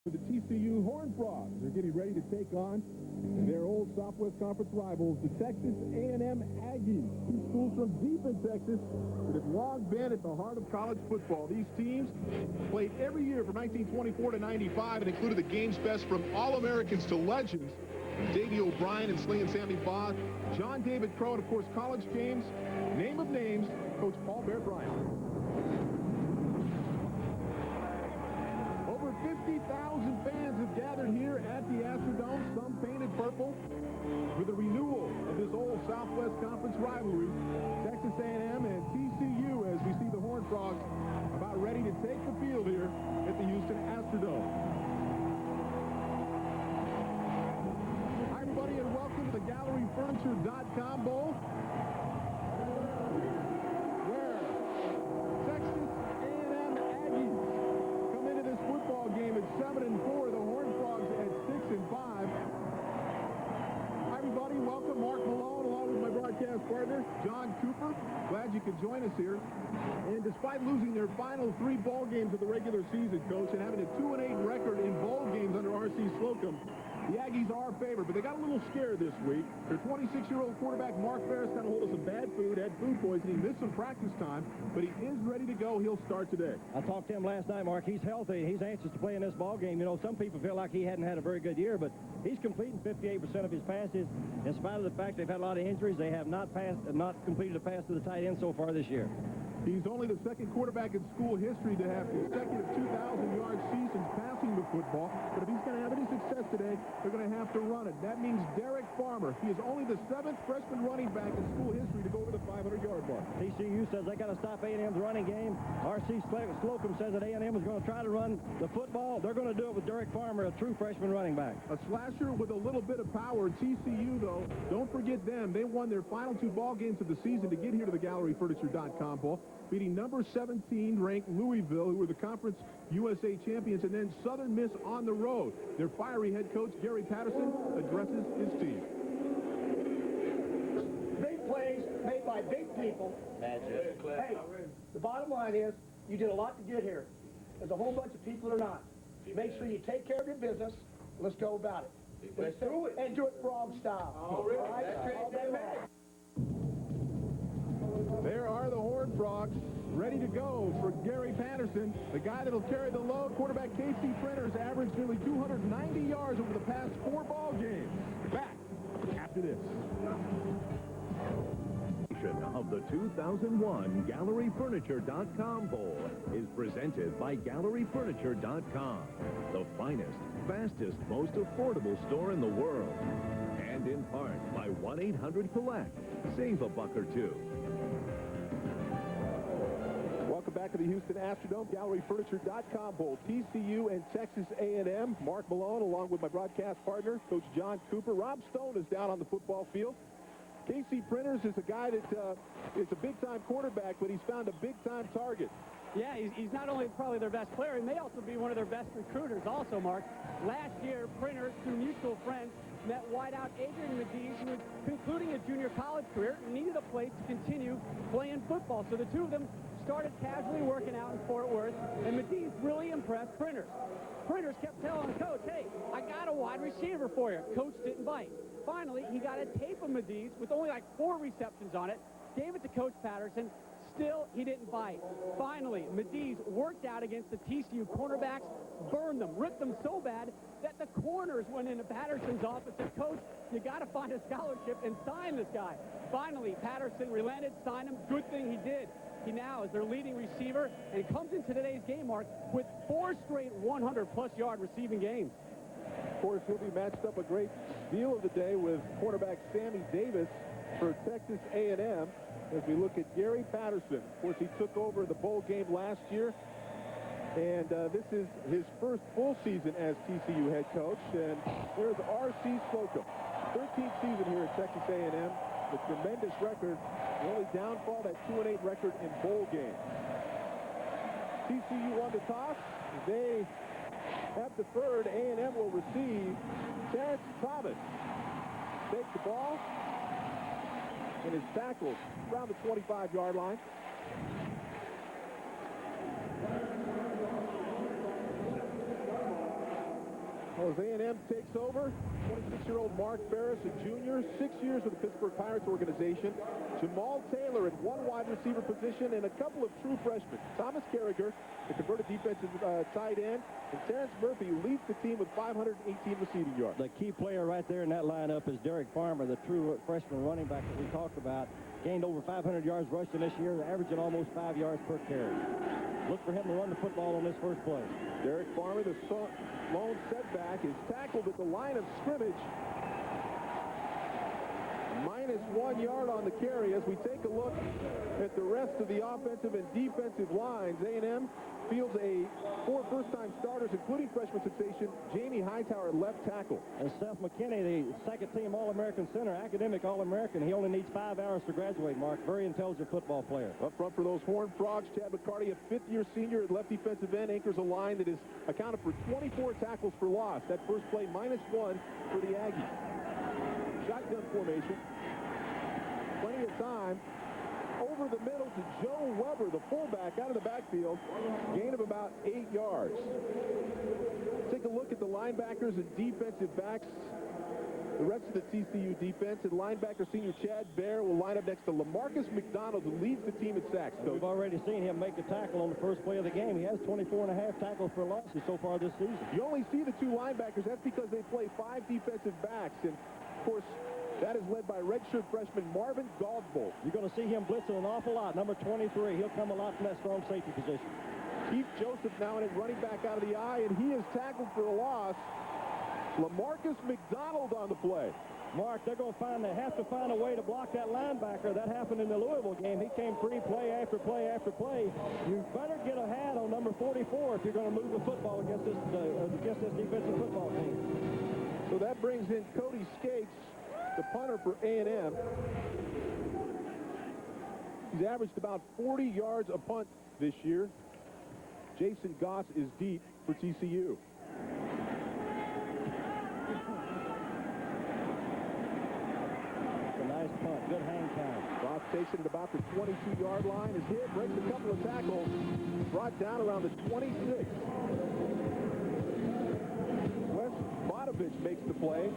The TCU Horned Frogs are getting ready to take on their old Southwest Conference rivals, the Texas A&M Aggies. Two schools from deep in Texas that have long been at the heart of college football. These teams played every year from 1924 to 95 and included the game's best from All-Americans to legends. Davey O'Brien and Slingin' Sammy Baugh, John David Crow, and of course college games, name of names, Coach Paul Bear Bryant. Over 50,000 fans have gathered here at the Astrodome, some painted purple, with a renewal of this old Southwest Conference rivalry. Texas A&M and TCU, as we see the Horned Frogs about ready to take the field here at the Houston Astrodome. Hi, everybody, and welcome to the GalleryFurniture.com Bowl, where Texas A&M Aggies come into this football game at 7-4, the Horned Frogs at 6-5. Hi, everybody, welcome. Mark Malone, along with my broadcast partner, John Cooper. Glad you could join us here. And despite losing their final 3 ball games of the regular season, Coach, and having a 2-8 record in bowl games under R.C. Slocum, the Aggies are favored, but they got a little scared this week. Their 26-year-old quarterback, Mark Ferris, got a hold of some bad food, had food poisoning, missed some practice time, but he is ready to go. He'll start today. I talked to him last night, Mark. He's healthy. He's anxious to play in this ball game. You know, some people feel like he hadn't had a very good year, but he's completing 58% of his passes. In spite of the fact they've had a lot of injuries, they have not completed a pass to the tight end so far this year. He's only the second quarterback in school history to have consecutive 2,000-yard seasons passing the football. But if he's going to have any success today, they're going to have to run it. That means Derek Farmer. He is only the 7th freshman running back in school history to go over the 500-yard mark. TCU says they got to stop A&M's running game. R.C. Slocum says that A&M is going to try to run the football. They're going to do it with Derek Farmer, a true freshman running back. A slasher with a little bit of power. TCU, though, don't forget them. They won their final 2 ball games of the season to get here to the GalleryFurniture.com Bowl, beating number 17 ranked Louisville, who were the Conference USA champions, and then Southern Miss on the road. Their fiery head coach, Gary Patterson, addresses his team. Big plays made by big people. Magic. Hey, the bottom line is you did a lot to get here. There's a whole bunch of people that are not. Make sure you take care of your business. Let's go about it. Let's do it. And do it frog style. All right. There are the Horned Frogs, ready to go for Gary Patterson, the guy that'll carry the load. Quarterback Casey Printers averaged nearly 290 yards over the past 4 ball games. Back after this. Of the 2001 GalleryFurniture.com Bowl is presented by GalleryFurniture.com, the finest, fastest, most affordable store in the world. And in part by 1-800-COLLECT. Save a buck or two. Welcome back to the Houston Astrodome, GalleryFurniture.com Bowl. TCU and Texas A&M. Mark Malone, along with my broadcast partner, Coach John Cooper. Rob Stone is down on the football field. Casey Printers is a guy that is a big-time quarterback, but he's found a big-time target. Yeah, he's not only probably their best player, he may also be one of their best recruiters also, Mark. Last year, Printers, through mutual friends, met wideout Adrian Mediz, who was concluding his junior college career and needed a place to continue playing football. So the two of them started casually working out in Fort Worth, and Mediz really impressed Printers. Printers kept telling the coach, hey, I got a wide receiver for you. Coach didn't bite. Finally, he got a tape of Mediz with only like 4 receptions on it, gave it to Coach Patterson. Still, he didn't bite. Finally, Mediz worked out against the TCU cornerbacks, burned them, ripped them so bad that the corners went into Patterson's office and said, Coach, you got to find a scholarship and sign this guy. Finally, Patterson relented, signed him. Good thing he did. He now is their leading receiver and comes into today's game, Mark, with 4 straight 100-plus yard receiving games. Of course, he'll be matched up a great deal of the day with quarterback Sammy Davis for Texas A&M as we look at Gary Patterson. Of course, he took over the bowl game last year, and this is his first full season as TCU head coach. And there's R.C. Slocum, 13th season here at Texas A&M, a tremendous record. The only downfall, that 2-8 record in bowl games. TCU won the toss. They have deferred. A&M will receive. Terrence Thomas takes the ball and is tackled around the 25-yard line. Well, as A&M takes over, 26-year-old Mark Ferris, a junior, 6 years with the Pittsburgh Pirates organization. Jamal Taylor at one wide receiver position and a couple of true freshmen. Thomas Carragher, the converted defensive tight end, and Terrence Murphy, who leads the team with 518 receiving yards. The key player right there in that lineup is Derek Farmer, the true freshman running back that we talked about. Gained over 500 yards rushing this year, averaging almost 5 yards per carry. Look for him to run the football on this first play. Derek Farmer, the lone setback, is tackled at the line of scrimmage. -1 yard on the carry. As we take a look at the rest of the offensive and defensive lines, A&M fields 4 first-time starters, including freshman sensation Jamie Hightower at left tackle. And Seth McKinney, the second-team All-American center, academic All-American. He only needs 5 hours to graduate, Mark. Very intelligent football player. Up front for those Horned Frogs, Chad McCarty, a fifth-year senior at left defensive end, anchors a line that is accounted for 24 tackles for loss. That first play, -1 for the Aggies. Shotgun formation. Plenty of time. Over the middle to Joe Weber, the fullback, out of the backfield. Gain of about 8 yards. Take a look at the linebackers and defensive backs. The rest of the TCU defense, and linebacker senior Chad Bear will line up next to LaMarcus McDonald, who leads the team at sacks. We've already seen him make a tackle on the first play of the game. He has 24.5 tackles for losses so far this season. You only see the 2 linebackers. That's because they play 5 defensive backs. And, of course, that is led by redshirt freshman Marvin Goldbolt. You're going to see him blitzing an awful lot. Number 23, he'll come a lot from that strong safety position. Keith Joseph now in it, running back out of the eye, and he is tackled for a loss. LaMarcus McDonald on the play. Mark, they're going to have to find a way to block that linebacker. That happened in the Louisville game. He came free play after play after play. You better get a hat on number 44 if you're going to move the football against this defensive football team. So that brings in Cody Skates, the punter for A&M. He's averaged about 40 yards a punt this year. Jason Goss is deep for TCU. It's a nice punt. Good hang time. Goss takes it at about the 22-yard line. Is hit, breaks a couple of tackles, brought down around the 26. Wes Bodovich makes the play.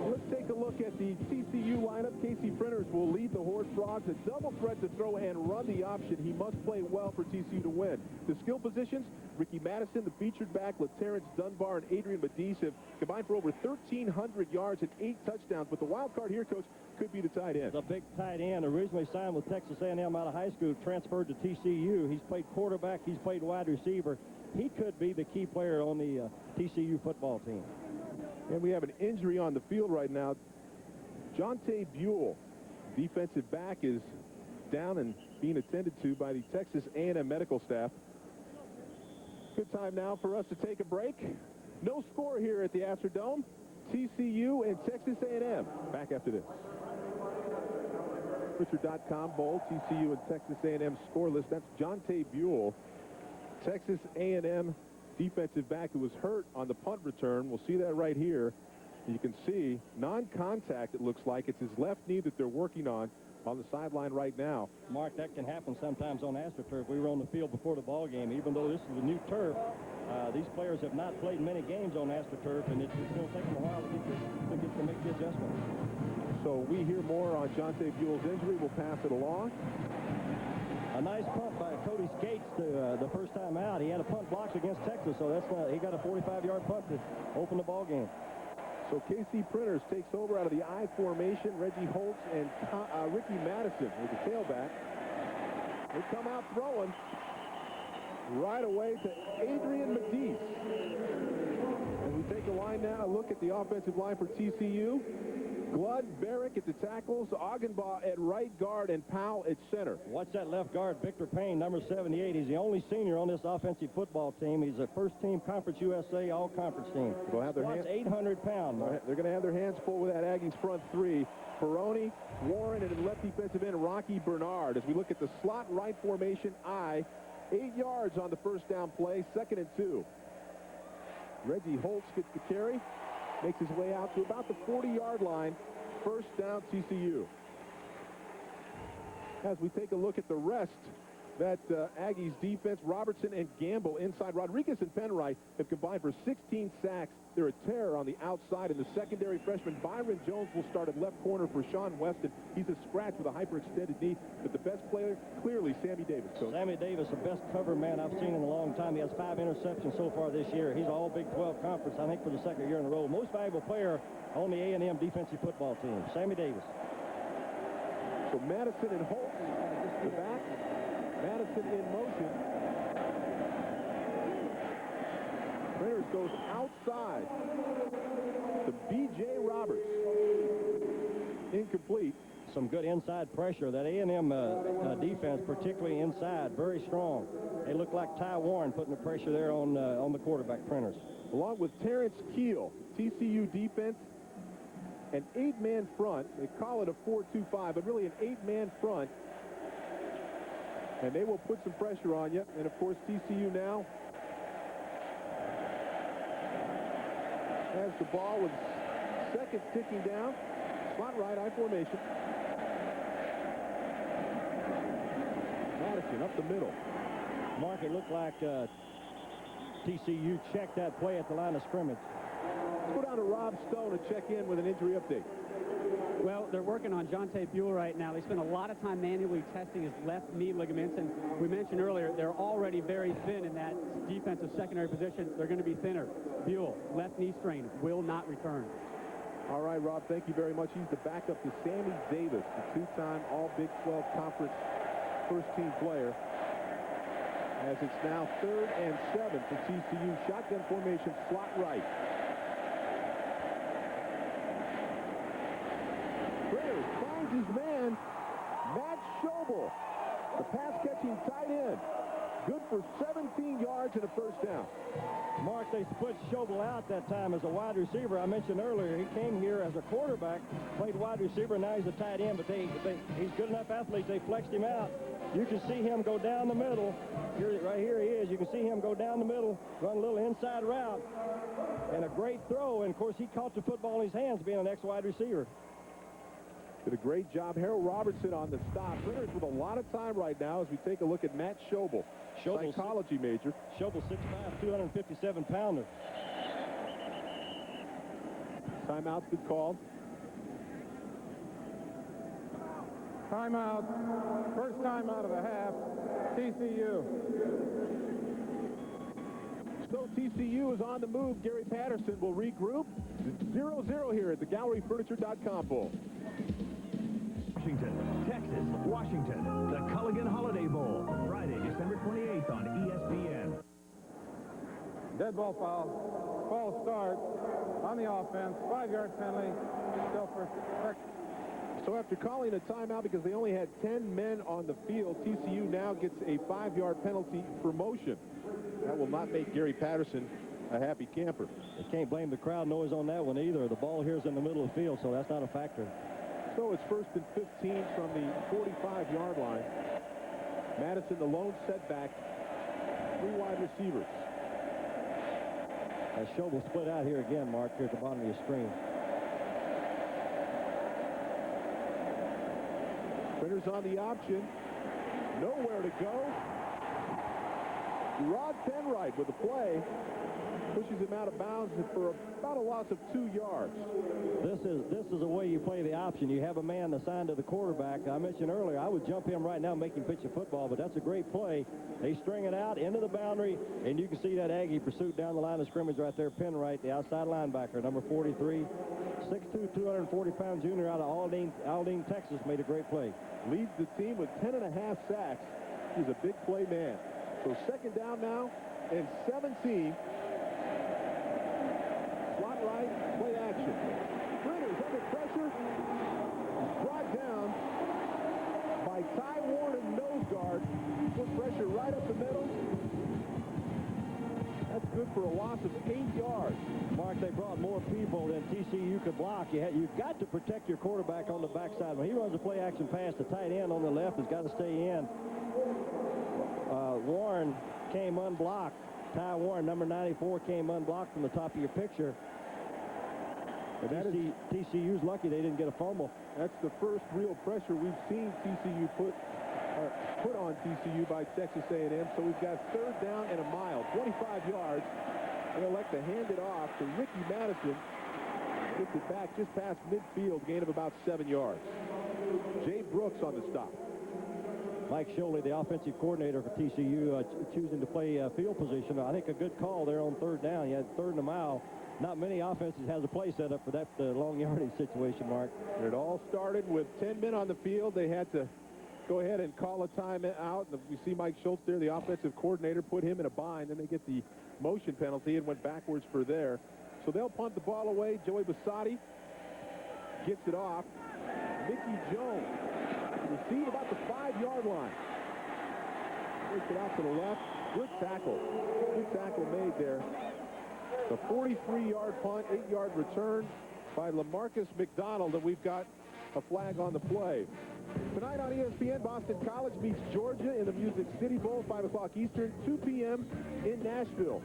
Let's take a look at the TCU lineup. Casey Printers will lead the Horse Frogs. A double threat to throw and run the option. He must play well for TCU to win. The skill positions, Ricky Madison, the featured back, LaTerrence Dunbar, and Adrian Medis have combined for over 1,300 yards and 8 touchdowns. But the wild card here, Coach, could be the tight end. The big tight end, originally signed with Texas A&M out of high school, transferred to TCU. He's played quarterback. He's played wide receiver. He could be the key player on the TCU football team. And we have an injury on the field right now. Jonte Buell, defensive back, is down and being attended to by the Texas A&M medical staff. Good time now for us to take a break. No score here at the Astrodome. TCU and Texas A&M. Back after this. Richard.com Bowl, TCU and Texas A&M scoreless. That's Jonte Buell, Texas A&M defensive back, who was hurt on the punt return. We'll see that right here. You can see non-contact, it looks like. It's his left knee that they're working on the sideline right now. Mark, that can happen sometimes on AstroTurf. We were on the field before the ball game. Even though this is a new turf, these players have not played many games on AstroTurf, and it's going to take them a while to make the adjustment. So we hear more on Jonte Buell's injury. We'll pass it along. A nice punt by Cody Skates the first time out. He had a punt blocked against Texas, so he got a 45-yard punt to open the ball game. So KC Printers takes over out of the I formation. Reggie Holtz and Ricky Madison with the tailback. They come out throwing right away to Adrian Medis. As we take a look at the offensive line for TCU. Gludd, Barrick at the tackles, Augenbaugh at right guard, and Powell at center. Watch that left guard, Victor Payne, number 78. He's the only senior on this offensive football team. He's a first-team Conference USA all-conference team. They'll have their hands 800 pounds. They're going to have their hands full with that Aggies front three. Peroni, Warren, and in left defensive end, Rocky Bernard. As we look at the slot right formation, 8 yards on the first down play, 2nd and 2. Reggie Holtz gets the carry. Makes his way out to about the 40-yard line. First down, TCU. As we take a look at the rest that Aggies defense. Robertson and Gamble inside. Rodriguez and Penwright have combined for 16 sacks. They're a terror on the outside. In the secondary, freshman Byron Jones will start at left corner for Sean Weston. He's a scratch with a hyperextended knee, but the best player, clearly, Sammy Davis, Coach. Sammy Davis, the best cover man I've seen in a long time. He has 5 interceptions so far this year. He's all Big 12 conference, I think, for the second year in a row. Most valuable player on the A&M defensive football team, Sammy Davis. So Madison and Holt, the back. Madison in motion. Prayers goes outside to B.J. Roberts. Incomplete. Some good inside pressure. That A&M defense, particularly inside, very strong. They look like Ty Warren putting the pressure there on the quarterback, Printers. Along with Terrence Keel, TCU defense, an 8-man front. They call it a 4-2-5, but really an 8-man front. And they will put some pressure on you. And, of course, TCU now has the ball with seconds ticking down. Slot right, I formation. Madison up the middle. Mark, it looked like TCU checked that play at the line of scrimmage. Let's go down to Rob Stone and check in with an injury update. Well, they're working on Jonte Buell right now. They spent a lot of time manually testing his left knee ligaments, and we mentioned earlier they're already very thin in that defensive secondary position. They're going to be thinner. Buell, left knee strain, will not return. All right, Rob, thank you very much. He's the backup to Sammy Davis, the 2-time All-Big 12 Conference first-team player. As it's now 3rd and 7 for TCU. Shotgun formation, slot right. Prayers finds his man, Matt Schobel, the pass-catching tight end. Good for 17 yards and a first down. Mark, they put Schobel out that time as a wide receiver. I mentioned earlier he came here as a quarterback, played wide receiver, now he's a tight end, but he's good enough athlete. They flexed him out. You can see him go down the middle. Right here he is. You can see him go down the middle, run a little inside route, and a great throw. And, of course, he caught the football in his hands being an ex-wide receiver. Did a great job. Harold Robertson on the stop. Printers with a lot of time right now as we take a look at Matt Schobel, psychology major. Schobel 6'5", 257-pounder. Timeout's been called. Timeout. First timeout of the half. TCU. So TCU is on the move. Gary Patterson will regroup. 0-0 here at the GalleryFurniture.com Bowl. Washington, Texas, Washington, the Culligan Holiday Bowl, Friday, December 28th on ESPN. Dead ball foul. False start on the offense. 5-yard penalty. Still for Texas. So after calling a timeout because they only had 10 men on the field, TCU now gets a 5-yard penalty for motion. That will not make Gary Patterson a happy camper. You can't blame the crowd noise on that one either. The ball here is in the middle of the field, so that's not a factor. So it's 1st and 15 from the 45-yard line. Madison, the lone setback. 3 wide receivers. As Schobel split out here again, Mark, here at the bottom of your screen. Printers on the option. Nowhere to go. Rod Penwright with the play. Pushes him out of bounds for about a loss of 2 yards. This is the way you play the option. You have a man assigned to the quarterback. I mentioned earlier, I would jump him right now and make him pitch a football, but that's a great play. They string it out into the boundary, and you can see that Aggie pursuit down the line of scrimmage right there. Penwright, the outside linebacker, number 43, 6'2", 240-pound junior out of Aldine, Texas, made a great play. Leads the team with 10.5 sacks. He's a big play man. So 2nd down now and 17. Slot right, play action. Printers under pressure. Brought down by Ty Warren, nose guard. Put pressure right up the middle. That's good for a loss of 8 yards. Mark, they brought more people than TCU could block. You've got to protect your quarterback on the backside. When he runs a play-action pass, the tight end on the left has got to stay in. Warren came unblocked. Ty Warren, number 94, came unblocked from the top of your picture. TCU's lucky they didn't get a fumble. That's the first real pressure we've seen TCU put put on TCU by Texas A&M. So we've got 3rd down and a mile, 25 yards. And they'll elect to hand it off to Ricky Madison. Gets it back just past midfield, gain of about 7 yards. Jay Brooks on the stop. Mike Sholey, the offensive coordinator for TCU, choosing to play field position. I think a good call there on 3rd down. He had 3rd and a mile. Not many offenses has a play set up for that long yardage situation, Mark. And it all started with 10 men on the field. They had to go ahead and call a timeout. We see Mike Schultz there, the offensive coordinator, put him in a bind. Then they get the motion penalty and went backwards for there. So they'll punt the ball away. Joey Bassotti gets it off. Mickey Jones received about the 5-yard line. Takes it out to the left. Good tackle. Good tackle made there. The 43-yard punt, 8-yard return by LaMarcus McDonald, and we've got a flag on the play. Tonight on ESPN, Boston College meets Georgia in the Music City Bowl, 5 o'clock Eastern, 2 p.m. in Nashville.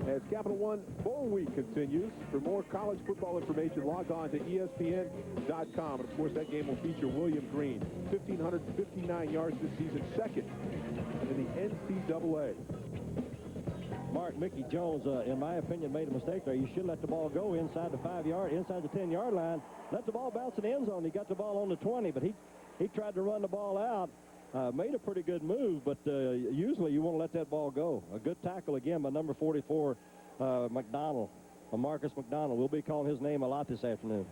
As Capital One Bowl Week continues, for more college football information, log on to ESPN.com. And, of course, that game will feature William Green, 1,559 yards this season, 2nd in the NCAA. Mark, Mickey Jones, in my opinion, made a mistake there. You should let the ball go inside the 10-yard line. Let the ball bounce in the end zone. He got the ball on the 20, but he tried to run the ball out. Made a pretty good move, but usually you want to let that ball go. A good tackle again by number 44, McDonald, Marcus McDonald. We'll be calling his name a lot this afternoon.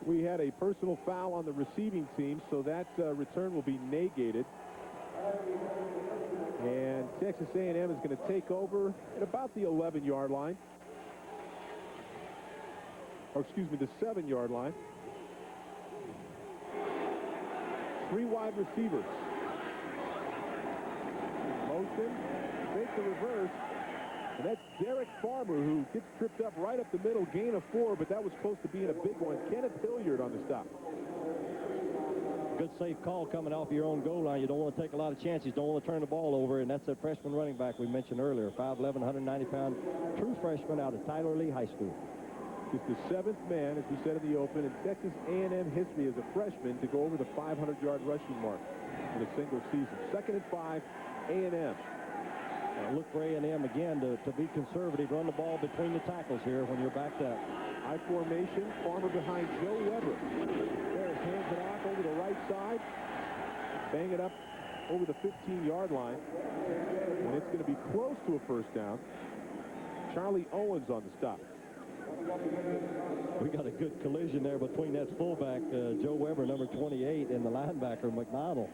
We had a personal foul on the receiving team, so that return will be negated. And Texas A&M is going to take over at about the 11-yard line. Or excuse me, the 7-yard line. 3 wide receivers. Motion, make the reverse. And that's Derek Farmer, who gets tripped up right up the middle, gain of 4, but that was supposed to be in a big one. Kenneth Hilliard on the stop. Good safe call coming off your own goal line. You don't want to take a lot of chances. Don't want to turn the ball over, and that's that freshman running back we mentioned earlier, 5'11", 190-pound true freshman out of Tyler Lee High School. He's the 7th man, as we said in the open, in Texas A&M history as a freshman to go over the 500-yard rushing mark in a single season. 2nd and 5, A&M. Look for A&M again to be conservative, run the ball between the tackles here when you're backed up. High formation, Farmer behind Joe Weber. Harris hands it off over the right side. Bang it up over the 15-yard line. And it's going to be close to a first down. Charlie Owens on the stop. We got a good collision there between that fullback, Joe Weber, number 28, and the linebacker, McDonald.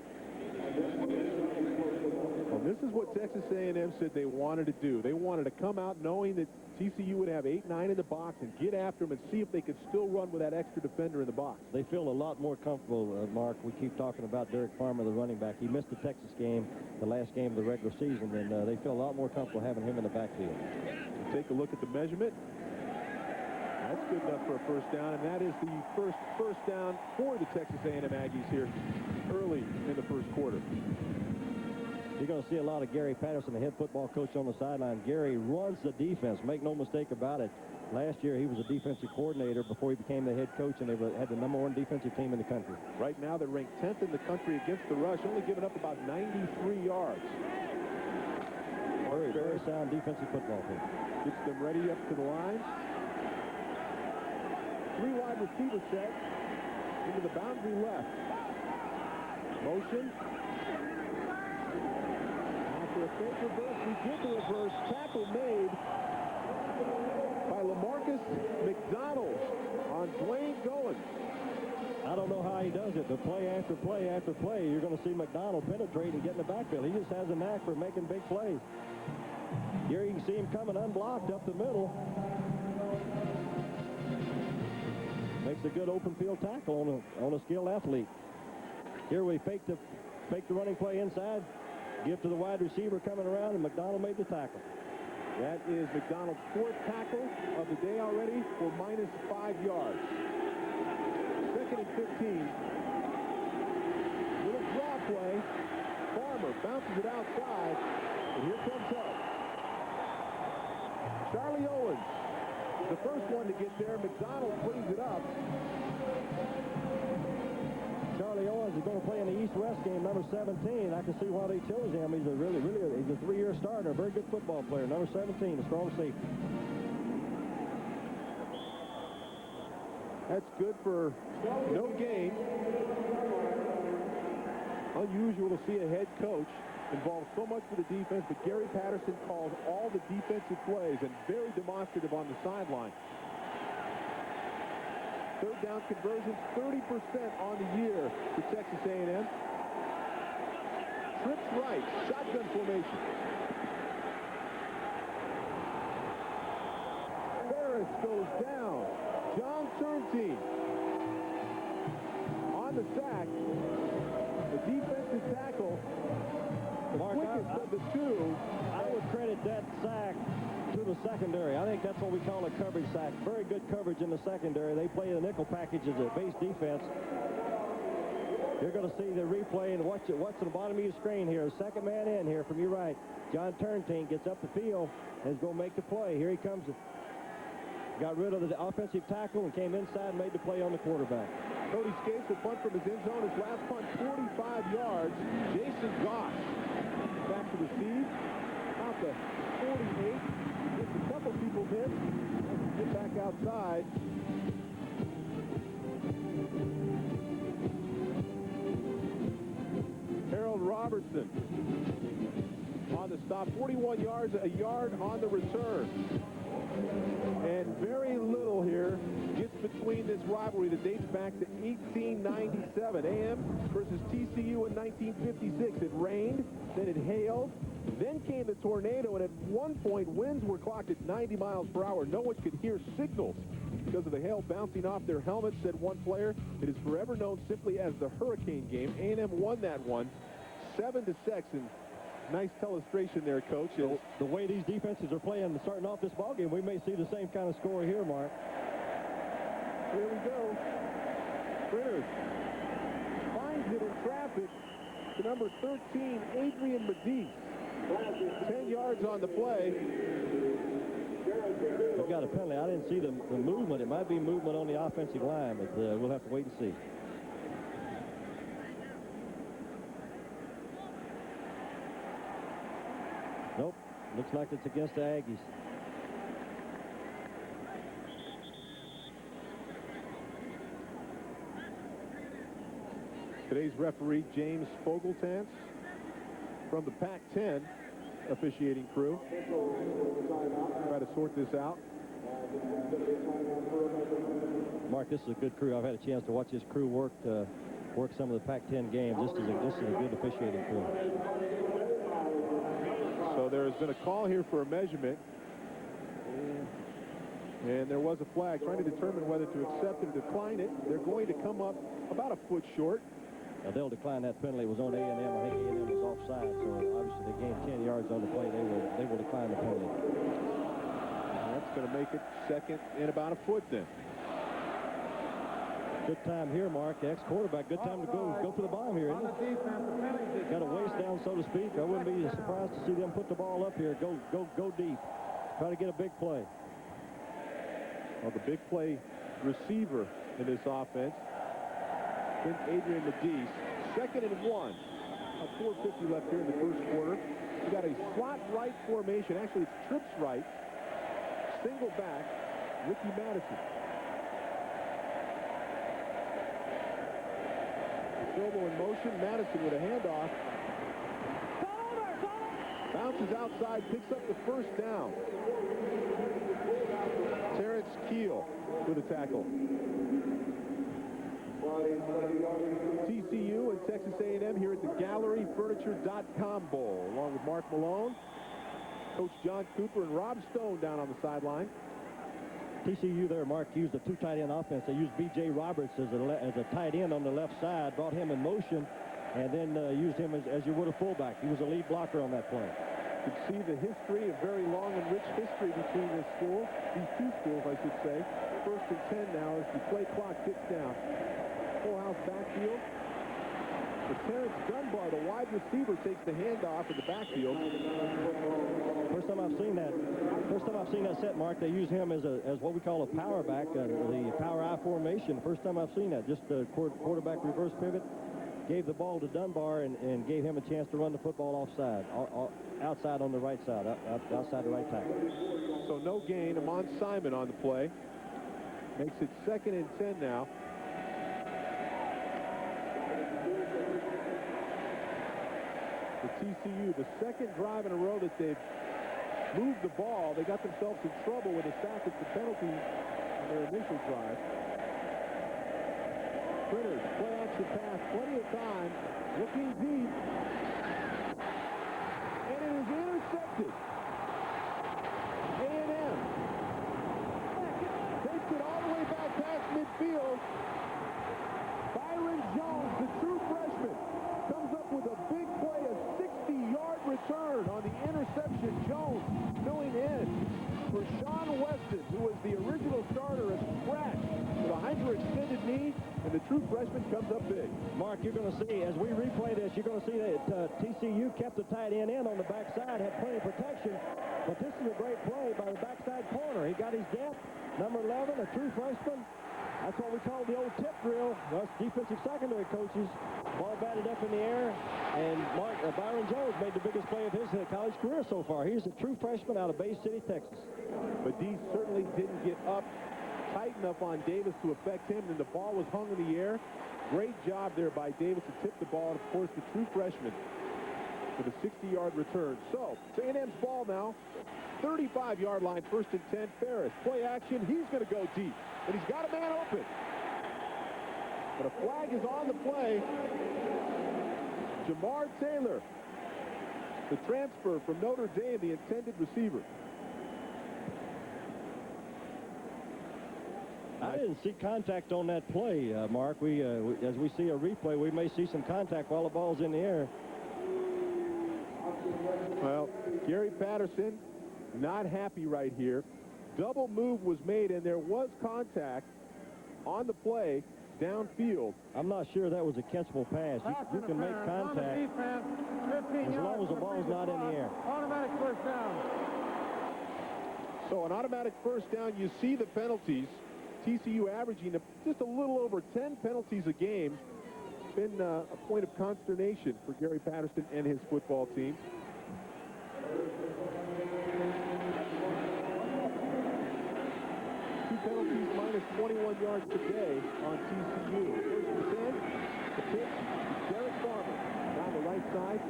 Well, this is what Texas A&M said they wanted to do. They wanted to come out knowing that TCU would have 8-9 in the box and get after them and see if they could still run with that extra defender in the box. They feel a lot more comfortable, Mark. We keep talking about Derek Farmer, the running back. He missed the Texas game, the last game of the regular season, and they feel a lot more comfortable having him in the backfield. Take a look at the measurement. That's good enough for a first down, and that is the first down for the Texas A&M Aggies here early in the first quarter. You're going to see a lot of Gary Patterson, the head football coach, on the sideline. Gary runs the defense. Make no mistake about it. Last year, he was a defensive coordinator before he became the head coach, and they had the #1 defensive team in the country. Right now, they're ranked 10th in the country against the rush, only giving up about 93 yards. Very, very sound defensive football team. Gets them ready up to the line. 3 wide receiver set into the boundary left. Motion. After a fake reverse, we get the reverse. Tackle made by LaMarcus McDonald on Dwayne Goins. I don't know how he does it, but play after play after play, you're going to see McDonald penetrate and get in the backfield. He just has a knack for making big plays. Here you can see him coming unblocked up the middle. Makes a good open field tackle on a skilled athlete. Here we fake the running play inside, give to the wide receiver coming around, and McDonald made the tackle. That is McDonald's 4th tackle of the day already for -5 yards. 2nd and 15. Little draw play. Farmer bounces it outside, and here comes help. Charlie Owens, the first one to get there. McDonald brings it up. is going to play in the East-West game, number 17. I can see why they chose him. He's a he's a 3-year starter, a very good football player. Number 17, a strong safety. That's good for no gain. Unusual to see a head coach involved so much with the defense, but Gary Patterson calls all the defensive plays and very demonstrative on the sideline. Third down conversions, 30% on the year for Texas A&M. Trips right, shotgun formation. Ferris goes down. John Turnteen on the sack. The defensive tackle, the quickest of the two. I would credit that sack to the secondary. I think that's what we call a coverage sack. Very good coverage in the secondary. They play the nickel package as a base defense. You're going to see the replay, and watch on the bottom of your screen here. Second man in here from your right. John Turnteen gets up the field and is going to make the play. Here he comes. Got rid of the offensive tackle and came inside and made the play on the quarterback. Cody Skates will punt from his end zone. His last punt, 45 yards. Jason Goss back to receive. Out the 48. Gets a couple people missed. Get back outside. Harold Robertson on the stop. 41 yards, a yard on the return. And very little here gets between this rivalry that dates back to 1897. AM versus TCU in 1956. It rained, then it hailed, then came the tornado, and at one point winds were clocked at 90 miles per hour. No one could hear signals because of the hail bouncing off their helmets, said one player. It is forever known simply as the Hurricane game. A&M won that one, 7-6. And nice illustration there, Coach. The way these defenses are playing, starting off this ballgame, we may see the same kind of score here, Mark. Here we go. Printers finds it in traffic to number 13, Adrian Medis. 10 yards on the play. They've got a penalty. I didn't see the movement. It might be movement on the offensive line, but we'll have to wait and see. Nope. Looks like it's against the Aggies. Today's referee, James Fogeltans, from the Pac-10 officiating crew. Try to sort this out. Mark, this is a good crew. I've had a chance to watch this crew work some of the Pac-10 games. This is a good officiating crew. So there's been a call here for a measurement. And there was a flag trying to determine whether to accept and decline it. They're going to come up about a foot short. Now, they'll decline that penalty. It was on A&M. I think A&M was offside, so obviously they gained 10 yards on the play. They will decline the penalty. That's going to make it second and about a foot then. Good time here, Mark. The ex-quarterback, good time to go for the bomb here, isn't it? Got a waist down, so to speak. I wouldn't be surprised to see them put the ball up here. Go deep. Try to get a big play. Well, the big play receiver in this offense, Adrian Medis. 2nd and 1. 4:50 left here in the first quarter. We got a slot right formation. Actually, it's trips right. Single back, Ricky Madison. Silvo in motion. Madison with a handoff. Bounces outside, picks up the first down. Terrence Keel with a tackle. TCU and Texas A&M here at the GalleryFurniture.com Bowl, along with Mark Malone, Coach John Cooper, and Rob Stone down on the sideline. TCU there, Mark, used a two tight end offense. They used B.J. Roberts as a tight end on the left side, brought him in motion, and then used him as you would a fullback. He was a lead blocker on that play. You can see the history, a very long and rich history between these two schools, I should say. 1st and 10 now as the play clock ticks down. Full house backfield. But Terrence Dunbar, the wide receiver, takes the handoff in the backfield. First time I've seen that set, Mark. They use him as what we call a power back, the power I formation. First time I've seen that. Just a quarterback reverse pivot. gave the ball to Dunbar and gave him a chance to run the football offside, outside on the right side, outside the right tackle. So no gain. Amon Simon on the play. Makes it 2nd and 10 now. For TCU, the second drive in a row that they've moved the ball. They got themselves in trouble with a sack at the penalty on their initial drive. Printers, play action pass, plenty of time, looking deep, and it is intercepted. A&M takes it all the way back past midfield. Byron Jones, the true freshman, comes up with a big play, a 60-yard return on the interception. Jones filling in for Sean Weston, who was the original starter, a scratch with a hyperextended knee, and the true freshman comes up big. Mark, you're going to see, as we replay this, you're going to see that TCU kept the tight end in on the backside, had plenty of protection, but this is a great play by the backside corner. He got his depth, number 11, a true freshman. That's what we call the old tip drill. Us defensive secondary coaches. Ball batted up in the air, and Byron Jones made the biggest play of his college career so far. He's a true freshman out of Bay City, Texas. But D certainly didn't get up tight enough on Davis to affect him, and the ball was hung in the air. Great job there by Davis to tip the ball, and of course the true freshman with a 60-yard return. So, A&M's ball now, 35-yard line, 1st and 10. Ferris, play action, he's going to go deep, and he's got a man open. But a flag is on the play. Jamar Taylor, the transfer from Notre Dame, the intended receiver. I didn't see contact on that play, Mark. As we see a replay, we may see some contact while the ball's in the air. Well, Gary Patterson not happy right here. Double move was made, and there was contact on the play downfield. I'm not sure that was a catchable pass. You can make contact as long as the ball's not in the air. Automatic first down. So an automatic first down. You see the penalties. TCU averaging just a little over 10 penalties a game. Been a point of consternation for Gary Patterson and his football team. Two penalties minus 21 yards today on TCU. 1st and 10. The pitch to Derek Farmer down the right side.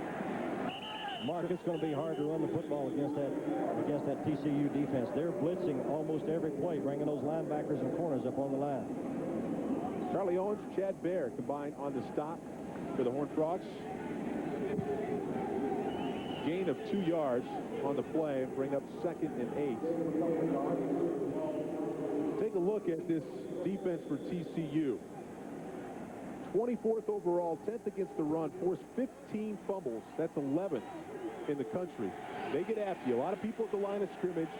Mark, it's going to be hard to run the football against that TCU defense. They're blitzing almost every play, bringing those linebackers and corners up on the line. Charlie Owens, Chad Baer combined on the stop for the Horned Frogs. Gain of 2 yards on the play, bring up 2nd and 8. Take a look at this defense for TCU. 24th overall, 10th against the run, forced 15 fumbles. That's 11th in the country. They get after you. A lot of people at the line of scrimmage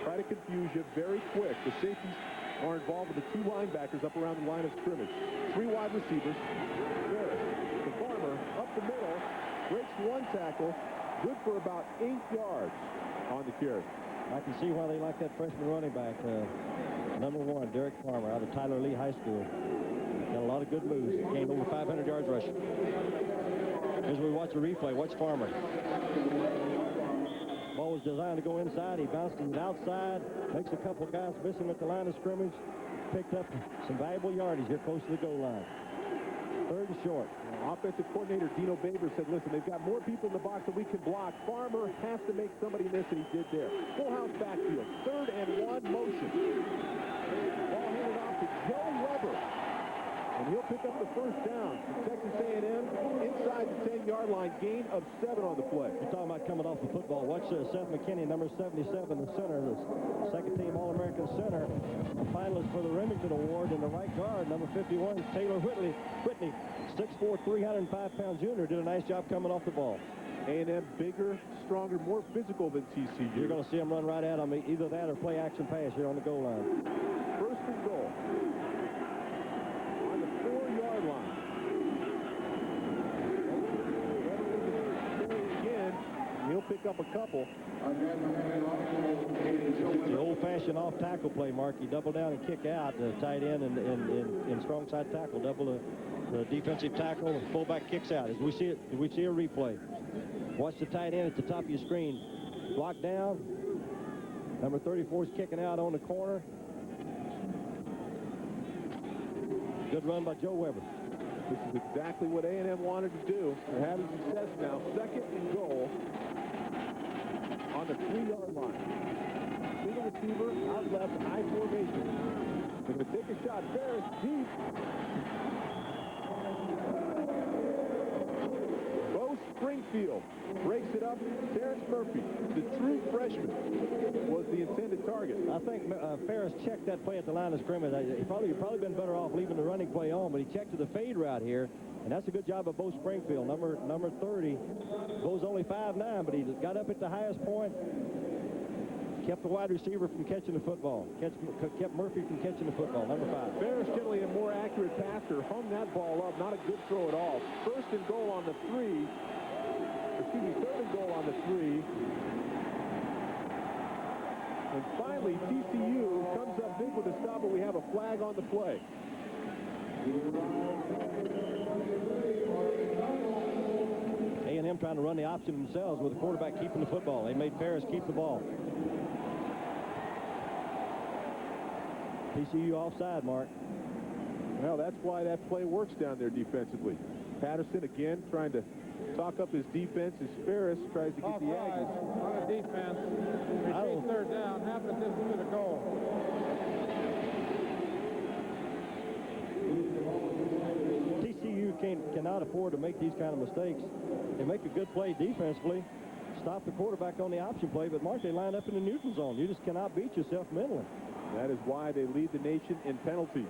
try to confuse you very quick. The safeties are involved with the 2 linebackers up around the line of scrimmage. 3 wide receivers. Harris, the Farmer, up the middle, breaks 1 tackle, good for about 8 yards on the carry. I can see why they like that freshman running back, number 1, Derek Farmer, out of Tyler Lee High School. Got a lot of good moves. Gained over 500 yards rushing. As we watch the replay, watch Farmer. Ball was designed to go inside. He bounced it outside. Makes a couple guys missing at the line of scrimmage. Picked up some valuable yardage here close to the goal line. 3rd and short. Offensive coordinator Dino Baber said, listen, they've got more people in the box than we can block. Farmer has to make somebody miss, and he did there. Full house backfield. 3rd and 1 motion. Ball handed off to Joe Weber. And he'll pick up the first down from Texas A&M inside the 10-yard line. Gain of 7 on the play. You're talking about coming off the football. Watch Seth McKinney, number 77, the center, the second-team All-American center, a finalist for the Remington Award, and the right guard, number 51, Taylor Whitney, 6'4", 305-pound junior, did a nice job coming off the ball. A&M bigger, stronger, more physical than TCU. You're going to see him run right at him, either that or play action pass here on the goal line. 1st and goal. On the 4-yard line. Again, he'll pick up a couple. The old-fashioned off-tackle play, Mark. You double down and kick out the tight end and strong side tackle. Double The defensive tackle, the fullback kicks out. As we see it, we see a replay. Watch the tight end at the top of your screen. Block down. Number 34 is kicking out on the corner. Good run by Joe Weber. This is exactly what A&M wanted to do. They're having success now. 2nd and goal on the 3-yard line. Single receiver, out left, high formation. They're going to take a shot. Ferris deep. Bo Springfield breaks it up. Terrence Murphy, the true freshman, was the intended target. I think Ferris checked that play at the line of scrimmage. He'd probably been better off leaving the running play on, but he checked to the fade route here, and that's a good job of Bo Springfield, number 30. Bo's only 5'9", but he got up at the highest point, kept the wide receiver from catching the football, kept Murphy from catching the football, number 5. Ferris, generally a more accurate passer, hung that ball up. Not a good throw at all. 1st and goal on the 3. Excuse me, 3rd and goal on the 3. And finally, TCU comes up big with a stop, but we have a flag on the play. A&M trying to run the option themselves with the quarterback keeping the football. They made Ferris keep the ball. TCU offside, Mark. Well, that's why that play works down there defensively. Patterson again trying to talk up his defense as Ferris tries to get the Aggies. On the defense. Repeat 3rd down, half the distance to the goal. TCU cannot afford to make these kind of mistakes. They make a good play defensively, stop the quarterback on the option play, but Mark, they line up in the neutral zone. You just cannot beat yourself mentally. That is why they lead the nation in penalties.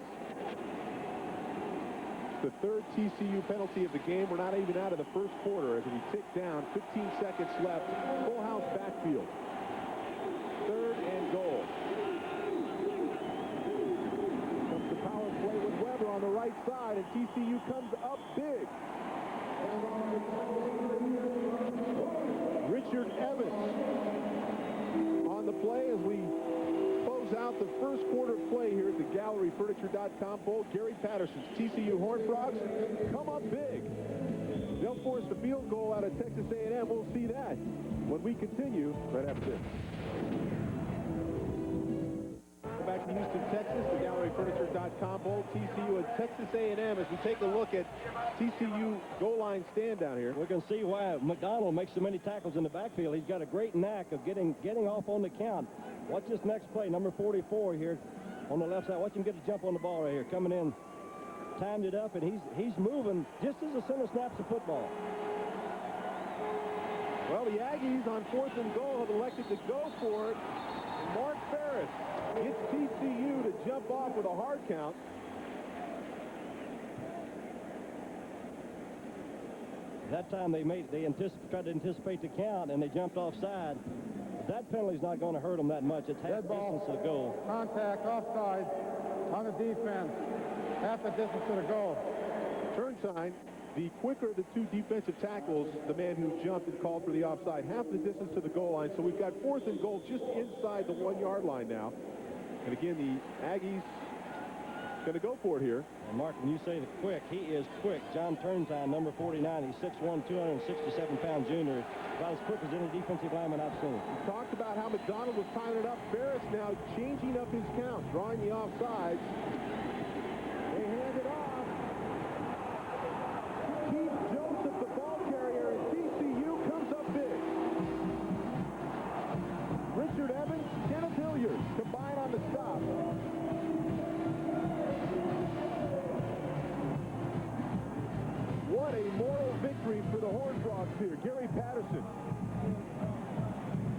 The 3rd TCU penalty of the game. We're not even out of the 1st quarter as we tick down. 15 seconds left. Full house backfield. 3rd and goal. Comes the power play with Weber on the right side, and TCU comes up big. Richard Evans on the play as we close out the 1st quarter play here at the GalleryFurniture.com Bowl. Gary Patterson's TCU Horned Frogs come up big. They'll force the field goal out of Texas A&M. We'll see that when we continue right after this. Back to Houston, Texas, the GalleryFurniture.com Bowl. TCU and Texas A&M as we take a look at TCU goal line stand down here. We can see why McDonald makes so many tackles in the backfield. He's got a great knack of getting off on the count. Watch this next play, number 44 here on the left side. Watch him get a jump on the ball right here. Coming in, timed it up, and he's moving just as the center snaps the football. Well, the Aggies on 4th and goal have elected to go for it. Mark Ferris gets TCU to jump off with a hard count. That time they tried to anticipate the count, and they jumped offside. That penalty's not going to hurt them that much. It's half the distance to the goal. Contact offside on the defense. Half the distance to the goal. Turn sign. The quicker the 2 defensive tackles, the man who jumped and called for the offside, half the distance to the goal line. So we've got 4th and goal just inside the 1-yard line now. And again, the Aggies going to go for it here. And Mark, when you say the quick, he is quick. John Turntime, number 49. He's 6'1", 267-pound junior. About as quick as any defensive lineman I've seen. We talked about how McDonald was tying it up. Ferris now changing up his count, drawing the offsides. They hand it off. Keith Joseph, the ball carrier, and TCU comes up big. Richard Evans, Kenneth Hilliard combine on the stop. What a moral victory for the Horned Frogs here. Gary Patterson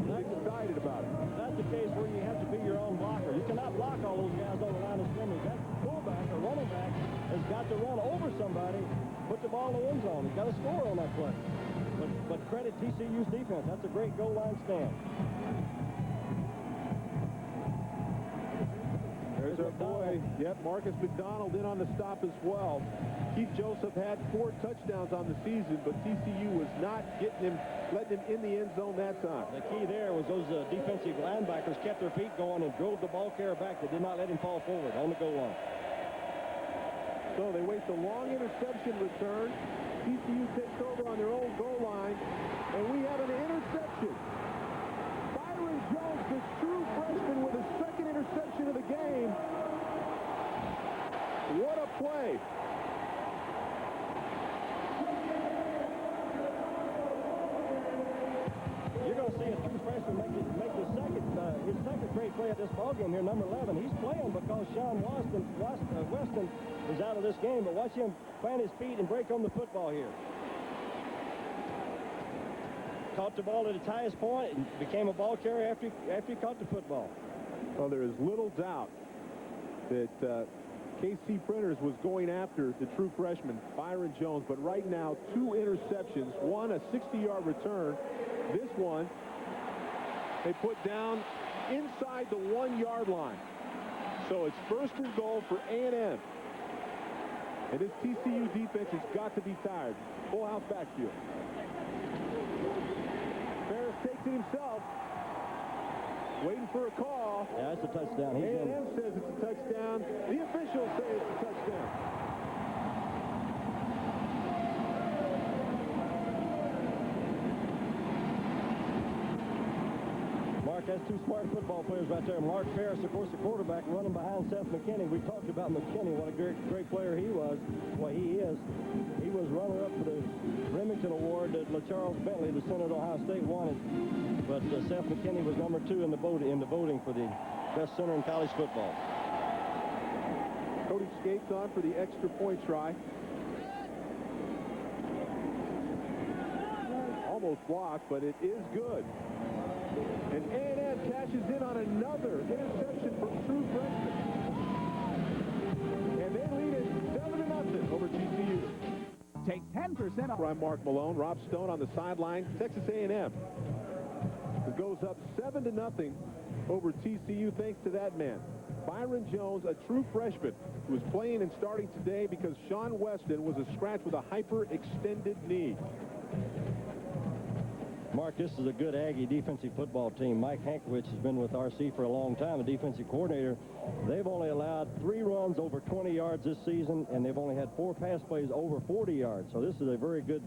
is excited about it. That's the case where you have to be your own blocker. You cannot block all those guys on the line of scrimmage. That fullback or running back has got to run over somebody, put the ball in the end zone. He's got to score on that play. But credit TCU's defense. That's a great goal line stand. There's our boy. Yep, Marcus McDonald in on the stop as well. Keith Joseph had 4 touchdowns on the season, but TCU was not letting him in the end zone that time. The key there was those defensive linebackers kept their feet going and drove the ball carrier back. They did not let him fall forward on the goal line. So they waste a long interception return. TCU takes over on their own goal line, and we have an interception. Byron Jones, the true freshman, with his second interception of the game. What a play. You're going to see a true freshman make his second great play at this ballgame here, number 11. He's playing because Sean Weston is out of this game, but watch him plant his feet and break on the football here. Caught the ball at its highest point and became a ball carrier after he caught the football. Well, there is little doubt that KC Printers was going after the true freshman, Byron Jones, but right now, 2 interceptions, one a 60-yard return. This one, they put down inside the 1-yard line. So it's first and goal for A&M. And this TCU defense has got to be tired. Full house backfield. Ferris takes it himself. Waiting for a call. Yeah, it's a touchdown. A&M says it's a touchdown. The officials say it's a touchdown. Mark, that's 2 smart football players right there. Mark Ferris, of course, the quarterback, running behind Seth McKinney. We talked about McKinney, what a great player he was. Well, he is. He was runner-up for the Remington Award that LaCharles Bentley, the center at Ohio State, wanted. But Seth McKinney was number 2 in the voting for the best center in college football. Cody Skates on for the extra point try. Almost blocked, but it is good. And A&M cashes in on another interception from true freshman. And they lead it 7-0 over TCU. Take 10% off. I'm Mark Malone. Rob Stone on the sideline. Texas A&M. It goes up 7-0 over TCU thanks to that man. Byron Jones, a true freshman, who was playing and starting today because Sean Weston was a scratch with a hyperextended knee. Mark, this is a good Aggie defensive football team. Mike Hankwich has been with RC for a long time, a defensive coordinator. They've only allowed 3 runs over 20 yards this season, and they've only had 4 pass plays over 40 yards. So this is a very good,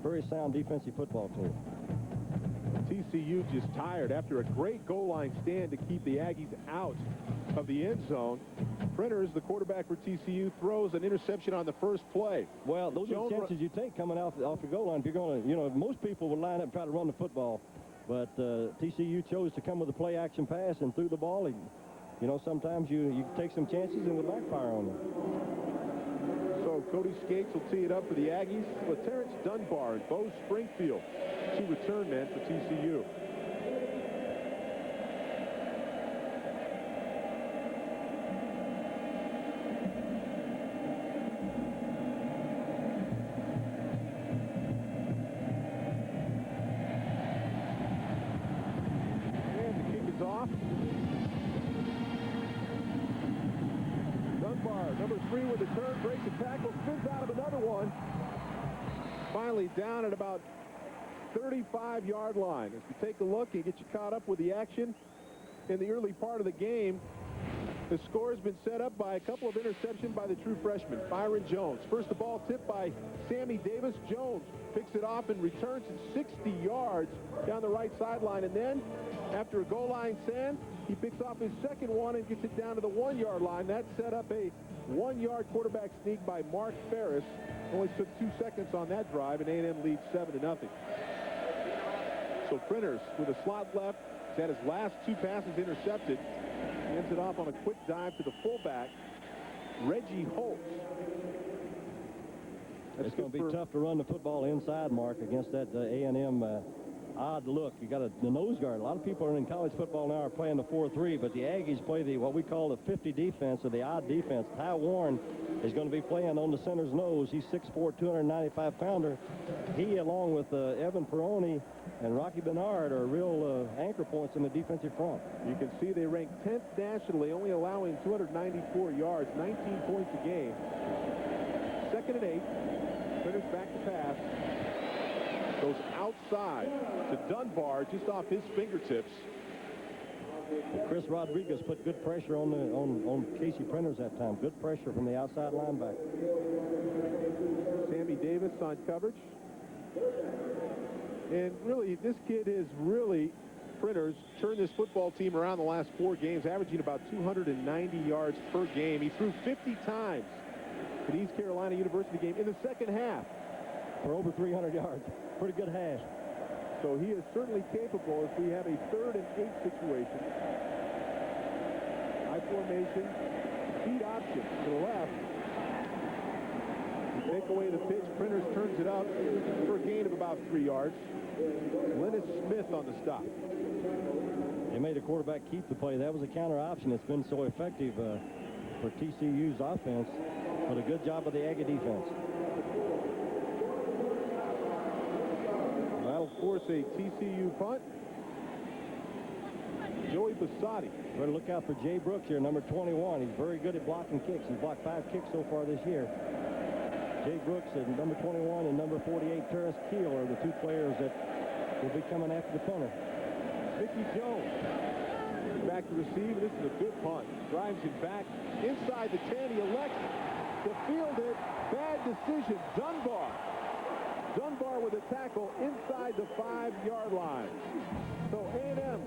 very sound defensive football team. TCU just tired after a great goal line stand to keep the Aggies out of the end zone. Printers, the quarterback for TCU, throws an interception on the first play. Well, those are the chances you take coming off your goal line. If you're going to, most people would line up and try to run the football, but TCU chose to come with a play-action pass and threw the ball. Sometimes you take some chances and it would backfire on them. So Cody Skates will tee it up for the Aggies. With Terrence Dunbar and Bo Springfield, 2 return men for TCU. Number 3 with the turn, breaks the tackle, spins out of another one. Finally down at about 35-yard line. As we take a look and get you caught up with the action in the early part of the game, the score has been set up by a couple of interceptions by the true freshman, Byron Jones. First, the ball tipped by Sammy Davis. Jones picks it off and returns it 60 yards down the right sideline. And then, after a goal line stand, he picks off his second one and gets it down to the 1-yard line. That set up a 1-yard quarterback sneak by Mark Ferris. Only took 2 seconds on that drive, and A&M leads 7-0. So Printers with a slot left. He's had his last 2 passes intercepted. Ends it off on a quick dive to the fullback, Reggie Holtz. It's going to be tough to run the football inside, Mark, against that A&M odd look. You got the nose guard. A lot of people in college football now are playing the 4-3, but the Aggies play what we call the 50 defense, or the odd defense. Ty Warren is going to be playing on the center's nose. He's 6'4", 295-pounder. He, along with Evan Peroni and Rocky Bernard, are real anchor points in the defensive front. You can see they rank 10th nationally, only allowing 294 yards, 19 points a game. 2nd and 8. Printers back to pass. Goes outside to Dunbar, just off his fingertips. Chris Rodriguez put good pressure on Casey Printers that time. Good pressure from the outside linebacker. Sammy Davis on coverage. And really, this kid has really, Printers, turned this football team around the last 4 games, averaging about 290 yards per game. He threw 50 times at East Carolina University game in the second half. For over 300 yards. Pretty good hash. So he is certainly capable if we have a 3rd and 8 situation. High formation, speed option to the left. Take away the pitch. Printers turns it up for a gain of about 3 yards. Lennis Smith on the stop. They made the quarterback keep the play. That was a counter option that's been so effective for TCU's offense. But a good job of the Aggie defense. That'll force a TCU punt. Joey Bassotti. Better look out for Jay Brooks here, number 21. He's very good at blocking kicks. He's blocked 5 kicks so far this year. Jay Brooks and number 21 and number 48, Terrace Keel, are the 2 players that will be coming after the punter. Mickey Jones back to receive. This is a good punt. Drives him back inside the 10. He elects to field it. Bad decision. Dunbar with a tackle inside the 5-yard line. So A&M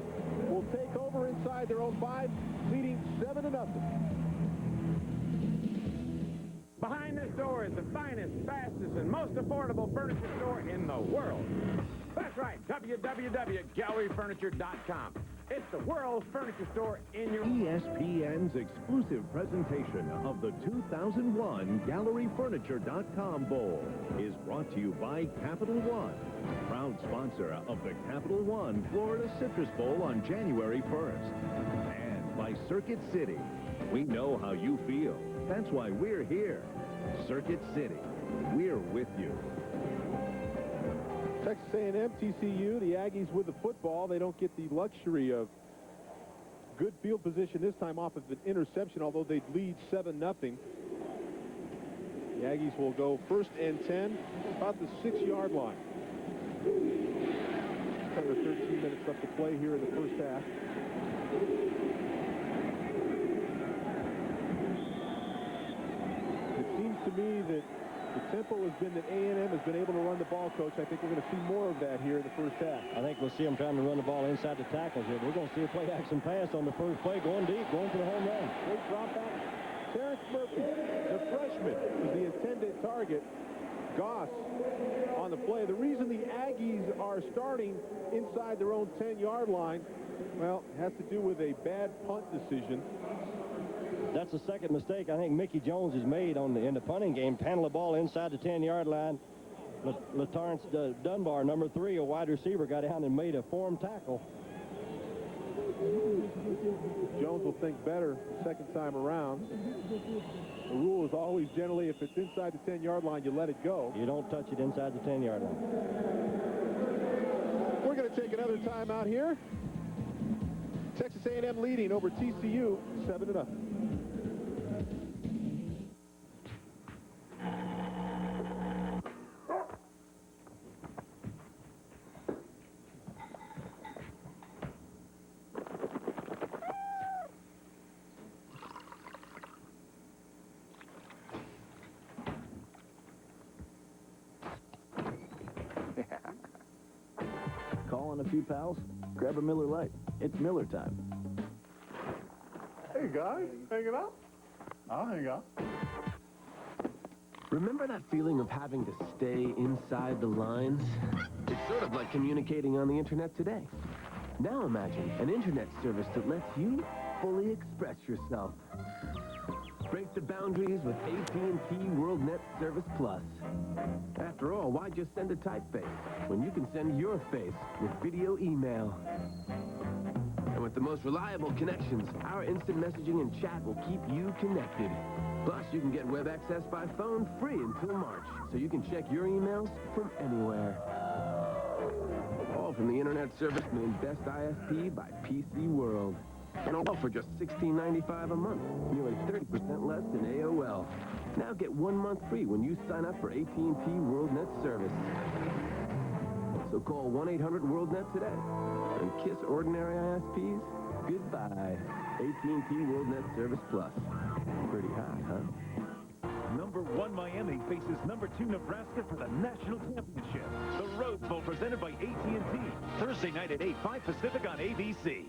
will take over inside their own 5, leading 7-0. Behind this door is the finest, fastest, and most affordable furniture store in the world. That's right, www.galleryfurniture.com. It's the world's furniture store in your... ESPN's exclusive presentation of the 2001 GalleryFurniture.com Bowl is brought to you by Capital One, proud sponsor of the Capital One Florida Citrus Bowl on January 1st. And by Circuit City. We know how you feel. That's why we're here. Circuit City. We're with you. Texas A&M, TCU, the Aggies with the football. They don't get the luxury of good field position this time off of an interception, although they'd lead 7-0. The Aggies will go 1st and 10, about the 6-yard line. Under 13 minutes left to play here in the first half. It seems to me that the tempo has been that A&M has been able to run the ball, Coach. I think we're going to see more of that here in the first half. I think we'll see them trying to run the ball inside the tackles here. We're going to see a play-action pass on the first play, going deep, going for the home run. Great drop back. Terrence Murphy, the freshman, is the intended target. Goss on the play. The reason the Aggies are starting inside their own 10-yard line, well, has to do with a bad punt decision. That's the second mistake I think Mickey Jones has made in the punting game. Handle the ball inside the 10-yard line. LaTorrance Dunbar, number 3, a wide receiver, got down and made a form tackle. Jones will think better the second time around. The rule is always generally if it's inside the 10-yard line, you let it go. You don't touch it inside the 10-yard line. We're going to take another timeout here. Texas A&M leading over TCU 7-0. Calling a few pals? Grab a Miller Lite. It's Miller time. Hey, guys. Hanging out? I'll hang out. Remember that feeling of having to stay inside the lines? It's sort of like communicating on the internet today. Now imagine an internet service that lets you fully express yourself. Break the boundaries with AT&T WorldNet Service Plus. After all, why just send a typeface when you can send your face with video email? And with the most reliable connections, our instant messaging and chat will keep you connected. Plus, you can get web access by phone free until March, so you can check your emails from anywhere. All from the internet service named Best ISP by PC World. And all for just $16.95 a month, nearly 30% less than AOL. Now get 1 month free when you sign up for AT&T WorldNet service. So call 1-800-WorldNet today and kiss ordinary ISPs goodbye. AT&T WorldNet Service Plus. Pretty hot, huh? Number 1 Miami faces number 2 Nebraska for the national championship. The Rose Bowl presented by AT&T. Thursday night at 8, 5 Pacific on ABC.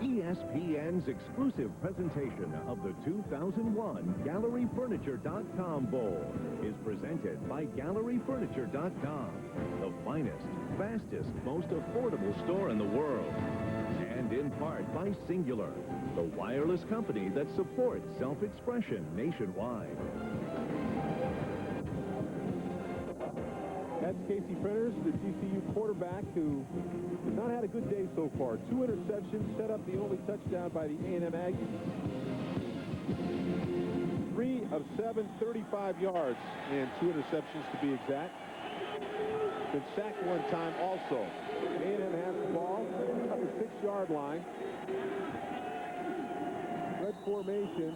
ESPN's exclusive presentation of the 2001 GalleryFurniture.com Bowl is presented by GalleryFurniture.com, the finest, fastest, most affordable store in the world. And in part by Singular, the wireless company that supports self-expression nationwide. That's Casey Printers, the TCU quarterback, who has not had a good day so far. 2 interceptions, set up the only touchdown by the A&M Aggies. 3 of 7, 35 yards, and 2 interceptions to be exact. Been sacked 1 time also. A&M has the ball up the 6-yard line. Red formation.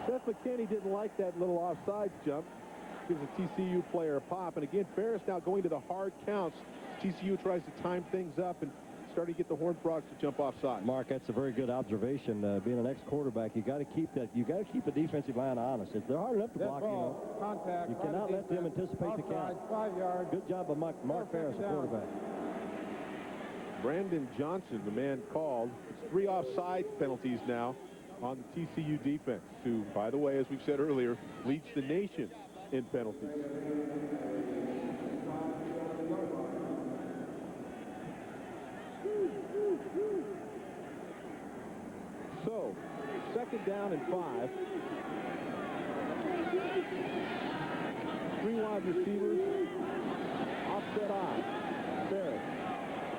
Seth McKinney didn't like that little offsides jump. Gives a TCU player a pop. And again, Ferris now going to the hard counts. TCU tries to time things up and starting to get the Horned Frogs to jump offside. Mark, that's a very good observation. Being an ex-quarterback, you got to keep that. You got to keep the defensive line honest. If they're hard enough to block, Contact. you cannot let them anticipate the count. 5 yards. Good job of Mark Ferris, the quarterback. Brandon Johnson, the man called. It's 3 offside penalties now on the TCU defense, who, by the way, as we've said earlier, leads the nation in penalties. So, 2nd down and 5. 3 wide receivers. Offset eye. Ferris.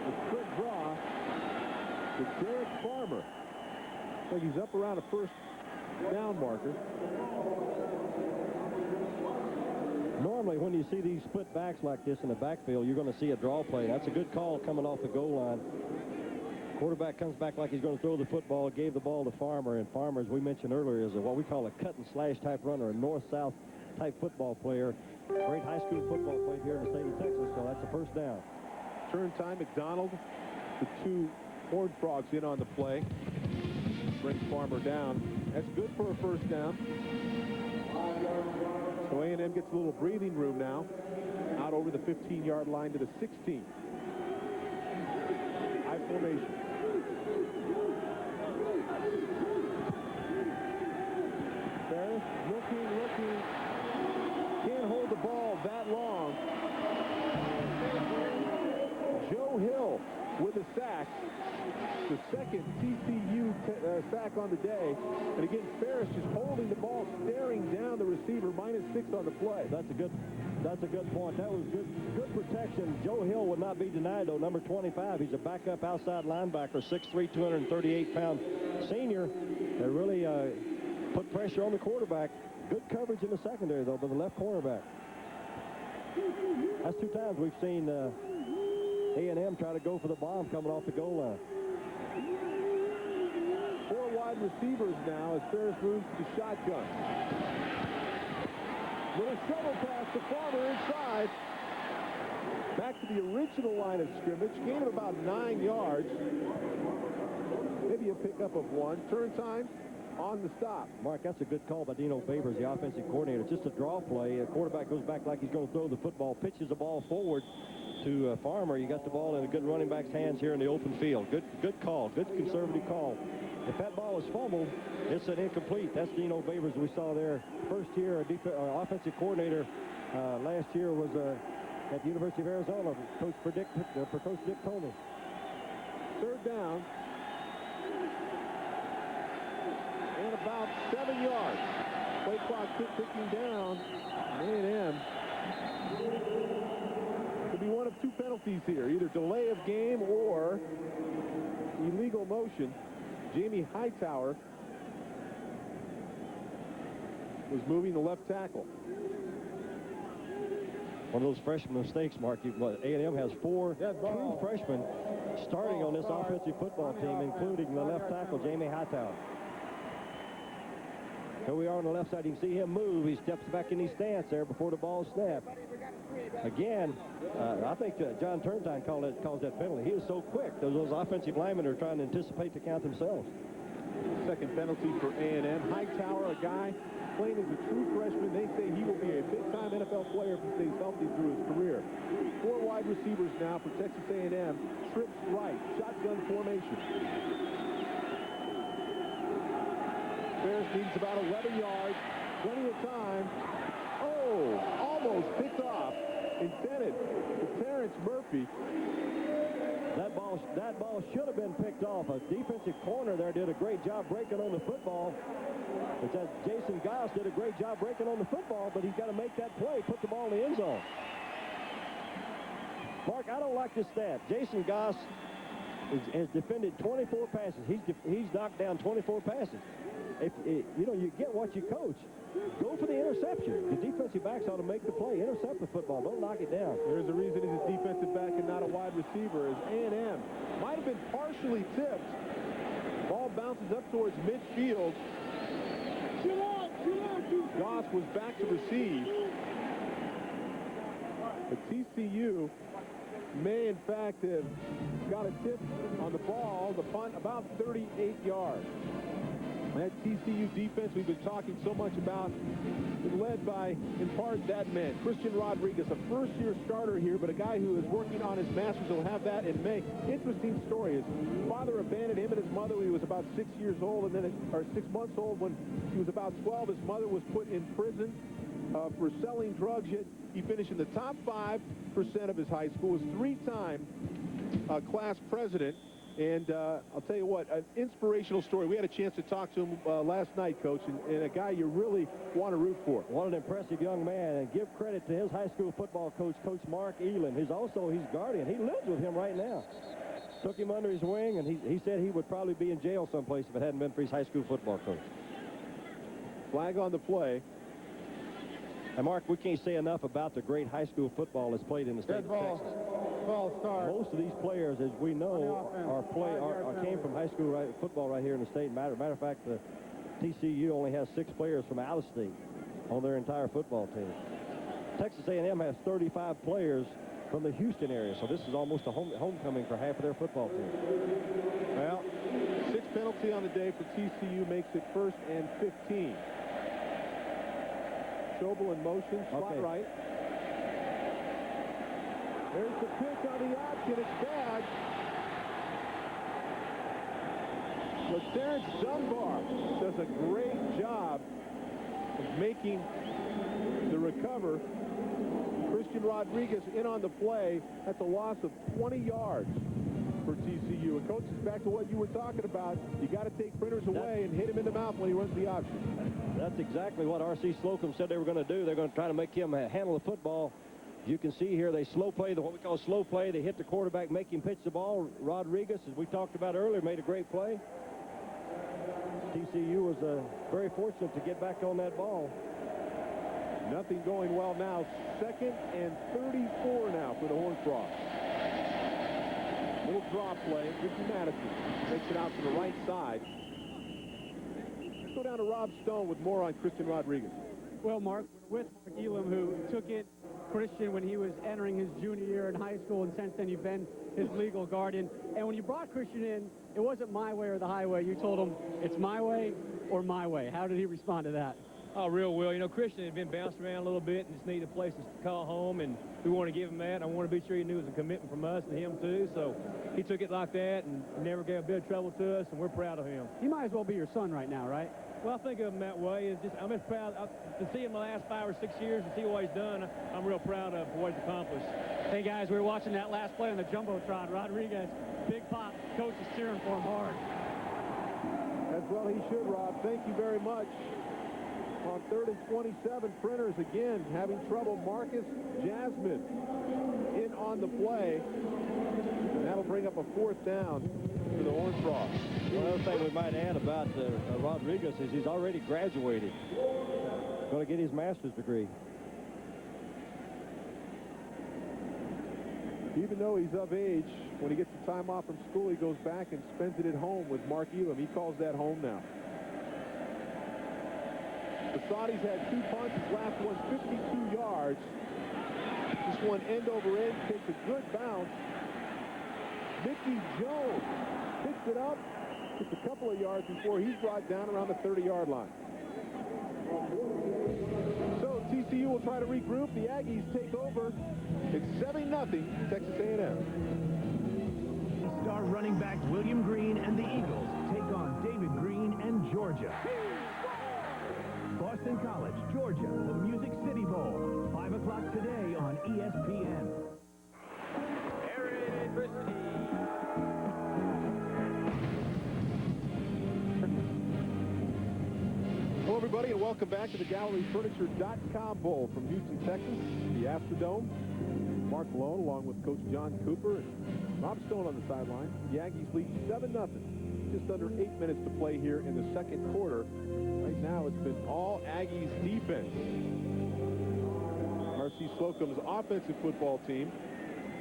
The quick draw to Derek Farmer. I think he's up around a 1st down marker. Normally, when you see these split backs like this in the backfield, you're going to see a draw play. That's a good call coming off the goal line. Quarterback comes back like he's going to throw the football, gave the ball to Farmer, and Farmer, as we mentioned earlier, is what we call a cut-and-slash type runner, a north-south type football player. Great high school football player here in the state of Texas, so that's a 1st down. Turn time, McDonald, the 2 Horned Frogs in on the play. Brings Farmer down. That's good for a 1st down. So A&M gets a little breathing room now. Out over the 15-yard line to the 16. High formation. Ferris looking. Can't hold the ball that long. Joe Hill with a sack. The 2nd TCU sack on the day. And again, Ferris just holding the ball, staring down the receiver, -6 on the play. That's a good point. That was good protection. Joe Hill would not be denied, though. Number 25, he's a backup outside linebacker, 6'3", 238-pound senior. That really put pressure on the quarterback. Good coverage in the secondary, though, by the left cornerback. That's 2 times we've seen A&M try to go for the bomb coming off the goal line. 4 wide receivers now as Ferris moves to the shotgun. Little shovel pass to Farmer inside. Back to the original line of scrimmage. Gain of about 9 yards. Maybe a pickup of 1. Turn time on the stop. Mark, that's a good call by Dino Babers, the offensive coordinator. Just a draw play. The quarterback goes back like he's going to throw the football, pitches the ball forward to Farmer. You got the ball in a good running back's hands here in the open field. Good call. Good conservative call. If that ball is fumbled, it's an incomplete. That's Dino Babers we saw there. First year, offensive coordinator last year was at the University of Arizona for Coach Dick Tolman. 3rd down. And about 7 yards. Play clock ticking down. A&M could be one of 2 penalties here. Either delay of game or illegal motion. Jamie Hightower was moving the left tackle. One of those freshman mistakes, Mark. A&M has 4 true freshmen starting on this offensive football team, including the left tackle, Jamie Hightower. Here we are on the left side. You can see him move. He steps back in his stance there before the ball snapped. Again, I think John Turntine calls that penalty. He was so quick. Those offensive linemen are trying to anticipate the count themselves. Second penalty for A&M. Hightower, a guy playing as a true freshman. They say he will be a big-time NFL player if he stays healthy through his career. 4 wide receivers now for Texas A&M. Trips right. Shotgun formation. Bears needs about 11 yards. Plenty of time. Oh, almost picked off. Intended for Terrence Murphy. That ball should have been picked off. A defensive corner there did a great job breaking on the football. It's that Jason Goss did a great job breaking on the football, but he's got to make that play, put the ball in the end zone. Mark, I don't like this stat. Jason Goss has defended 24 passes. He's knocked down 24 passes. You get what you coach. Go for the interception. The defensive backs ought to make the play. Intercept the football. Don't knock it down. There's a reason he's a defensive back and not a wide receiver, as A&M might have been partially tipped. Ball bounces up towards midfield. Goss was back to receive. But TCU may, in fact, have got a tip on the ball. The punt about 38 yards. That TCU defense we've been talking so much about is led by, in part, that man, Christian Rodriguez, a first-year starter here, but a guy who is working on his master's. He'll have that in May. Interesting story. His father abandoned him and his mother when he was about 6 years old, or 6 months old. When he was about 12, his mother was put in prison for selling drugs. Yet he finished in the top 5% of his high school. Was 3-time class president. And I'll tell you what, an inspirational story. We had a chance to talk to him last night, Coach, and a guy you really want to root for. What an impressive young man. And give credit to his high school football coach, Coach Mark Elam, who's also his guardian. He lives with him right now. Took him under his wing, and he said he would probably be in jail someplace if it hadn't been for his high school football coach. Flag on the play. And, Mark, we can't say enough about the great high school football that's played in the state of Texas. Ball start. Most of these players, as we know, came from high school football right here in the state. Matter of fact, the TCU only has 6 players from out of state on their entire football team. Texas A&M has 35 players from the Houston area, so this is almost a homecoming for half of their football team. Well, 6th penalty on the day for TCU makes it 1st and 15. Schobel in motion, slot right. There's the pitch on the option. It's bad. But Terrence Dunbar does a great job of making the recover. Christian Rodriguez in on the play. That's a loss of 20 yards for TCU. And, Coach, is back to what you were talking about. You got to take Printers away and hit him in the mouth when he runs the option. That's exactly what R.C. Slocum said they were going to do. They're going to try to make him handle the football. You can see here they slow play, what we call slow play. They hit the quarterback, make him pitch the ball. Rodriguez, as we talked about earlier, made a great play. TCU was very fortunate to get back on that ball. Nothing going well now. 2nd and 34 now for the Horned Frogs. Little draw play. Ricky Madison takes it out to the right side. Let's go down to Rob Stone with more on Christian Rodriguez. Well, Mark, with Mark Elam, who took it Christian when he was entering his junior year in high school, and since then you've been his legal guardian. And when you brought Christian in, it wasn't my way or the highway. You told him it's my way or my way. How did he respond to that? Oh, real well. You know, Christian had been bounced around a little bit and just needed a place to call home, and we want to give him that. I want to be sure he knew it was a commitment from us and him, too. So he took it like that and never gave a bit of trouble to us, and we're proud of him. He might as well be your son right now, right? Well, I think of him that way. It's just, I'm just proud to see him the last 5 or 6 years and see what he's done. I'm real proud of what he's accomplished. Hey, guys, we were watching that last play on the Jumbotron. Rodriguez, big pop. Coach is cheering for him hard. As well he should, Rob. Thank you very much. On 3rd and 27, Printers again having trouble. Marcus Jasmine in on the play. And that'll bring up a 4th down for the Horned Frogs. One other thing we might add about Rodriguez is he's already graduated. Going to get his master's degree. Even though he's of age, when he gets the time off from school, he goes back and spends it at home with Mark Elam. He calls that home now. Saudis had 2 punts. His last one, 52 yards. This one end over end, takes a good bounce. Mickey Jones picks it up, just a couple of yards before he's brought down around the 30-yard line. So TCU will try to regroup. The Aggies take over. It's 7-0 Texas A&M. Star running backs William Green and the Eagles take on David Green and Georgia. Boston College, Georgia, the Music City Bowl. 5 o'clock today on ESPN. Aerated Christie. Hello, everybody, and welcome back to the GalleryFurniture.com Bowl from Houston, Texas, the Astrodome. Mark Malone, along with Coach John Cooper and Rob Stone on the sideline. The Aggies lead 7-0. Just under 8 minutes to play here in the second quarter. Right now, it's been all Aggies defense. R.C. Slocum's offensive football team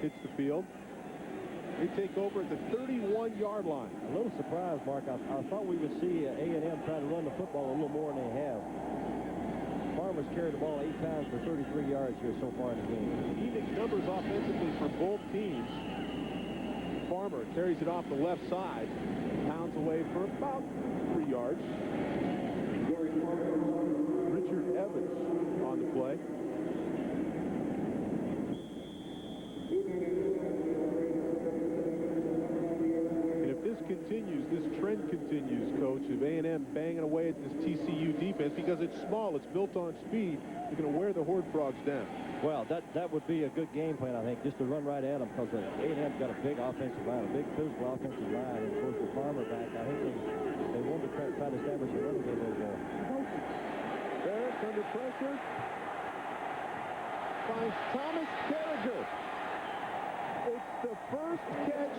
hits the field. They take over at the 31-yard line. A little surprised, Mark. I thought we would see A&M try to run the football a little more than they have. Farmers carried the ball 8 times for 33 yards here so far in the game. Even numbers offensively for both teams. Farmer carries it off the left side, pounds away for about 3 yards. Richard Evans on the play. And if this continues, this trend continues, Coach, of A&M banging away at this TCU defense, because it's small, it's built on speed, they're going to wear the Horned Frogs down. Well, that would be a good game plan, I think, just to run right at them, because A&M's got a big offensive line, a big physical offensive line, and of course the Farmer back, I think they want to try to establish a running game over there. Ferris under pressure. Finds Thomas Carragher. It's the first catch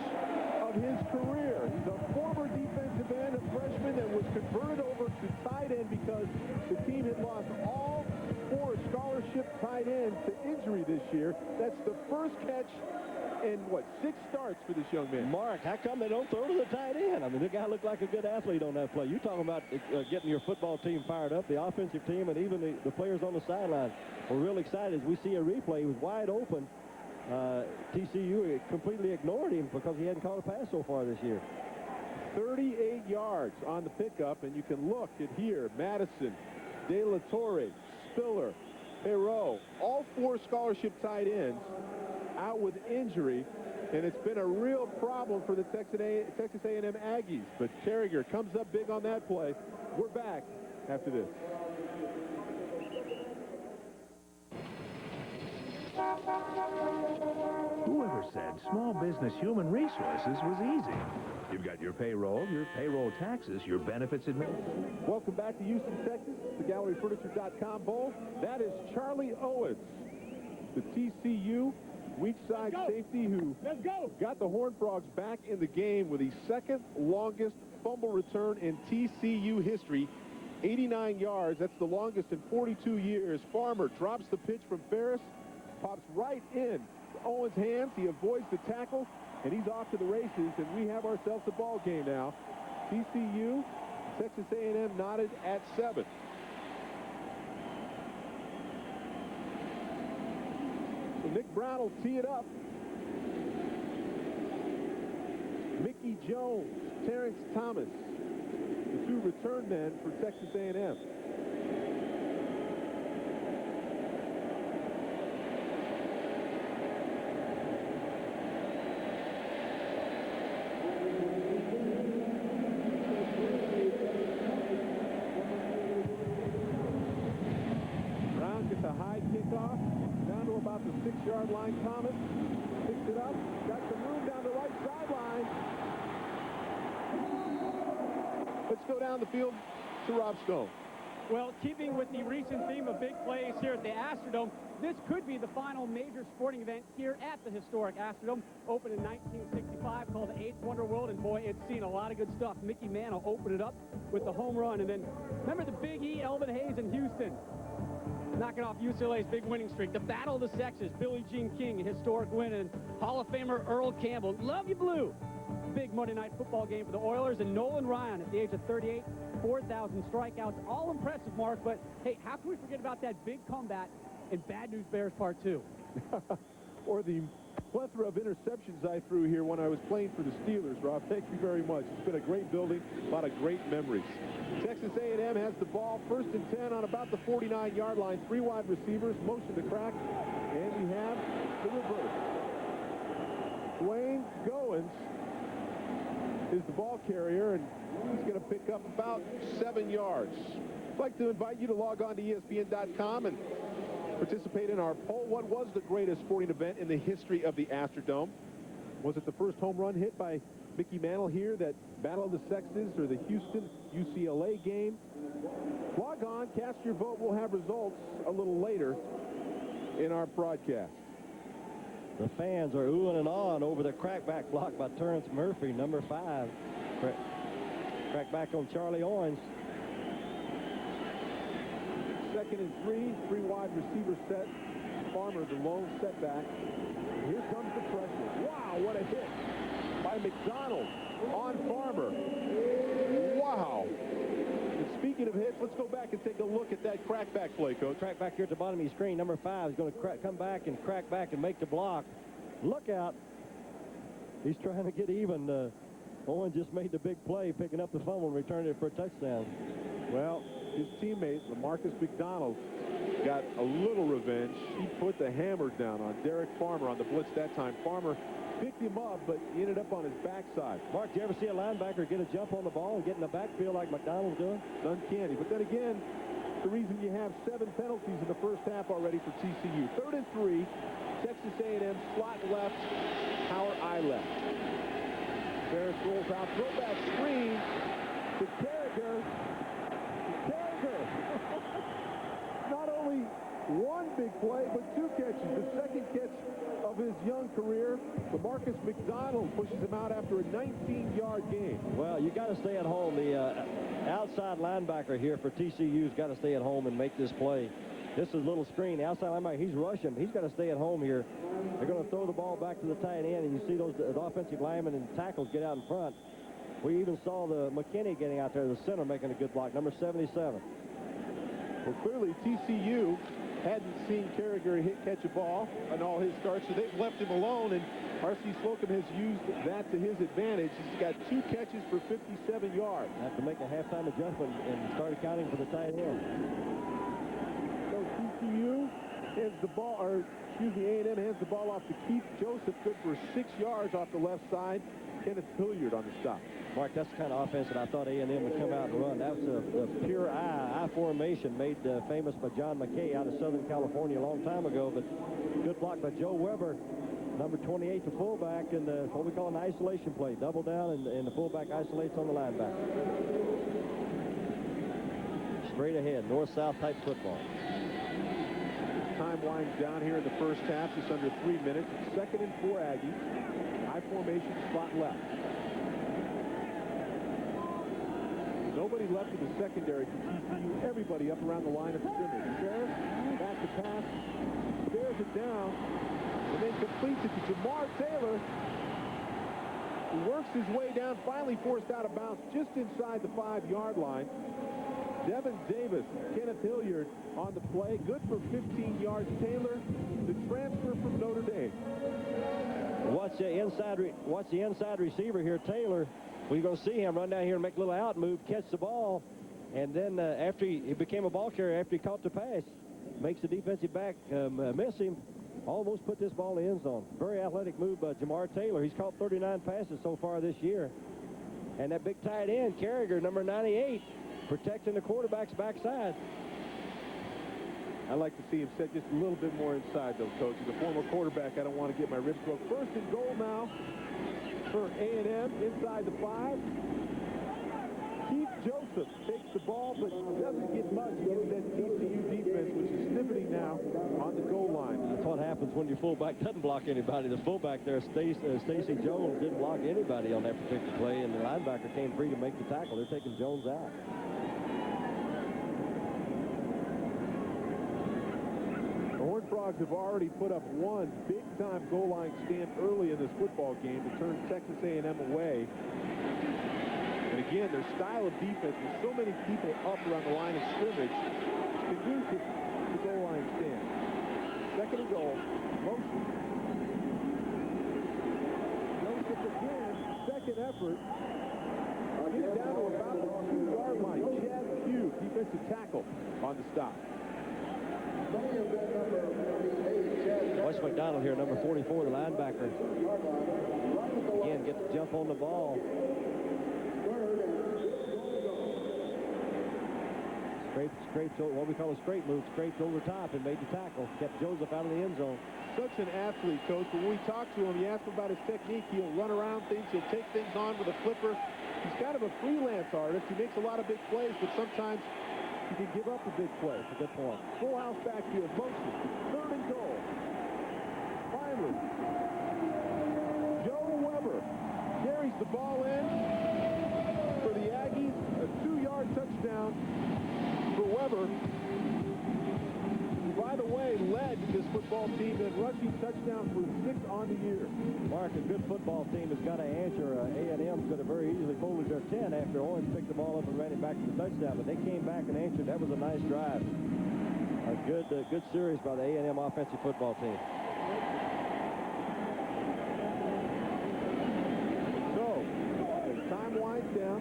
of his career. He's a former defensive end, a freshman that was converted over to tight end because the team had lost all 4 scholarship tight ends to injury this year. That's the first catch in, 6 starts for this young man. Mark, how come they don't throw to the tight end? I mean, the guy looked like a good athlete on that play. You're talking about getting your football team fired up, the offensive team, and even the players on the sideline were real excited. As we see a replay, he was wide open. TCU completely ignored him because he hadn't caught a pass so far this year. 38 yards on the pickup, and you can look at here. Madison, De La Torre, Spiller, Perot, all 4 scholarship tight ends out with injury, and it's been a real problem for the Texas A&M Aggies. But Carragher comes up big on that play. We're back after this. Whoever said small business human resources was easy? You've got your payroll taxes, your benefits administration. Welcome back to Houston, Texas, the GalleryFurniture.com Bowl. That is Charlie Owens, the TCU weak side safety who got the Horned Frogs back in the game with the second longest fumble return in TCU history. 89 yards, that's the longest in 42 years. Farmer drops the pitch from Ferris, pops right in Owens' hands. He avoids the tackle, and he's off to the races, and we have ourselves a ball game now. TCU, Texas A&M knotted at 7. So Nick Brown will tee it up. Mickey Jones, Terrence Thomas, the 2 return men for Texas A&M. Brown gets a high kickoff down to about the 6-yard line. Thomas picks it up, got some room down the right sideline. Let's go down the field to Rob Stone. Well, keeping with the recent theme of big plays here at the Astrodome, this could be the final major sporting event here at the historic Astrodome. Opened in 1965, called the 8th Wonder World, and boy, it's seen a lot of good stuff. Mickey Mantle opened it up with the home run, and then remember the Big E, Elvin Hayes in Houston, knocking off UCLA's big winning streak. The Battle of the Sexes, Billie Jean King, a historic win, and Hall of Famer Earl Campbell. Love you, Blue. big Monday Night Football game for the Oilers. And Nolan Ryan, at the age of 38, 4,000 strikeouts. All impressive, Mark. But, hey, how can we forget about that big comeback in Bad News Bears Part 2? Or the plethora of interceptions I threw here when I was playing for the Steelers, Rob. Thank you very much. It's been a great building, a lot of great memories. Texas A&M has the ball, 1st and 10 on about the 49-yard line. 3 wide receivers, motion to crack, and we have the reverse. Dwayne Goins is the ball carrier, and he's going to pick up about 7 yards. I'd like to invite you to log on to ESPN.com and participate in our poll. What was the greatest sporting event in the history of the Astrodome? Was it the first home run hit by Mickey Mantle here, that Battle of the Sexes, or the Houston-UCLA game? Log on, cast your vote. We'll have results a little later in our broadcast. The fans are oohing and ahhing over the crackback block by Terrence Murphy, number 5. Crackback on Charlie Owens. 2nd and 3 wide receiver set. Farmer, the lone setback. Here comes the pressure. Wow, what a hit by McDonald on Farmer. Wow. And speaking of hits, let's go back and take a look at that crackback play, Coach. Crackback here at the bottom of your screen. Number 5 is going to come back and crack back and make the block. Look out. He's trying to get even. Owen just made the big play, picking up the fumble and returning it for a touchdown. Well, his teammate, Lamarcus McDonald, got a little revenge. He put the hammer down on Derek Farmer on the blitz that time. Farmer picked him up, but he ended up on his backside. Mark, do you ever see a linebacker get a jump on the ball and get in the backfield like McDonald's doing? It's uncanny. But then again, the reason you have 7 penalties in the first half already for TCU. 3rd and 3, Texas A&M slot left, power I left. Ferris rolls out, throwback screen to Carragher. Not only one big play, but 2 catches. The 2nd catch of his young career. Lamarcus McDonald pushes him out after a 19-yard gain. Well, you got to stay at home. The outside linebacker here for TCU's got to stay at home and make this play. This is a little screen. The outside linebacker, he's rushing. He's got to stay at home here. They're going to throw the ball back to the tight end, and you see those offensive linemen and tackles get out in front. We even saw the McKinney getting out there, the center, making a good block, number 77. Well, clearly TCU hadn't seen Carragher catch a ball on all his starts, so they've left him alone, and R.C. Slocum has used that to his advantage. He's got 2 catches for 57 yards. Have to make a halftime adjustment and start accounting for the tight end. So TCU hands the ball, or excuse me, A&M hands the ball off to Keith Joseph, good for 6 yards off the left side. Kenneth Hilliard on the stop. Mark, that's the kind of offense that I thought A&M would come out and run. That was a pure I formation made famous by John McKay out of Southern California a long time ago. But good block by Joe Weber, number 28, the fullback, and what we call an isolation play. Double down, and the fullback isolates on the linebacker. Straight ahead, north-south type football. Time winds down here in the first half, just under 3 minutes. 2nd and 4 Aggies. I formation, slot left. Nobody left in the secondary for TCU. Everybody up around the line of scrimmage. Sheriff, back to pass, bears it down, and then completes it to Jamar Taylor, who works his way down, finally forced out of bounds just inside the 5-yard line. Devin Davis, Kenneth Hilliard on the play. Good for 15 yards. Taylor, the transfer from Notre Dame. Watch the inside receiver here, Taylor. We're going to see him run down here and make a little out move, catch the ball, and then after he became a ball carrier, after he caught the pass, makes the defensive back miss him, almost put this ball in the end zone. Very athletic move by Jamar Taylor. He's caught 39 passes so far this year. And that big tight end, Carragher, number 98, protecting the quarterback's backside. I'd like to see him set just a little bit more inside, though, Coach. As a former quarterback, I don't want to get my ribs broke. 1st and goal now for A&M inside the 5. Keith Joseph takes the ball, but doesn't get much against that TCU defense, which is stiffening now on the goal line. That's what happens when your fullback doesn't block anybody. The fullback there, Stacey Jones, didn't block anybody on that particular play, and the linebacker came free to make the tackle. They're taking Jones out. Frogs have already put up one big-time goal line stand early in this football game to turn Texas A&M away. And again, their style of defense with so many people up around the line of scrimmage is conducive to goal line stand. Second and goal, motion. Joseph again, second effort. Get it down to about the 2-yard line. Chad Pugh, defensive tackle, on the stop. Wes McDonald here, number 44, the linebacker. Again, get the jump on the ball. Scraped, what we call a scrape move, scraped over top and made the tackle. Kept Joseph out of the end zone. Such an athlete, Coach. When we talk to him, you ask him about his technique. He'll run around things. He'll take things on with a flipper. He's kind of a freelance artist. He makes a lot of big plays, but sometimes he can give up a big play. That's a good point. Full house backfield motion. Third and goal. Finally, Joe Weber carries the ball in for the Aggies. A 2-yard touchdown for Weber, who, by the way, led this football team in rushing touchdowns with 6 on the year. Mark, a good football team has got to answer. A&M could have very easily folded their 10 after Owens picked the ball up and ran it back to the touchdown, but they came back and answered. That was a nice drive. A good series by the A&M offensive football team. So, as time winds down,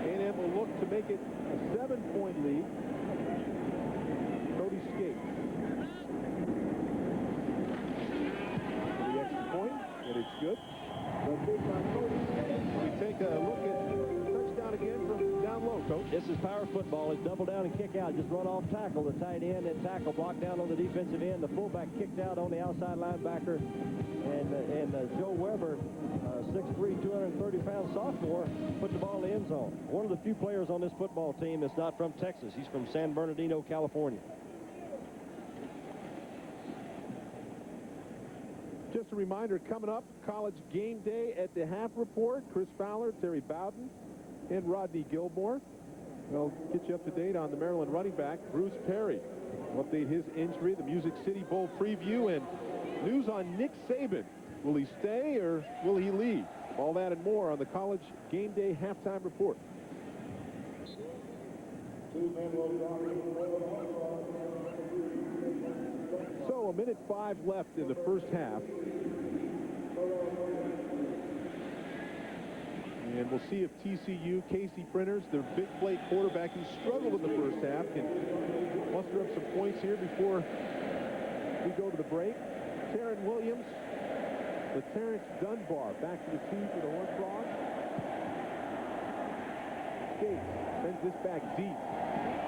A&M will look to make it a 7-point lead. Cody skates for the extra point, and it's good. We take a look at touchdown again from down low, Coach. This is power football. It's double down and kick out. Just run off tackle. The tight end and tackle blocked down on the defensive end. The fullback kicked out on the outside linebacker. And Joe Weber, 6'3", 230-pound sophomore, put the ball in the end zone. One of the few players on this football team that's not from Texas. He's from San Bernardino, California. Just a reminder, coming up, College Game Day at the half report. Chris Fowler, Terry Bowden, and Rodney Gilmore. They'll get you up to date on the Maryland running back, Bruce Perry. We'll update his injury, the Music City Bowl preview, and news on Nick Saban. Will he stay or will he leave? All that and more on the College Game Day halftime report. So, 1:05 left in the first half. And we'll see if TCU, Casey Printers, their big play quarterback who struggled in the first half, can muster up some points here before we go to the break. Taryn Williams, the Terrence Dunbar, back to the tee for the Horned Frogs. Skates, sends this back deep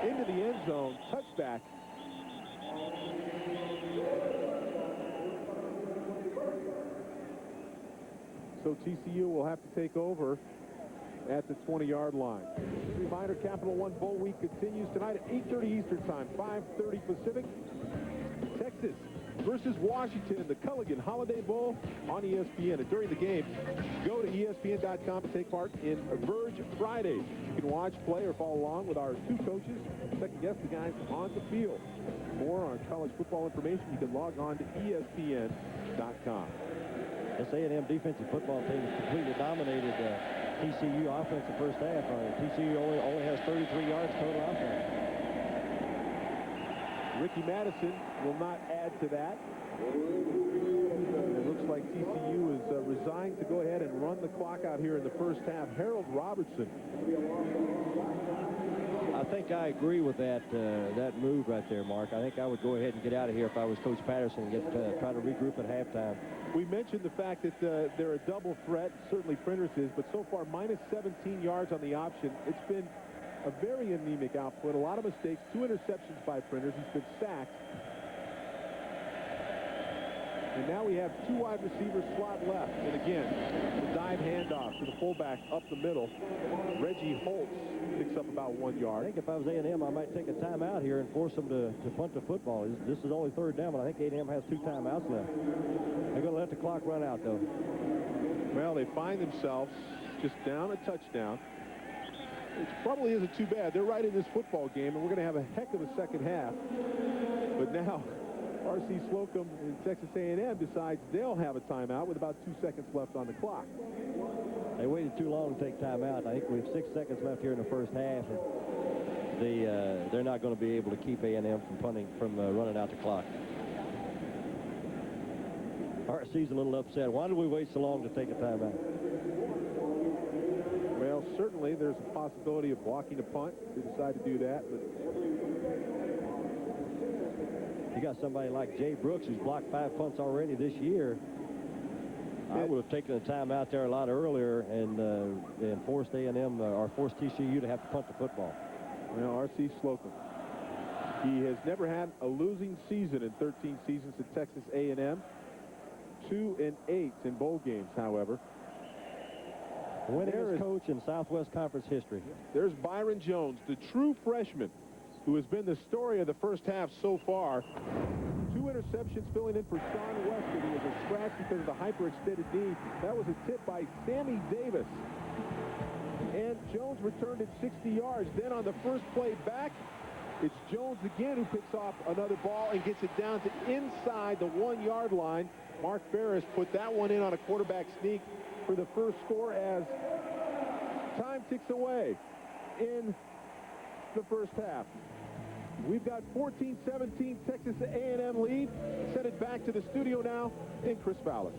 into the end zone, touchback. So TCU will have to take over at the 20-yard line. Reminder, Capital One Bowl Week continues tonight at 8:30 Eastern Time, 5:30 Pacific. Texas versus Washington, the Culligan Holiday Bowl on ESPN. And during the game, go to ESPN.com and take part in Verge Fridays. You can watch, play, or follow along with our 2 coaches, second-guess the guys on the field. More on college football information, you can log on to ESPN.com. This A&M defensive football team has completely dominated TCU offense the first half. TCU only has 33 yards total offense. Ricky Madison will not add to that. It looks like TCU is resigned to go ahead and run the clock out here in the first half. Harold Robertson. I think I agree with that move right there, Mark. I think I would go ahead and get out of here if I was Coach Patterson and try to regroup at halftime. We mentioned the fact that they're a double threat. Certainly Printers is, but so far minus 17 yards on the option. It's been a very anemic output. A lot of mistakes. 2 interceptions by Printers. He's been sacked. And now we have 2 wide receivers slot left. And again, the dive handoff to the fullback up the middle. Reggie Holtz picks up about 1 yard. I think if I was A&M, I might take a timeout here and force them to punt the football. This is only 3rd down, but I think A&M has 2 timeouts left. They're going to let the clock run out, though. Well, they find themselves just down a touchdown. It probably isn't too bad. They're right in this football game, and we're going to have a heck of a second half. But now, R.C. Slocum and Texas A&M decides they'll have a timeout with about 2 seconds left on the clock. They waited too long to take timeout. I think we have 6 seconds left here in the first half. And they're not going to be able to keep A&M from running out the clock. RC's a little upset. Why did we wait so long to take a timeout? Well, certainly there's a possibility of blocking a punt if they decide to do that. But you got somebody like Jay Brooks who's blocked 5 punts already this year. I would have taken a timeout there a lot earlier and forced A&M or forced TCU to have to punt the football. Well, R.C. Slocum. He has never had a losing season in 13 seasons at Texas A&M. 2-8 in bowl games, however. Winningest coach in Southwest Conference history. There's Byron Jones, the true freshman, who has been the story of the first half so far. 2 interceptions filling in for Sean Weston, who was a scratch because of the hyperextended knee. That was a tip by Sammy Davis. And Jones returned it 60 yards. Then on the first play back, it's Jones again who picks off another ball and gets it down to inside the 1-yard line. Mark Ferris put that one in on a quarterback sneak for the first score as time ticks away in the first half. We've got 14-17 Texas A&M lead. Send it back to the studio now in Chris Fowler.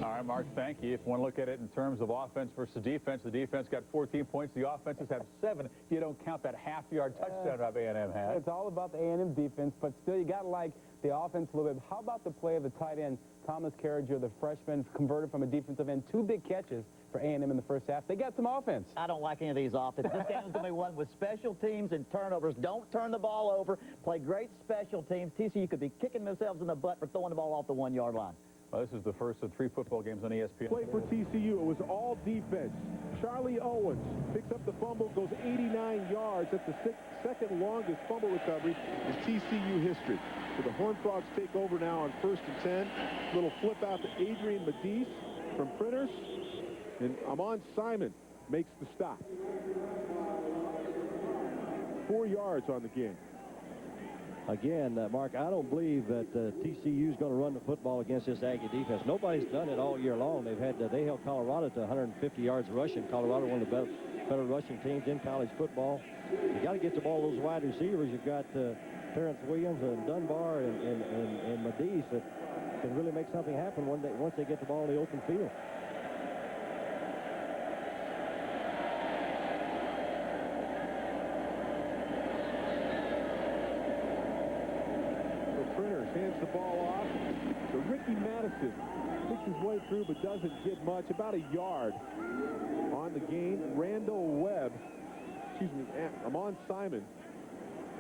All right, Mark, thank you. If you want to look at it in terms of offense versus defense, the defense got 14 points. The offenses have 7. If you don't count that half-yard touchdown that A&M had. It's all about the A&M defense, but still you got to like the offense a little bit. How about the play of the tight end, Thomas Carriger, the freshman, converted from a defensive end? 2 big catches for A&M in the first half. They got some offense. I don't like any of these offenses. This game is going to be one with special teams and turnovers. Don't turn the ball over. Play great special teams. TCU could be kicking themselves in the butt for throwing the ball off the 1-yard line. Well, this is the first of 3 football games on ESPN. Play for TCU. It was all defense. Charlie Owens picks up the fumble, goes 89 yards. That's the second longest fumble recovery in TCU history. So the Horned Frogs take over now on 1st and 10. Little flip out to Adrian Medis from Printers. And Amon Simon makes the stop. 4 yards on the game. Again, Mark, I don't believe that TCU is going to run the football against this Aggie defense. Nobody's done it all year long. They held Colorado to 150 yards rushing. Colorado, one of the better rushing teams in college football. You got to get the ball to those wide receivers. You've got Terrence Williams and Dunbar and Medis that can really make something happen once they get the ball in the open field. Hands the ball off. So Ricky Madison picks his way through but doesn't get much. About a yard on the gain. Amon Simon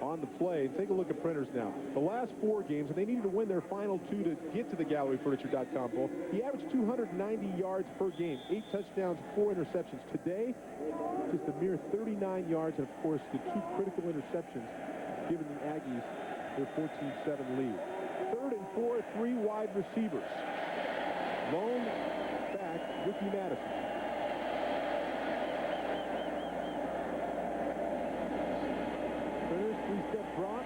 on the play. Take a look at Printers now. The last 4 games, and they needed to win their final 2 to get to the GalleryFurniture.com bowl. He averaged 290 yards per game, 8 touchdowns, 4 interceptions. Today, just a mere 39 yards, and of course, the 2 critical interceptions giving the Aggies their 14-7 lead. 3rd and 4, 3 wide receivers. Lone back, Ricky Madison. Printers, 3-step drop.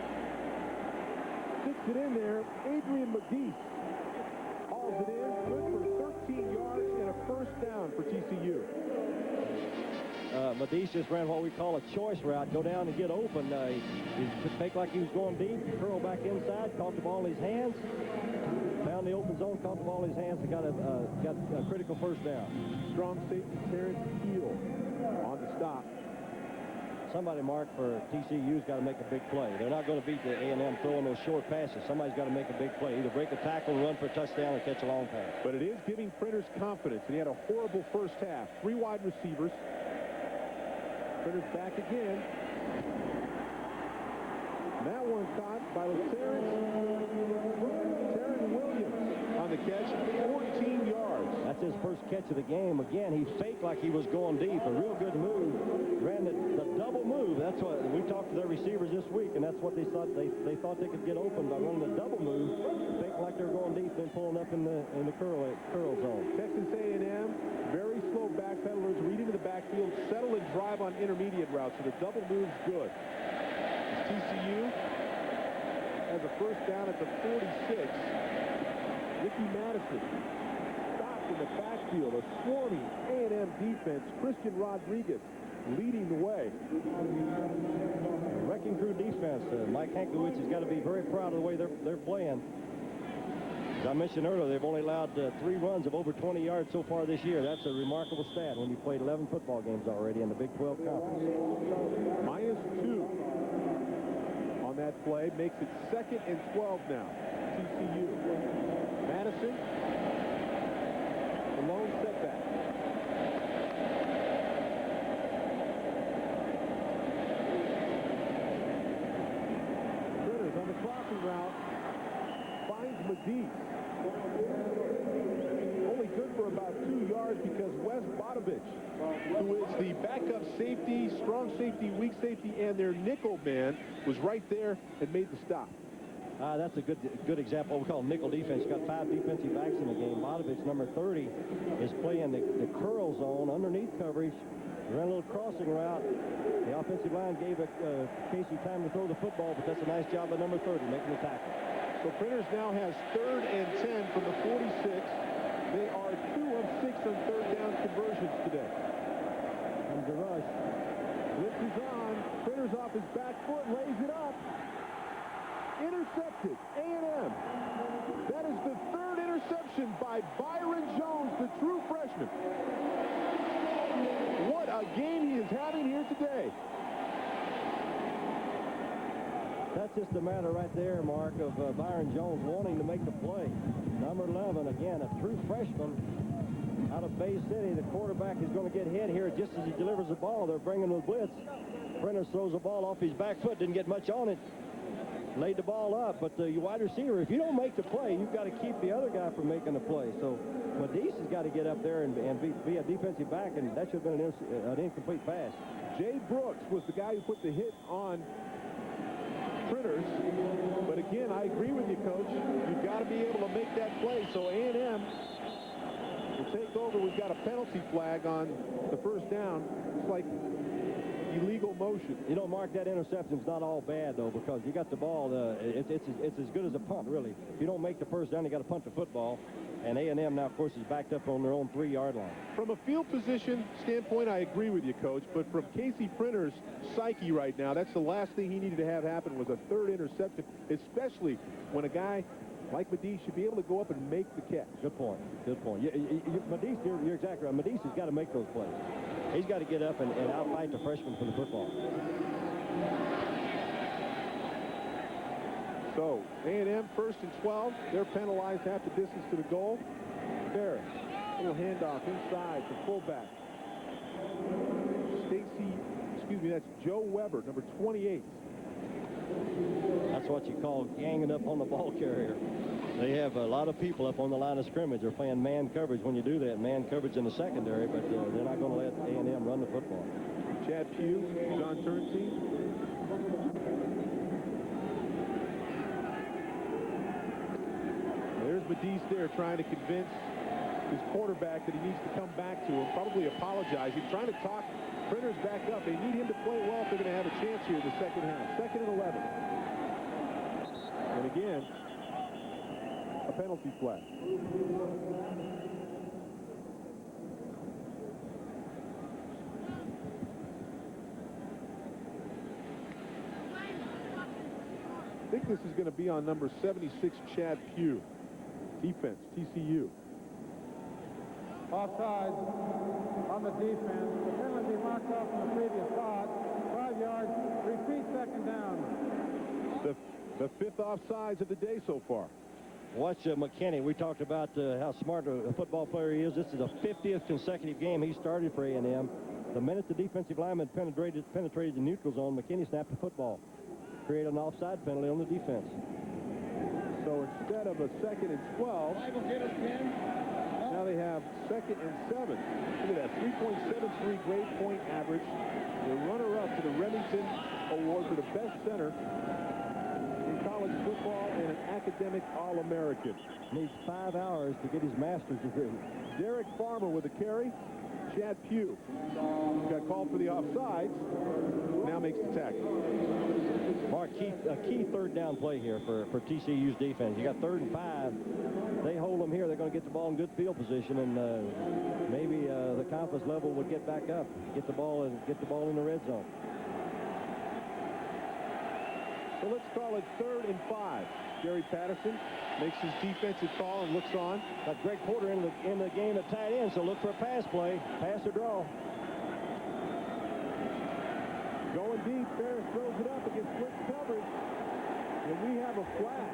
Sticks it in there. Adrian Medis hauls it in. Good for 13 yards and a first down for TCU. Medis just ran what we call a choice route. Go down and get open. He could make like he was going deep, curl back inside, caught the ball in his hands, found the open zone, caught the ball in his hands, and got a critical first down. Strong safety Terrence Keel on the stop. Somebody, Mark, for TCU's got to make a big play. They're not going to beat the A&M throwing those short passes. Somebody's got to make a big play. Either break a tackle, run for a touchdown, or catch a long pass. But it is giving Printers confidence. And he had a horrible first half. 3 wide receivers. Printers back again. And that one caught by Terrence Williams on the catch, 14 yards. That's his first catch of the game. Again, he faked like he was going deep. A real good move. Ran the double move. That's what we talked to their receivers this week, and that's what they thought. They thought they could get open by running the double move, fake like they're going deep, then pulling up in the curl zone. Texas A&M, very slow backpedalers, read into the backfield, settle and drive on intermediate routes. So the double move's good. TCU has a first down at the 46. Ricky Madison stopped in the backfield. A swarming A&M defense. Christian Rodriguez leading the way. Wrecking crew defense. Mike Hankiewicz has got to be very proud of the way they're playing. As I mentioned earlier, they've only allowed 3 runs of over 20 yards so far this year. That's a remarkable stat when you played 11 football games already in the Big 12 Conference. -2 on that play makes it 2nd and 12 now. TCU. Madison, the lone setback. Critters on the crossing route finds Medis. Only good for about 2 yards because Wes Bodovich, who is the backup safety, strong safety, weak safety, and their nickel man, was right there and made the stop. That's a good example. We call nickel defense. You've got 5 defensive backs in the game. Bodovich, number 30, is playing the curl zone underneath coverage. Ran a little crossing route. The offensive line gave Casey time to throw the football, but that's a nice job by number 30 making the tackle. So Printers now has 3rd and 10 from the 46. They are 2 of 6 on 3rd down conversions today. Comes the rush. Blitz is on. Printers off his back foot, lays it up. Intercepted. A&M. That is the 3rd interception by Byron Jones, the true freshman. What a game he is having here today. That's just a matter right there, Mark, of Byron Jones wanting to make the play. Number 11, again, a true freshman out of Bay City. The quarterback is going to get hit here just as he delivers the ball. They're bringing the blitz. Prentice throws the ball off his back foot, didn't get much on it. Laid the ball up, but the wide receiver, if you don't make the play, you've got to keep the other guy from making the play. So Medis has got to get up there and be a defensive back, and that should have been an incomplete pass. Jay Brooks was the guy who put the hit on Printers, but again, I agree with you, Coach. You've got to be able to make that play. So A&M will take over. We've got a penalty flag on the first down. It's like illegal motion. You know, Mark, that interception's not all bad, though, because you got the ball. It's as good as a punt, really. If you don't make the first down, you got to punt the football. And A&M now, of course, is backed up on their own 3-yard line. From a field position standpoint, I agree with you, Coach. But from Casey Printer's psyche right now, that's the last thing he needed to have happen was a 3rd interception, especially when a guy like Medis should be able to go up and make the catch. Good point. Good point. Medis, you're exactly right. Medis has got to make those plays. He's got to get up and outfight the freshman for the football. So, A&M 1st and 12. They're penalized half the distance to the goal. Ferris, little handoff inside to fullback. That's Joe Weber, number 28. That's what you call ganging up on the ball carrier. They have a lot of people up on the line of scrimmage. They're playing man coverage when you do that. Man coverage in the secondary, but they're not going to let A&M run the football. Chad Pugh, John Turnstein. There's Medis there trying to convince his quarterback that he needs to come back to him, probably apologizing, trying to talk Printers back up. They need him to play well if they're going to have a chance here in the second half. 2nd and 11. And again, a penalty flag. I think this is going to be on number 76, Chad Pugh. Defense, TCU. Offside on the defense. The penalty marked off from the previous spot. 5 yards. Repeat 2nd down. The 5th offsides of the day so far. Watch McKinney. We talked about how smart a football player he is. This is the 50th consecutive game he started for A&M. The minute the defensive lineman penetrated the neutral zone, McKinney snapped the football. Created an offside penalty on the defense. So instead of a 2nd and 12, now they have 2nd and 7. Look at that, 3.73 grade point average. The runner-up to the Remington Award for the best center in college football and an academic All-American. Needs 5 hours to get his master's degree. Derek Farmer with a carry. Chad Pugh, who got called for the offsides, now makes the tackle. Mark, a key third down play here for TCU's defense. You got 3rd and 5. They hold them here. They're going to get the ball in good field position, and maybe the confidence level would get back up. Get the ball in the red zone. So let's call it 3rd and 5. Gary Patterson makes his defensive call and looks on. Got Greg Porter in the game at tight end, so look for a pass play. Pass or draw. Going deep, Ferris throws it up against split coverage, and we have a flag.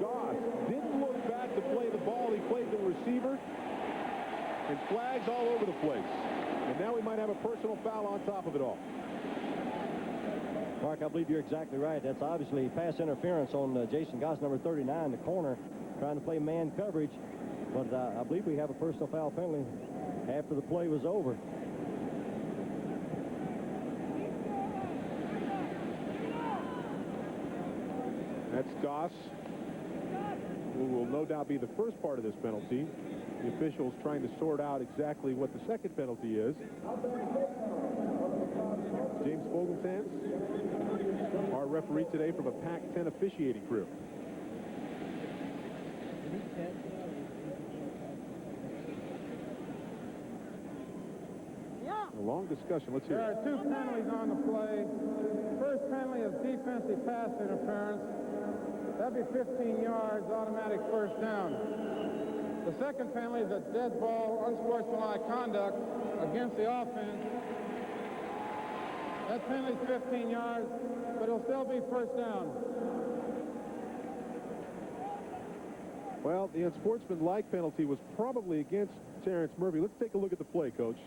Goss didn't look back to play the ball. He played the receiver, and flags all over the place. And now we might have a personal foul on top of it all. Mark, I believe you're exactly right. That's obviously pass interference on Jason Goss, number 39, the corner, trying to play man coverage. But I believe we have a personal foul penalty after the play was over. That's Goss, who will no doubt be the first part of this penalty. The officials trying to sort out exactly what the second penalty is. James Fogeltans, our referee today from a Pac-10 officiating crew. A long discussion. Let's hear There it. are 2 penalties on the play. First penalty is defensive pass interference. That'd be 15 yards, automatic first down. The second penalty is a dead ball, unsportsmanlike conduct against the offense. That penalty is 15 yards, but it'll still be first down. Well, the unsportsmanlike penalty was probably against Terrence Murphy. Let's take a look at the play, Coach.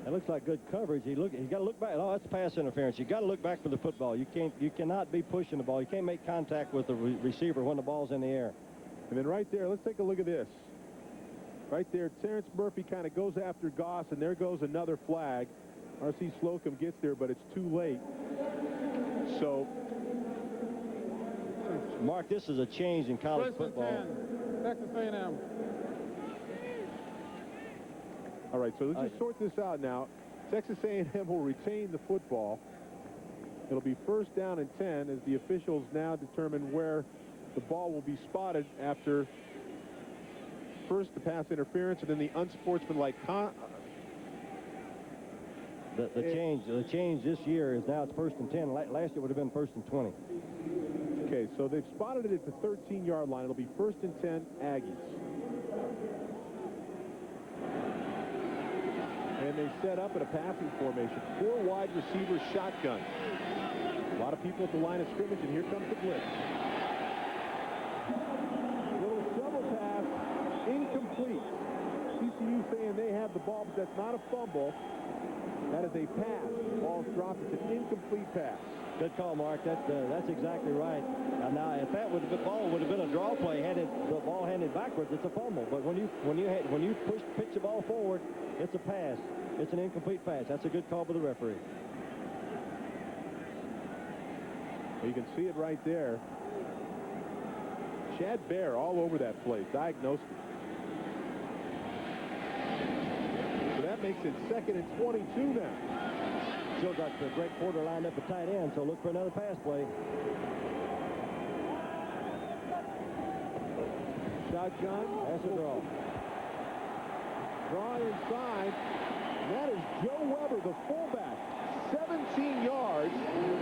That looks like good coverage. He's got to look back. Oh, that's pass interference. You got to look back for the football. You cannot be pushing the ball. You can't make contact with the receiver when the ball's in the air. And then right there, let's take a look at this. Right there, Terrence Murphy kind of goes after Goss, and there goes another flag. R.C. Slocum gets there, but it's too late. So, Mark, this is a change in college football. 10, Texas A&M. All right, so let's just sort this out now. Texas A&M will retain the football. It'll be first down and 10 as the officials now determine where the ball will be spotted after first the pass interference and then the unsportsmanlike The change this year is now it's first and 10. Last year would have been first and 20. Okay, so they've spotted it at the 13-yard line. It'll be first and 10 Aggies. And they set up in a passing formation. 4 wide receivers shotgun. A lot of people at the line of scrimmage, and here comes the blitz. Little shovel pass, incomplete. TCU saying they have the ball, but that's not a fumble. That is a pass. The ball's dropped. It's an incomplete pass. Good call, Mark. That's exactly right. Now, if the ball would have been a draw play, the ball handed backwards, it's a fumble. But when you pitch the ball forward, it's a pass. It's an incomplete pass. That's a good call by the referee. You can see it right there. Chad Bear all over that play, diagnosed it. So that makes it second and 22 now. Still got Greg Porter lined up at tight end, so look for another pass play. Shotgun. Pass or draw. Draw inside. That is Joe Weber, the fullback. 17 yards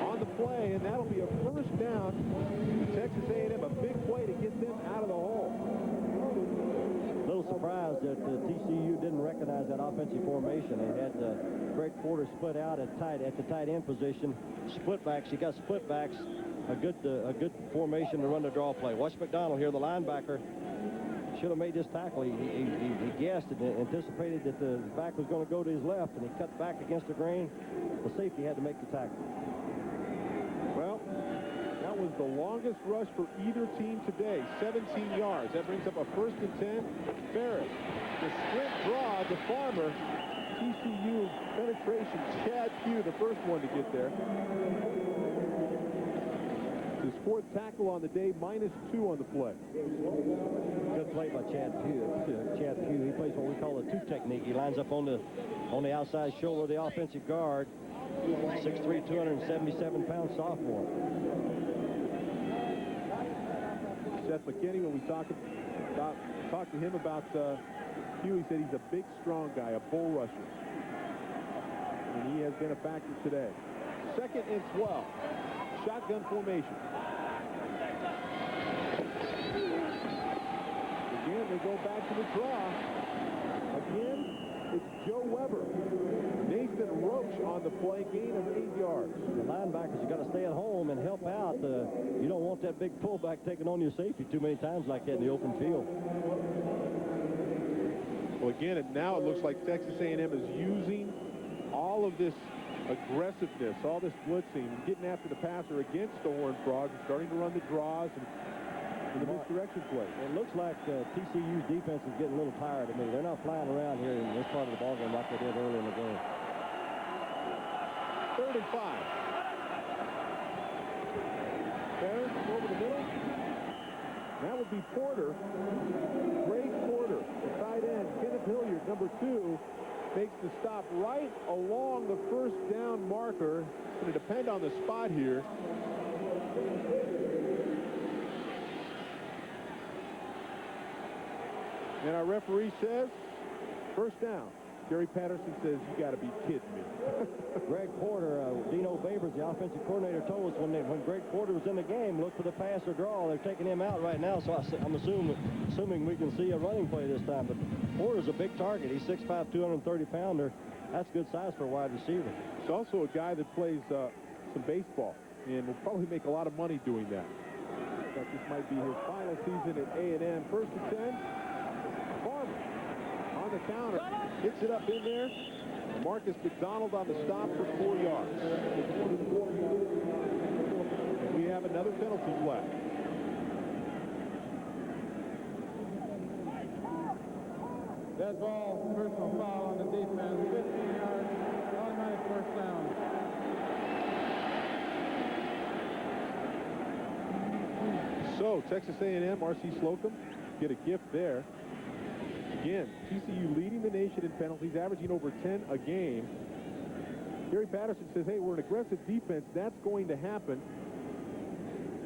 on the play, and that'll be a first down. Texas A&M, a big play to get them out of the hole. A little surprised that TCU didn't recognize that offensive formation. They had Greg Porter split out at the tight end position. Split backs. You got split backs. A good formation to run the draw play. Watch McDonald here, the linebacker. Should have made this tackle. He guessed and anticipated that the back was going to go to his left, and he cut back against the grain. The safety had to make the tackle. Well, that was the longest rush for either team today, 17 yards. That brings up a first and 10. Ferris, the sprint draw, the Farmer. TCU penetration, Chad Pugh, the first one to get there. His 4th tackle on the day, -2 on the play. Good good play by Chad Pugh. He plays what we call the two technique. He lines up on the outside shoulder of the offensive guard. 6'3", 277-pound sophomore. Seth McKinney, when we talked to him about Pugh, he said he's a big, strong guy, a bull rusher. And he has been a factor today. 2nd and 12. Shotgun formation. Again, they go back to the draw. Again, it's Joe Weber. Nathan Roach on the play, gain of 8 yards. The linebackers, you got to stay at home and help out. You don't want that big fullback taking on your safety too many times like that in the open field. Well, again, and now it looks like Texas A&M is using all of this aggressiveness, all this blitzing, getting after the passer against the Horned Frogs, and starting to run the draws and the misdirection play. It looks like TCU's defense is getting a little tired of me. They're not flying around here in this part of the ballgame like they did early in the game. 3rd and 5. Ferris over the middle. That would be Porter. Greg Porter, the tight end. Kenneth Hilliard, number 2, makes the stop right along the first down marker. It's going to depend on the spot here. And our referee says, first down. Gary Patterson says, you got to be kidding me. Greg Porter, Dino Babers, the offensive coordinator, told us when Greg Porter was in the game, look for the pass or draw. They're taking him out right now, so I'm assuming we can see a running play this time. But Porter's a big target. He's 6'5", 230-pounder. That's good size for a wide receiver. He's also a guy that plays some baseball and will probably make a lot of money doing that. But this might be his final season at A&M. 1st and 10. Farmer on the counter. Hits it up in there. Marcus McDonald on the stop for 4 yards. And we have another penalty flag. Dead ball, personal foul on the defense, 15 yards, automatic first down. So Texas A&M, R.C. Slocum get a gift there. Again, TCU leading the nation in penalties, averaging over 10 a game. Gary Patterson says, hey, we're an aggressive defense. That's going to happen.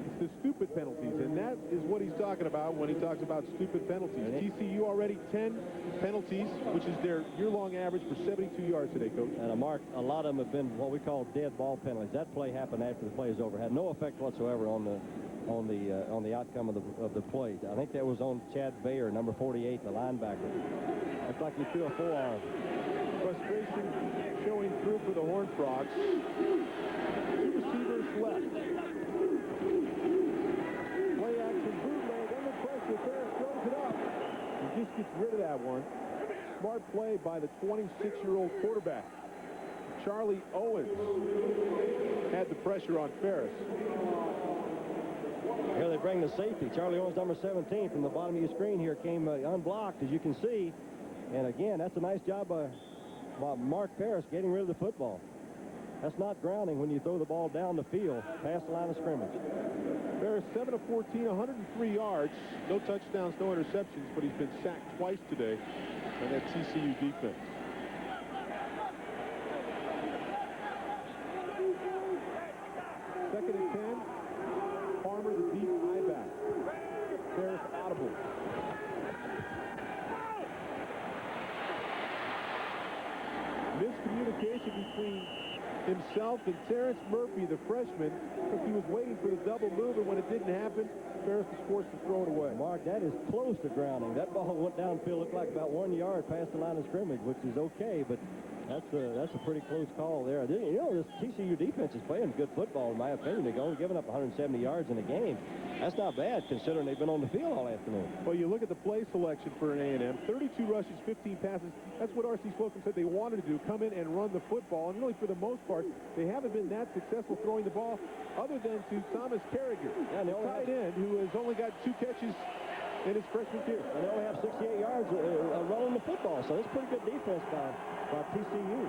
It's the stupid penalties, and that is what he's talking about when he talks about stupid penalties. TCU already 10 penalties, which is their year-long average for 72 yards today, Coach. And a lot of them have been what we call dead ball penalties. That play happened after the play is over. Had no effect whatsoever on the outcome of the play. I think that was on Chad Bayer, number 48, the linebacker. Looks like he threw a forearm. Frustration showing through for the Horned Frogs. 2 receivers left. Play action bootleg under pressure. Ferris throws it up. He just gets rid of that one. Smart play by the 26-year-old quarterback. Charlie Owens had the pressure on Ferris. Here they bring the safety. Charlie Owens, number 17, from the bottom of your screen here, came unblocked, as you can see. And again, that's a nice job by Mark Ferris getting rid of the football. That's not grounding when you throw the ball down the field past the line of scrimmage. Ferris 7 of 14, 103 yards. No touchdowns, no interceptions, but he's been sacked twice today by that TCU defense. Second and 10. Farmer, the deep high back. Ferris audible. Miscommunication between himself and Terrence Murphy, the freshman, because he was waiting for the double move, and when it didn't happen, Ferris was forced to throw it away. Mark, that is close to grounding. That ball went downfield, looked like about 1 yard past the line of scrimmage, which is okay, but that's a pretty close call there. You know, this TCU defense is playing good football, in my opinion. They've only given up 170 yards in a game. That's not bad, considering they've been on the field all afternoon. Well, you look at the play selection for an A&M. 32 rushes, 15 passes. That's what R.C. Slocum said they wanted to do, come in and run the football. And really, for the most part, they haven't been that successful throwing the ball, other than to Thomas Carragher, the tight end, who has only got 2 catches in his freshman year. And they only have 68 yards running the football, so that's pretty good defense by TCU.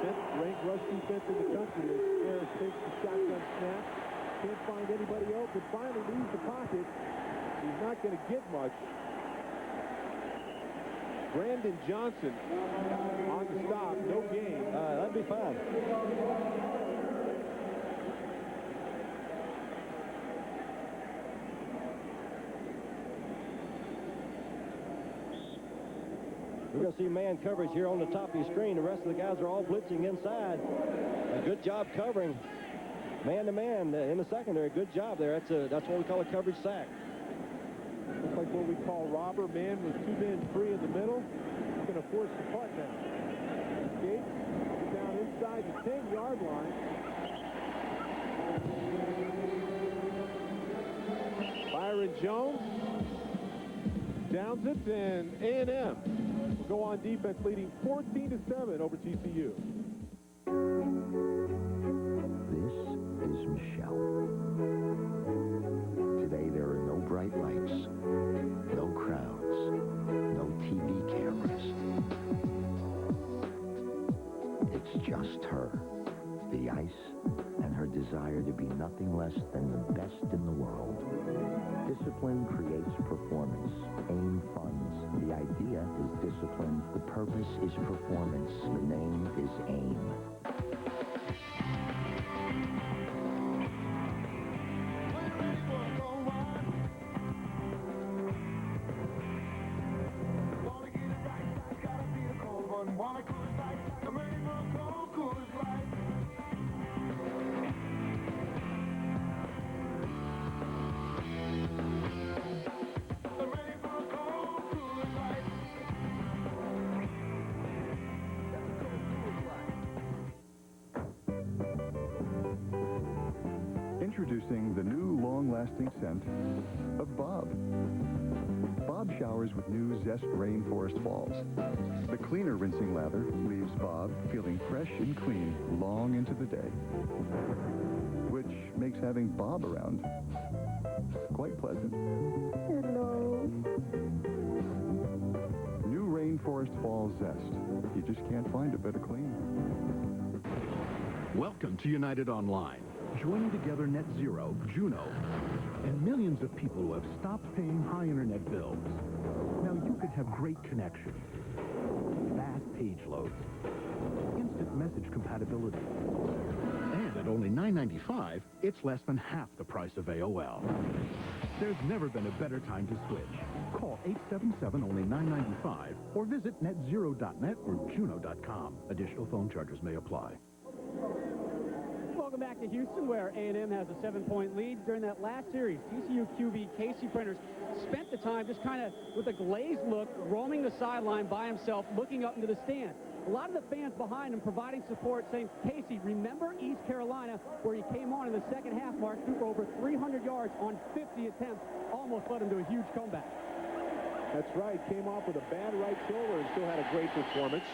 10th ranked rush defense in the country as Ferris takes the shotgun snap. Can't find anybody open. Finally leaves the pocket. He's not going to get much. Brandon Johnson on the stop. No gain. That'd be fine. We're going to see man coverage here on the top of your screen. The rest of the guys are all blitzing inside. A good job covering man-to-man in the secondary. Good job there. That's what we call a coverage sack. Looks like what we call robber. Man with two men free in the middle. He's going to force the punt now. Escape. Down inside the 10-yard line. Byron Jones downs it, and A&M will go on defense, leading 14-7 over TCU. This is Michelle. Today there are no bright lights, no crowds, no TV cameras. It's just her, the ice, and her desire to be nothing less than the best in the world. Discipline creates performance. AIM funds. The idea is discipline. The purpose is performance. The name is AIM. Introducing the new long-lasting scent of Bob. Bob showers with new Zest Rainforest Falls. The cleaner rinsing lather leaves Bob feeling fresh and clean long into the day, which makes having Bob around quite pleasant. Hello. New Rainforest Falls Zest. You just can't find a better clean. Welcome to United Online. Joining together Net Zero, Juno, and millions of people who have stopped paying high internet bills. Now you could have great connection, fast page loads, instant message compatibility, and at only $9.95, it's less than half the price of AOL. There's never been a better time to switch. Call 877 only $9.95 or visit netzero.net or juno.com. Additional phone charges may apply. Welcome back to Houston, where A&M has a 7-point lead. During that last series, TCU QB Casey Printers spent the time just kind of with a glazed look, roaming the sideline by himself, looking up into the stands. A lot of the fans behind him providing support, saying, Casey, remember East Carolina, where he came on in the second half, Mark, threw for over 300 yards on 50 attempts, almost led him to a huge comeback. That's right. Came off with a bad right shoulder and still had a great performance.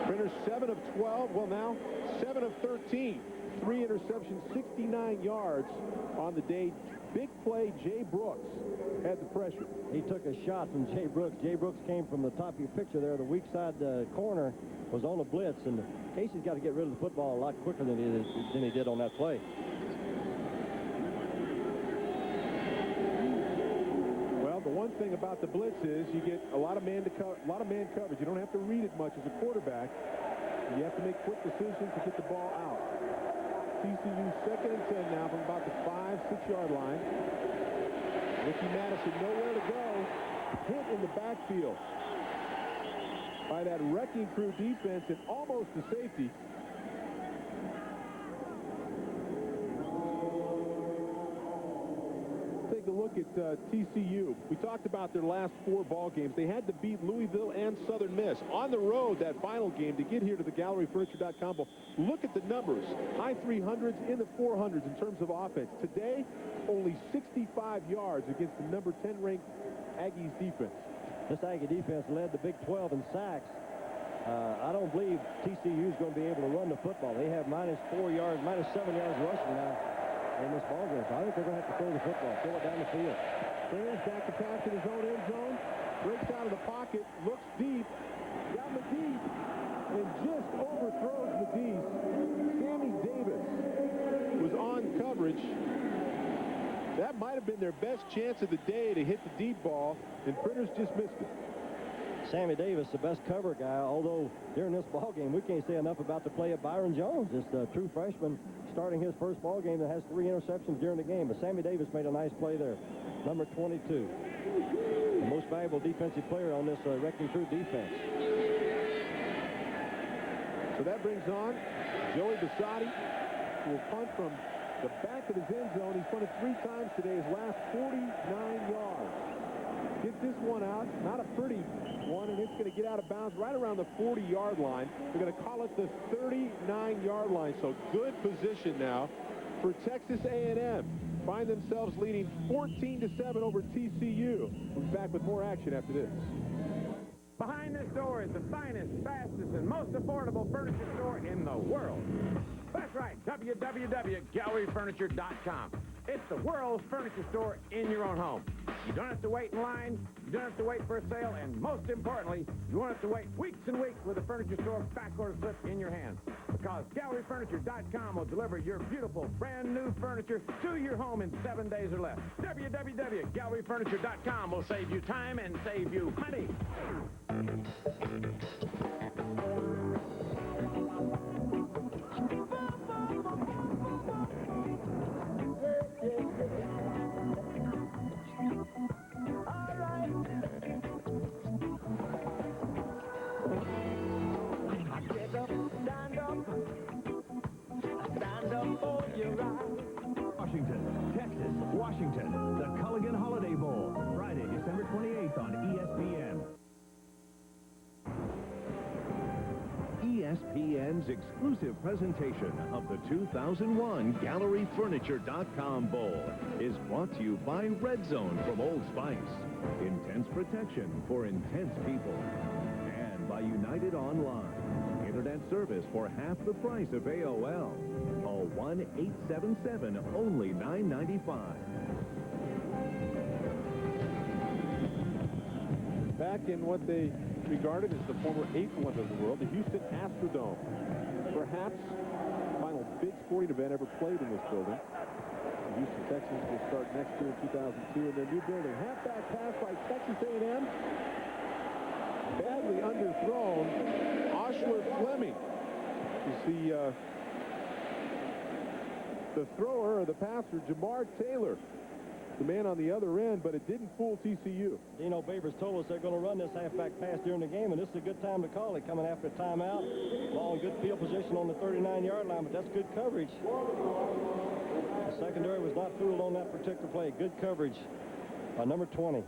Printers 7 of 12. Well, now 7 of 13. 3 interceptions, 69 yards on the day. Big play, Jay Brooks had the pressure. He took a shot from Jay Brooks. Jay Brooks came from the top of your picture there. The weak side corner was on the blitz, and Casey's got to get rid of the football a lot quicker than he did on that play. Well, the one thing about the blitz is you get a lot of man coverage. You don't have to read it much as a quarterback. You have to make quick decisions to get the ball out. TCU 2nd and 10 now from about the 5-6-yard line. Ricky Madison nowhere to go. Hit in the backfield by that wrecking crew defense and almost to safety. Take a look at TCU. We talked about their last 4 ball games. They had to beat Louisville and Southern Miss on the road that final game to get here to the GalleryFurniture.com Bowl. Look at the numbers. High 300s, in the 400s in terms of offense. Today, only 65 yards against the number 10 ranked Aggies defense. This Aggie defense led the Big 12 in sacks. I don't believe TCU is going to be able to run the football. They have -7 yards rushing now in this ball game. So I think they're going to have to throw the football, throw it down the field. Printers back to pass in his own end zone. Breaks out of the pocket, looks deep, got McGee, and just overthrows McGee. Sammy Davis was on coverage. That might have been their best chance of the day to hit the deep ball, and Printers just missed it. Sammy Davis, the best cover guy, although during this ball game, we can't say enough about the play of Byron Jones. This true freshman starting his first ball game that has 3 interceptions during the game. But Sammy Davis made a nice play there. Number 22. The most valuable defensive player on this Wrecking Crew defense. So that brings on Joey Bassotti, who will punt from the back of his end zone. He's punted 3 times today. His last 49 yards. Gets this one out. Not a pretty one, and it's going to get out of bounds right around the 40-yard line. They're going to call it the 39-yard line. So good position now for Texas A&M. Find themselves leading 14-7 over TCU. We'll be back with more action after this. Behind this door is the finest, fastest, and most affordable furniture store in the world. That's right, www.galleryfurniture.com. It's the world's furniture store in your own home. You don't have to wait in line, you don't have to wait for a sale, and most importantly, you won't have to wait weeks and weeks with a furniture store back order slip in your hand. Because galleryfurniture.com will deliver your beautiful, brand new furniture to your home in 7 days or less. www.galleryfurniture.com will save you time and save you money. Washington, Texas, Washington, the Culligan Holiday Bowl, Friday, December 28th on ESPN. ESPN's exclusive presentation of the 2001 GalleryFurniture.com Bowl is brought to you by Red Zone from Old Spice. Intense protection for intense people. And by United Online. Internet service for half the price of AOL. Call 1-877, only $9.95. Back in what they regarded as the former 8th wonder of the world, the Houston Astrodome. Perhaps the final big sporting event ever played in this building. The Houston Texans will start next year in 2002 in their new building. Halfback pass by Texas A&M. Badly underthrown. Osher Fleming is the thrower or the passer, Jamar Taylor, the man on the other end, but it didn't fool TCU. Dino Babers told us they're going to run this halfback pass during the game, and this is a good time to call it, coming after a timeout. Ball in good field position on the 39-yard line, but that's good coverage. The secondary was not fooled on that particular play. Good coverage by number 20.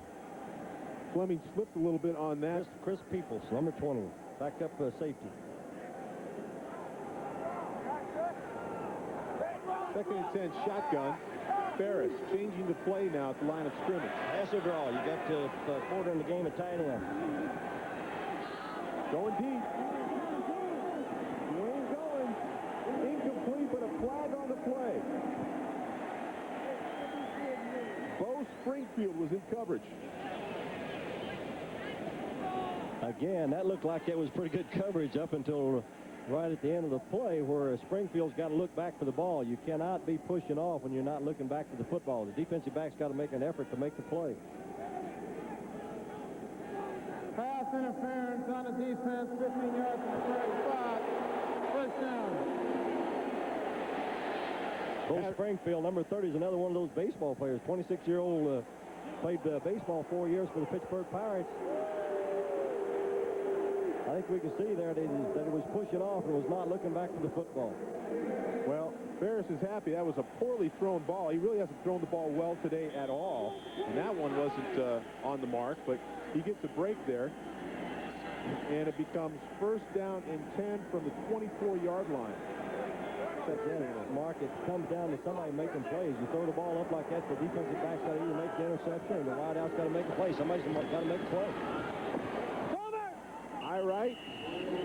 Fleming slipped a little bit on that. Chris Peoples, number 20, backup safety. Second and 10, shotgun. Ferris changing the play now at the line of scrimmage. Pass or draw. You got Porter in the game at tight end. Going deep. Wayne going. Incomplete, but a flag on the play. Bo Springfield was in coverage. Again, that looked like it was pretty good coverage up until right at the end of the play, where Springfield's got to look back for the ball. You cannot be pushing off when you're not looking back for the football. The defensive back's got to make an effort to make the play. Pass interference on the defense, 15 yards from the 35. First down. Bo Springfield, number 30, is another one of those baseball players. 26-year-old, played baseball 4 years for the Pittsburgh Pirates. I think we can see there that he was pushing off and was not looking back for the football. Well, Ferris is happy. That was a poorly thrown ball. He really hasn't thrown the ball well today at all. And that one wasn't on the mark, but he gets a break there. And it becomes first down and 10 from the 24-yard line. Mark, it comes down to somebody making plays. You throw the ball up like that, the defensive back's got to either make the interception or the wideout's got to make a play. Somebody's got to make a play. High right,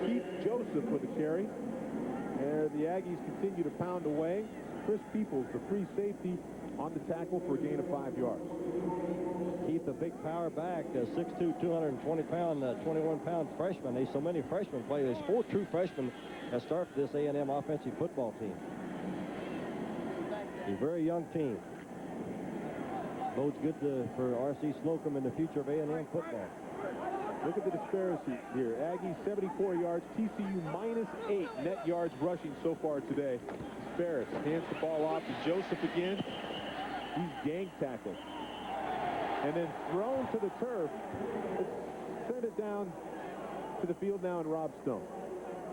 Keith Joseph with the carry. And the Aggies continue to pound away. Chris Peoples, the free safety, on the tackle for a gain of 5 yards. Keith, a big power back, 6'2", 220-pound, 21-pound freshman. There's so many freshmen play. There's 4 true freshmen that start for this A&M offensive football team. A very young team. Bodes good for R.C. Slocum in the future of A&M football. Look at the disparity here. Aggies 74 yards, TCU -8 net yards rushing so far today. Ferris hands the ball off to Joseph again. He's gang tackled. And then thrown to the turf. Send it down to the field now, and Rob Stone.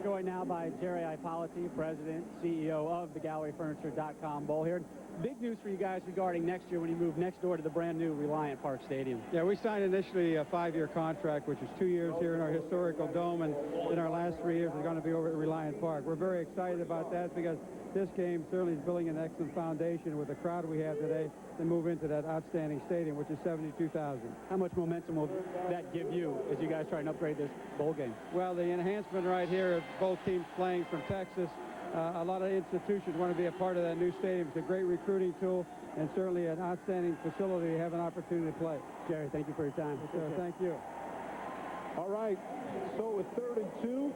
Joined now by Jerry Ippoliti, President, CEO of the GalleryFurniture.com Bowl here. Big news for you guys regarding next year when you move next door to the brand new Reliant Park Stadium. Yeah, we signed initially a 5-year contract, which is 2 years here in our historical dome, and in our last 3 years we're going to be over at Reliant Park. We're very excited about that because this game certainly is building an excellent foundation with the crowd we have today to move into that outstanding stadium, which is 72,000. How much momentum will that give you as you guys try and upgrade this bowl game? Well, the enhancement right here of both teams playing from Texas, a lot of institutions want to be a part of that new stadium. It's a great recruiting tool and certainly an outstanding facility to have an opportunity to play. Jerry, thank you for your time. Yes, sir, thank you. All right, so with 3rd and 2,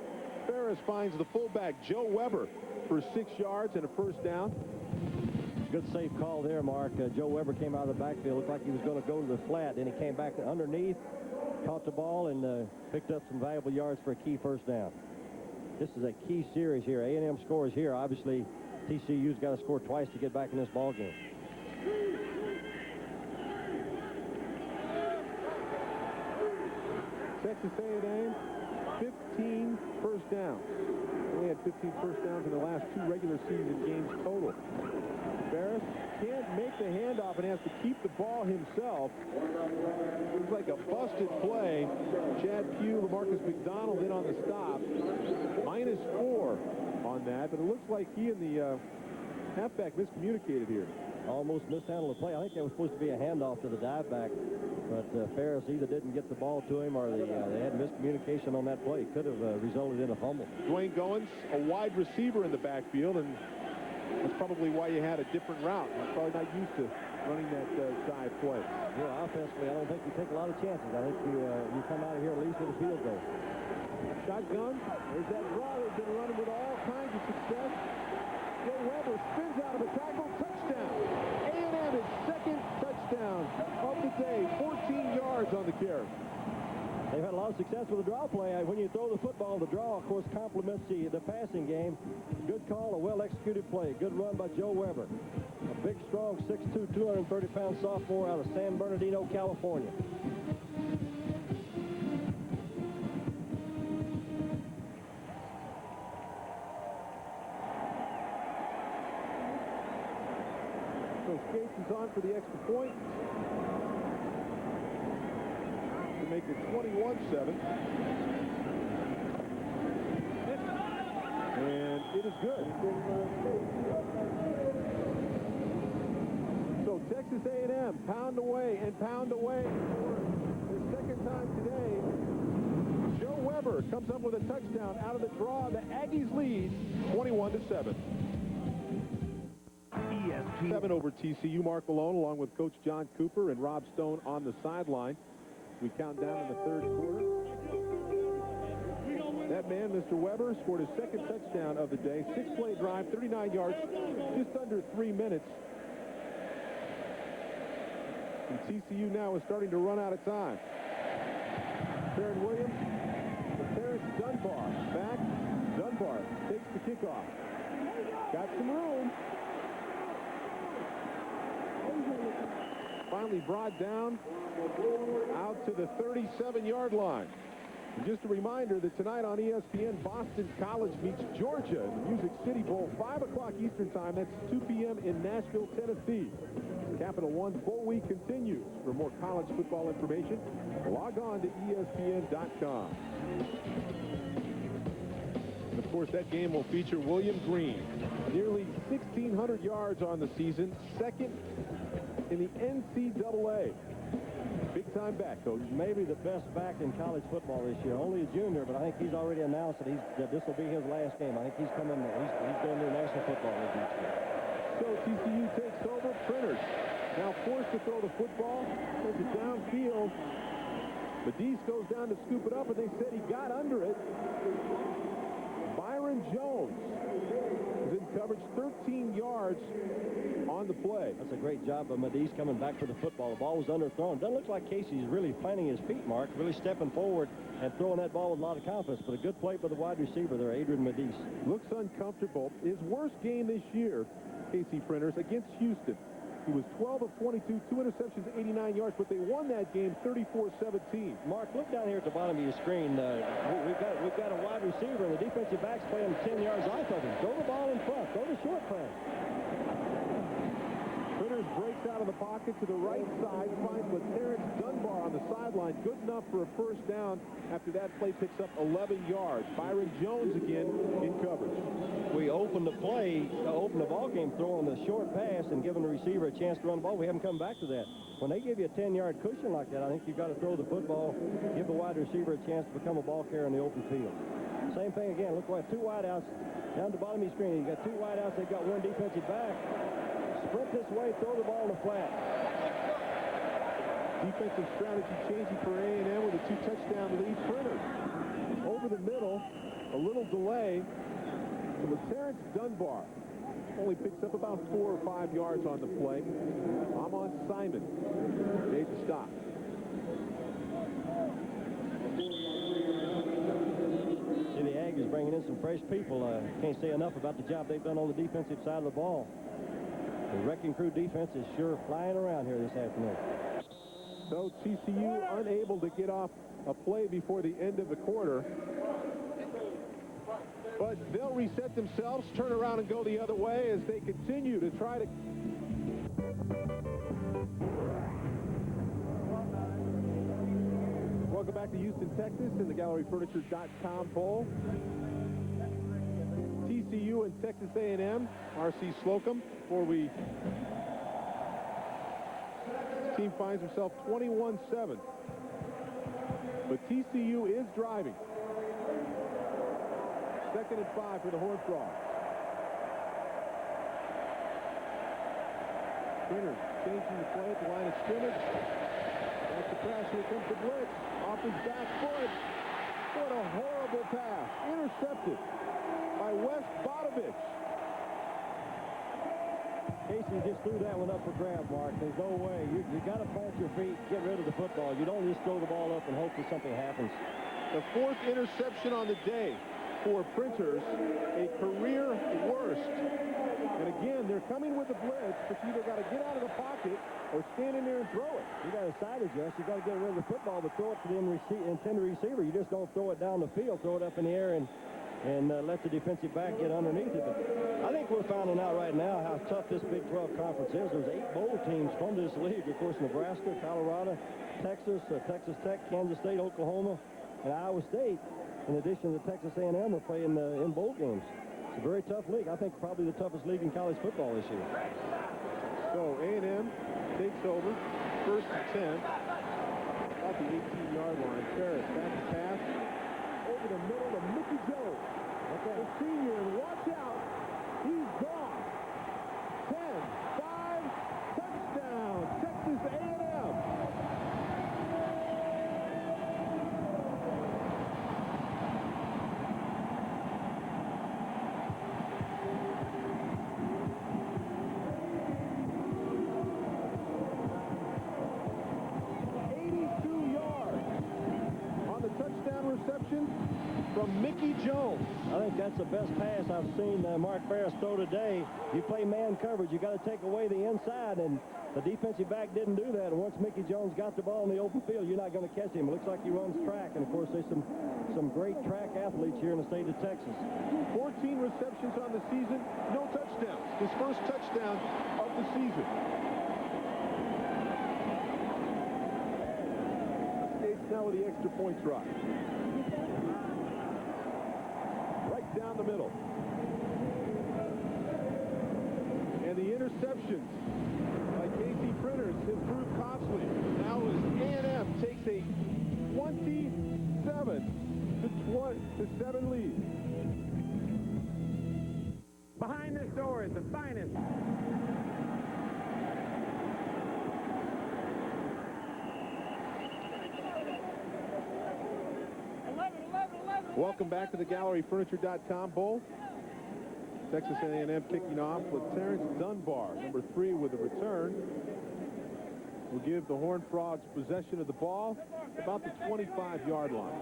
Ferris finds the fullback, Joe Weber, for 6 yards and a first down. Good safe call there, Mark. Joe Weber came out of the backfield. Looked like he was going to go to the flat. Then he came back underneath, caught the ball, and picked up some valuable yards for a key first down. This is a key series here. A&M scores here. Obviously, TCU's got to score twice to get back in this ball game. Texas A&M, 15 first downs. They had 15 first downs in the last 2 regular season games total. Ferris can't make the handoff and has to keep the ball himself. It was like a busted play. Chad Pugh, LaMarcus McDonald in on the stop. -4 on that, but it looks like he and the halfback miscommunicated here. Almost mishandled the play. I think that was supposed to be a handoff to the dive back, but Ferris either didn't get the ball to him or they had miscommunication on that play. Could have resulted in a fumble. Dwayne Goins, a wide receiver in the backfield, and that's probably why you had a different route. You're probably not used to running that dive play. Yeah, offensively, I don't think you take a lot of chances. I think you come out of here at least with a field goal. Shotgun. There's that draw. They've been running with all kinds of success. Joe Weber spins out of a tackle. Touchdown. A&M is 2nd touchdown of the day. 14 yards on the carry. They've had a lot of success with the draw play. When you throw the football, the draw, of course, complements the passing game. Good call, a well-executed play. Good run by Joe Weber. A big, strong, 6'2", 230-pound sophomore out of San Bernardino, California. So Skates is on for the extra point to make it 21-7. And it is good. So Texas A&M pound away and pound away for the 2nd time today. Joe Weber comes up with a touchdown out of the draw. The Aggies lead 21-7. 7 over TCU. Mark Malone along with Coach John Cooper and Rob Stone on the sideline. We count down in the 3rd quarter. That man, Mr. Weber, scored his 2nd touchdown of the day. 6-play drive, 39 yards, just under 3 minutes. And TCU now is starting to run out of time. Terran Williams, Terrence Dunbar back. Dunbar takes the kickoff. Got some room. Finally brought down out to the 37-yard line. And just a reminder that tonight on ESPN, Boston College meets Georgia in the Music City Bowl, 5 o'clock Eastern Time. That's 2 p.m. in Nashville, Tennessee. Capital One's Bowl Week continues. For more college football information, log on to ESPN.com. And of course, that game will feature William Green. Nearly 1,600 yards on the season, 2nd in the NCAA. Big-time back, Coach. Maybe the best back in college football this year. Only a junior, but I think he's already announced that this will be his last game. I think he's coming. He's going to the National Football League next year. So TCU takes over. Printers now forced to throw the football. There's it downfield. Medis goes down to scoop it up, and they said he got under it. Byron Byron Jones is in coverage, 13 yards on the play. That's a great job by Medis coming back for the football. The ball was underthrown. Doesn't look like Casey's really planting his feet, Mark, really stepping forward and throwing that ball with a lot of confidence. But a good play by the wide receiver there, Adrian Medis. Looks uncomfortable. His worst game this year, KC Printers, against Houston. He was 12 of 22, 2 interceptions, 89 yards, but they won that game 34-17. Mark, look down here at the bottom of your screen. We've got a wide receiver, and the defensive back's playing 10 yards off of him. Throw the ball in front. Throw the short pass. Printers breaks out of the pocket to the right side, finds Terrence Dunbar on the sideline. Good enough for a first down. After that play picks up 11 yards. Byron Jones again in coverage. We opened the ball game throwing the short pass and giving the receiver a chance to run the ball. We haven't come back to that. When they give you a 10-yard cushion like that, I think you've got to throw the football, give the wide receiver a chance to become a ball carrier in the open field. Same thing again. Look, we have two wideouts down the bottom of your screen. You got two wideouts. They've got one defensive back. Sprint this way, throw the ball in the flat. Defensive strategy changing for A&M with a 2-touchdown lead. Printers over the middle, a little delay. So Terrence Dunbar only picks up about 4 or 5 yards on the play. Amon Simon made the stop. See, the Aggies bringing in some fresh people. Can't say enough about the job they've done on the defensive side of the ball. The Wrecking Crew defense is sure flying around here this afternoon. So TCU unable to get off a play before the end of the quarter. But they'll reset themselves, turn around and go the other way as they continue to try to... Welcome back to Houston, Texas in the GalleryFurniture.com poll. TCU and Texas A&M, R.C. Slocum, team finds himself 21-7. But TCU is driving. 2nd and 5 for the Horned Frogs. Printers changing the play at the line of scrimmage. That's the pass. Here comes the blitz. Off his back foot. What a horrible pass. Intercepted by Wes Bodovich. Casey just threw that one up for grabs, Mark. There's no way. You got to plant your feet, get rid of the football. You don't just throw the ball up and hope that something happens. The 4th interception on the day for Printers, a career worst. And again, they're coming with a blitz, but you either got to get out of the pocket or stand in there and throw it. You got to side adjust. You got to get rid of the football, but throw it to the intended receiver. You just don't throw it down the field, throw it up in the air and let the defensive back get underneath it. But I think we're finding out right now how tough this Big 12 conference is. There's 8 bowl teams from this league. Of course, Nebraska, Colorado, Texas, Texas Tech, Kansas State, Oklahoma, and Iowa State. In addition to Texas A&M, are playing in bowl games. It's a very tough league. I think probably the toughest league in college football this year. So A&M takes over, 1st and 10. About the 18-yard line. Ferris back to pass. Over the middle to Mickey Jones. The senior, and watch out. He's gone. 10-5, touchdown, Texas A&M. Reception from Mickey Jones. I think that's the best pass I've seen Mark Ferris throw today. You play man coverage, you got to take away the inside, and the defensive back didn't do that. And once Mickey Jones got the ball in the open field, you're not going to catch him. It looks like he runs track, and of course there's some great track athletes here in the state of Texas. 14 receptions on the season, no touchdowns. His first touchdown of the season. Now with the extra point try. Right down the middle. And the interceptions by KC Printers have proved costly. Now as A&M takes a 27-7 lead. Behind this door is the finest. Welcome back to the GalleryFurniture.com Bowl. Texas A&M kicking off with Terrence Dunbar, number 3, with a return. Will give the Horned Frogs possession of the ball about the 25-yard line.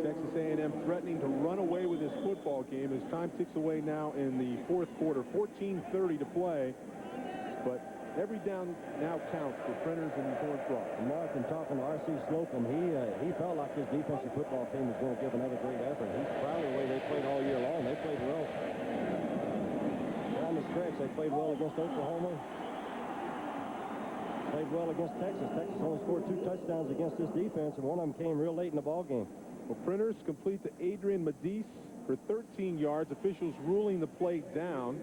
Texas A&M threatening to run away with this football game as time ticks away now in the fourth quarter. 14:30 to play, but every down now counts for Printers and these Horned Frogs. Mark, and talking to R.C. Slocum, he felt like his defensive football team was going to give another great effort. He's proud of the way they played all year long. They played well. Down the stretch, they played well against Oklahoma. Played well against Texas. Texas only scored 2 touchdowns against this defense, and one of them came real late in the ball game. Well, Printers complete to Adrian Medis for 13 yards. Officials ruling the play down.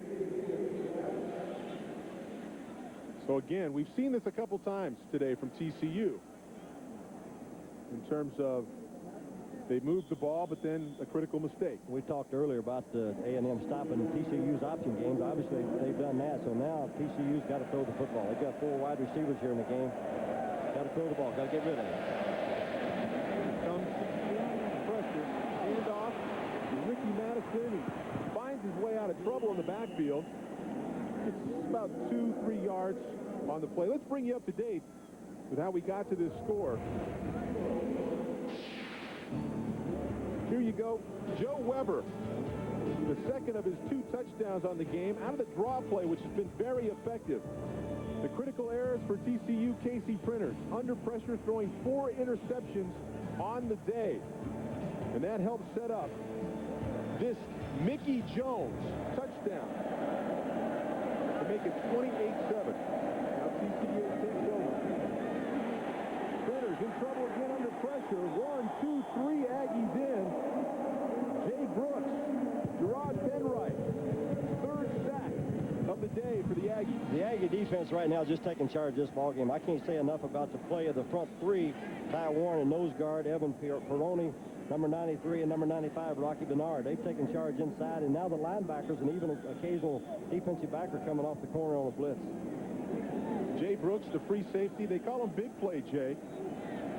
So again, we've seen this a couple times today from TCU. In terms of they moved the ball, but then a critical mistake. We talked earlier about A&M stopping TCU's option games. Obviously, they've done that, so now TCU's got to throw the football. They've got 4 wide receivers here in the game. Got to throw the ball. Got to get rid of it. Comes pressure. Hand off to Ricky Madison. He finds his way out of trouble in the backfield. It's about 2-3 yards on the play. Let's bring you up to date with how we got to this score. Here you go. Joe Weber, the second of his 2 touchdowns on the game, out of the draw play, which has been very effective. The critical errors for TCU, Casey Printers. Under pressure, throwing 4 interceptions on the day. And that helped set up this Mickey Jones touchdown to make it 28-7. Now TCU takes over. Printers in trouble again under pressure. 1, 2, 3 Aggies in. Jay Brooks, Gerard Penwright, 3rd sack of the day for the Aggies. The Aggie defense right now is just taking charge of this ball game. I can't say enough about the play of the front 3, Ty Warren and nose guard, Evan Peroni, number 93, and number 95, Rocky Bernard. They've taken charge inside, and now the linebackers and even an occasional defensive backer coming off the corner on a blitz. Jay Brooks, the free safety. They call him Big Play Jay.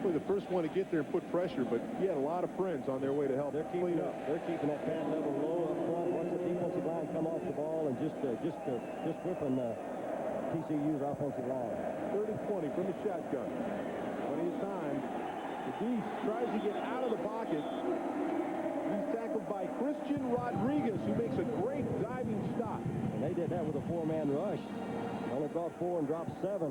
Probably the first one to get there and put pressure, but he had a lot of friends on their way to help clean up. They're keeping that pad level low up front. Watch the defensive line come off the ball and just whipping TCU's offensive line. 30-20 from the shotgun. Plenty of time. Medis tries to get out of the pocket. He's tackled by Christian Rodriguez, who makes a great diving stop. And they did that with a 4-man rush. Only brought 4 and dropped 7.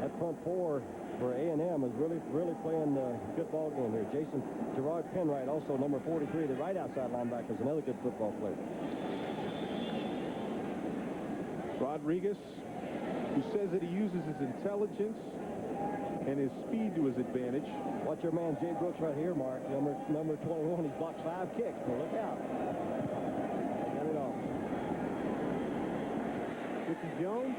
That front 4 for A&M is really playing a good ball game here. Gerard Penwright, also number 43, the right outside linebacker, is another good football player. Rodriguez, who says that he uses his intelligence and his speed to his advantage. Watch your man Jay Brooks right here, Mark. Number 21. He's blocked 5 kicks. So look out. Got it off. Ricky Jones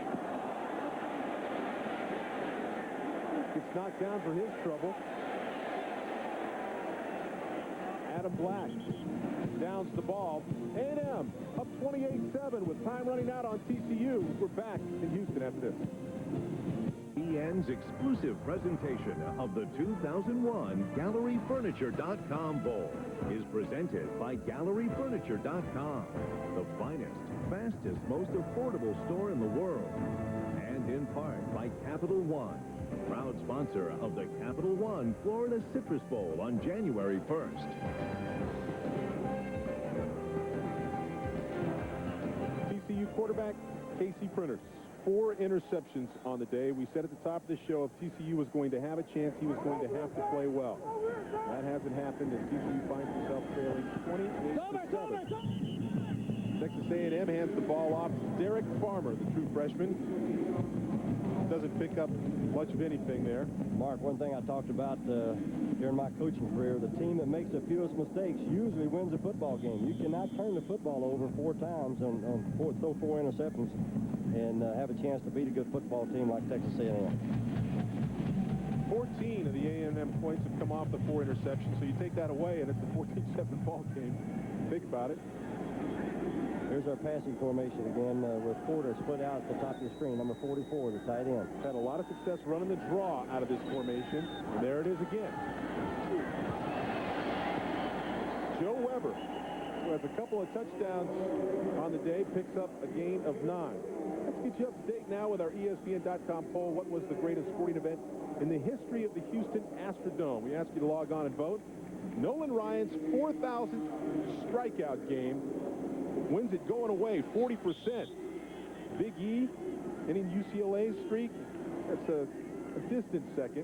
gets knocked down for his trouble. Adam Black downs the ball. A&M up 28-7 with time running out on TCU. We're back in Houston after this. EN's exclusive presentation of the 2001 GalleryFurniture.com Bowl is presented by GalleryFurniture.com, the finest, fastest, most affordable store in the world, and in part by Capital One, proud sponsor of the Capital One Florida Citrus Bowl on January 1st. TCU quarterback Casey Printers. 4 interceptions on the day. We said at the top of the show if TCU was going to have a chance, he was going to have to play well. That hasn't happened, and TCU finds himself trailing 28-7. Texas A&M hands the ball off to Derek Farmer, the true freshman. Doesn't pick up much of anything there. Mark, one thing I talked about during my coaching career, the team that makes the fewest mistakes usually wins a football game. You cannot turn the football over 4 times and throw 4 interceptions and have a chance to beat a good football team like Texas A&M. 14 of the A&M points have come off the 4 interceptions, so you take that away, and it's a 14-7 ball game. Think about it. Here's Here's our passing formation again with Porter split out at the top of your screen, number 44, the tight end. Had a lot of success running the draw out of this formation, and there it is again. Joe Weber, who has a couple of touchdowns on the day, picks up a gain of 9. Let's get you up to date now with our ESPN.com poll. What was the greatest sporting event in the history of the Houston Astrodome? We ask you to log on and vote. Nolan Ryan's 4,000th strikeout game wins it going away, 40%. Big E, ending UCLA's streak, that's a distant second.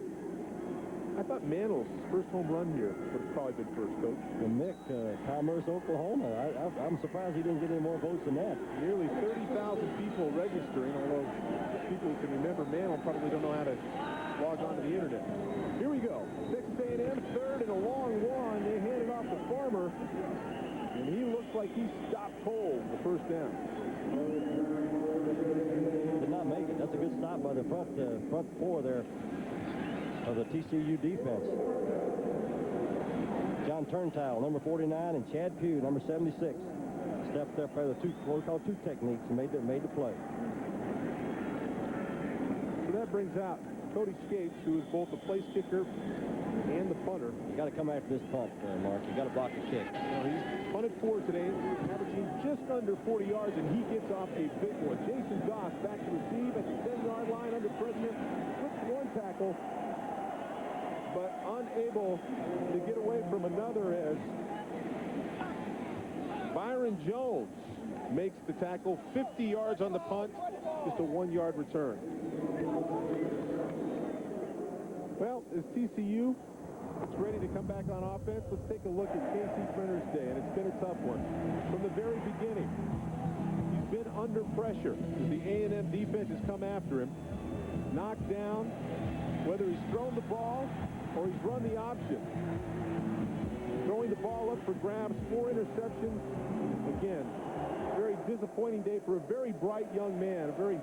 I thought Mantle's first home run here would have probably been first, Coach. And Mick, Commerce, Oklahoma. I'm surprised he didn't get any more votes than that. Nearly 30,000 people registering, although people who can remember Mantle probably don't know how to log on to the internet. Here we go. Texas A&M third and a long one. They hand it off to Farmer, and he looks like he stopped cold the first down. Did not make it. That's a good stop by the front four there of the TCU defense. John Turntile, number 49, and Chad Pugh, number 76, stepped up by the what we call two techniques and made the play. So that brings out Cody Skates, who is both the place kicker and the punter. You got to come after this punt, Mark. You got to block the kick. Well, he's punted 4 today, averaging just under 40 yards, and he gets off a big one. Jason Goss back to receive at the 10-yard line under pressure. Slips one tackle, but unable to get away from another as Byron Jones makes the tackle. 50 yards on the punt, just a 1-yard return. Well, is TCU ready to come back on offense? Let's take a look at KC Printer's day, and it's been a tough one. From the very beginning, he's been under pressure as the A&M defense has come after him. Knocked down, whether he's thrown the ball or he's run the option. Throwing the ball up for grabs, 4 interceptions. Again, very disappointing day for a very bright young man, a very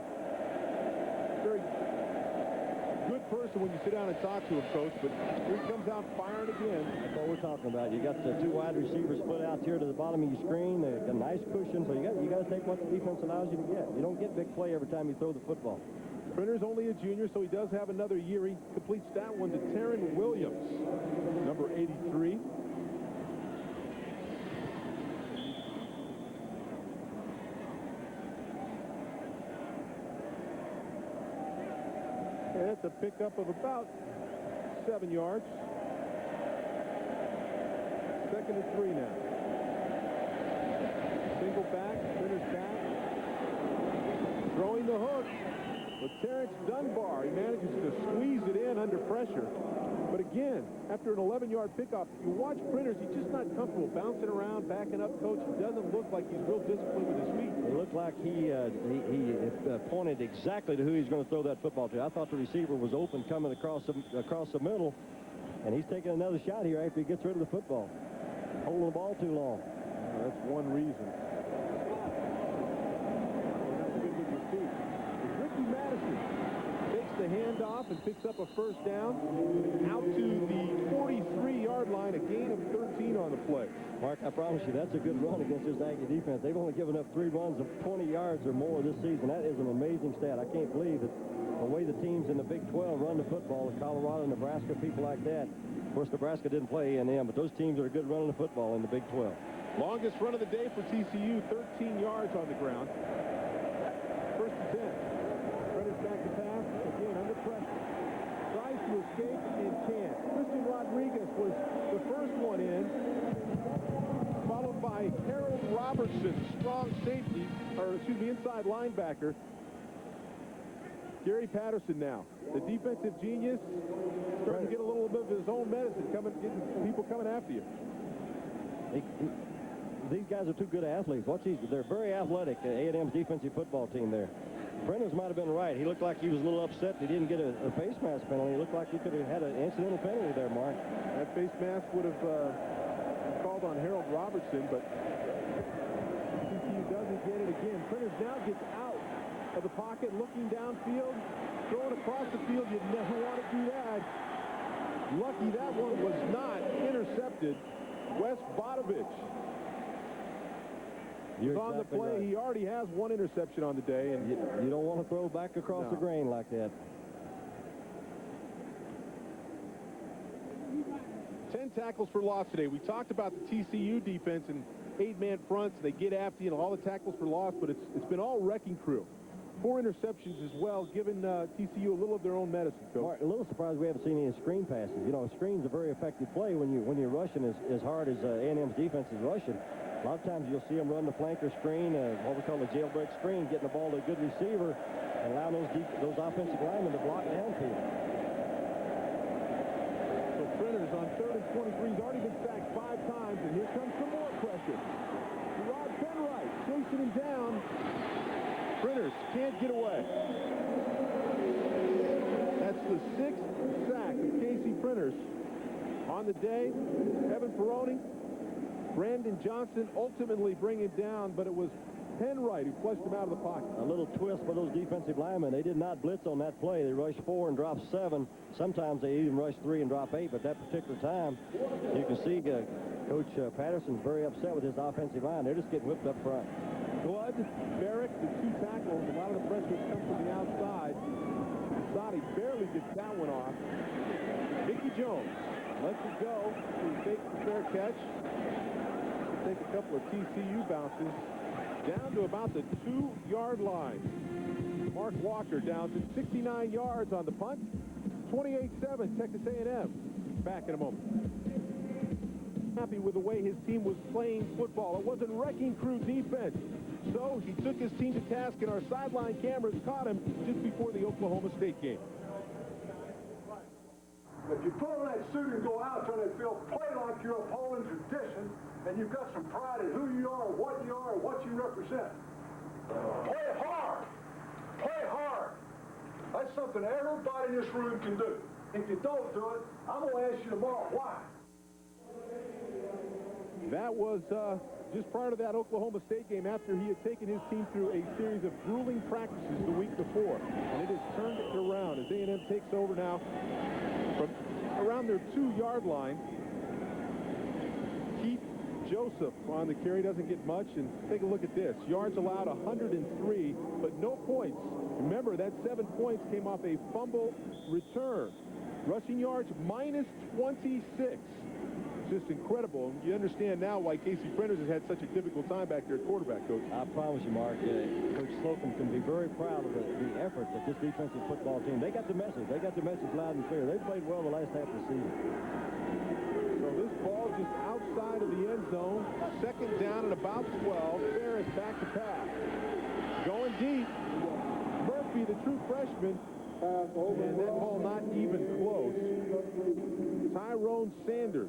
good person when you sit down and talk to him, Coach, but here he comes out firing again. That's what we're talking about. You got the 2 wide receivers split out here to the bottom of your screen. They got a nice cushion, so you got to take what the defense allows you to get. You don't get big play every time you throw the football. Printer's only a junior, so he does have another year. He completes that one to Taryn Williams, number 83. And that's a pickup of about 7 yards. 2nd and 3 now. Single back, Printer's back. Throwing the hook. With Terrence Dunbar, he manages to squeeze it in under pressure. But again, after an 11-yard pickup, you watch Printers, he's just not comfortable bouncing around, backing up, Coach. He doesn't look like he's real disciplined with his feet. It looked like he pointed exactly to who he's going to throw that football to. I thought the receiver was open coming across the middle, and he's taking another shot here after he gets rid of the football. Holding the ball too long. That's one reason. Madison takes the handoff and picks up a first down out to the 43-yard line, a gain of 13 on the play. Mark, I promise you, that's a good run against this Aggie defense. They've only given up 3 runs of 20 yards or more this season. That is an amazing stat. I can't believe that the way the teams in the Big 12 run the football, Colorado, Nebraska, people like that. Of course, Nebraska didn't play A&M, but those teams are good running the football in the Big 12. Longest run of the day for TCU, 13 yards on the ground. 1st and 10. Back to pass, again under pressure. Tries to escape and can't. Christian Rodriguez was the first one in, followed by Harold Robertson, strong safety, inside linebacker. Gary Patterson now, the defensive genius, starting to get a little bit of his own medicine, getting people coming after you. These guys are two good athletes. They're very athletic, A&M's defensive football team there. Prentice might have been right. He looked like he was a little upset he didn't get a face mask penalty. It looked like he could have had an incidental penalty there, Mark. That face mask would have called on Harold Robertson, but TCU doesn't get it again. Prentice now gets out of the pocket, looking downfield, throwing across the field. You'd never want to do that. Lucky that one was not intercepted. Wes Bodovich You're on the exactly play. right. He already has one interception on the day. And you don't want to throw back across the grain like that. 10 tackles for loss today. We talked about the TCU defense and 8-man fronts. They get after you, all the tackles for loss, but it's been all wrecking crew. 4 interceptions as well, giving TCU a little of their own medicine, Coach. Mark, a little surprised we haven't seen any screen passes. You know, a screen's a very effective play when you're rushing as hard as A&M's defense is rushing. A lot of times you'll see them run the flanker screen, what we call a jailbreak screen, getting the ball to a good receiver and allowing those offensive linemen to block downfield. So Printers on 3rd and 23. He's already been sacked 5 times, and here comes some more pressure. Rod Penwright chasing him down. Printers can't get away. That's the 6th sack of Casey Printers on the day. Evan Peroni, Brandon Johnson ultimately bring him down, but it was Penwright who flushed him out of the pocket. A little twist by those defensive linemen. They did not blitz on that play. They rushed 4 and dropped 7. Sometimes they even rush 3 and drop 8, but that particular time, you can see Coach Patterson's very upset with his offensive line. They're just getting whipped up front. Blood, Barrick, the 2 tackles. A lot of the pressure comes from the outside. Sadi barely gets that one off. Mickey Jones lets it go. He takes the fair catch. Take a couple of TCU bounces. Down to about the 2-yard line. Mark Walker down to 69 yards on the punt. 28-7, Texas A&M. Back in a moment. Happy with the way his team was playing football. It wasn't wrecking crew defense. So he took his team to task, and our sideline cameras caught him just before the Oklahoma State game. If you put on that suit and go out there and feel play like you're upholding tradition, and you've got some pride in who you are, what you represent. Play hard. Play hard. That's something everybody in this room can do. If you don't do it, I'm going to ask you tomorrow why. That was just prior to that Oklahoma State game, after he had taken his team through a series of grueling practices the week before. And it has turned it around as A&M takes over now from around their 2-yard line. Keith Joseph on the carry, doesn't get much. And take a look at this. Yards allowed 103, but no points. Remember, that 7 points came off a fumble return. Rushing yards minus 26. Just incredible. You understand now why Casey Printers has had such a difficult time back there at quarterback, Coach. I promise you, Mark, Coach Slocum can be very proud of the effort that this defensive football team. They got the message. They got the message loud and clear. They played well the last half of the season. So this ball just outside of the end zone. 2nd down and about 12. Ferris back to pass. Going deep. Murphy, the true freshman. And that ball not even close. Tyrone Sanders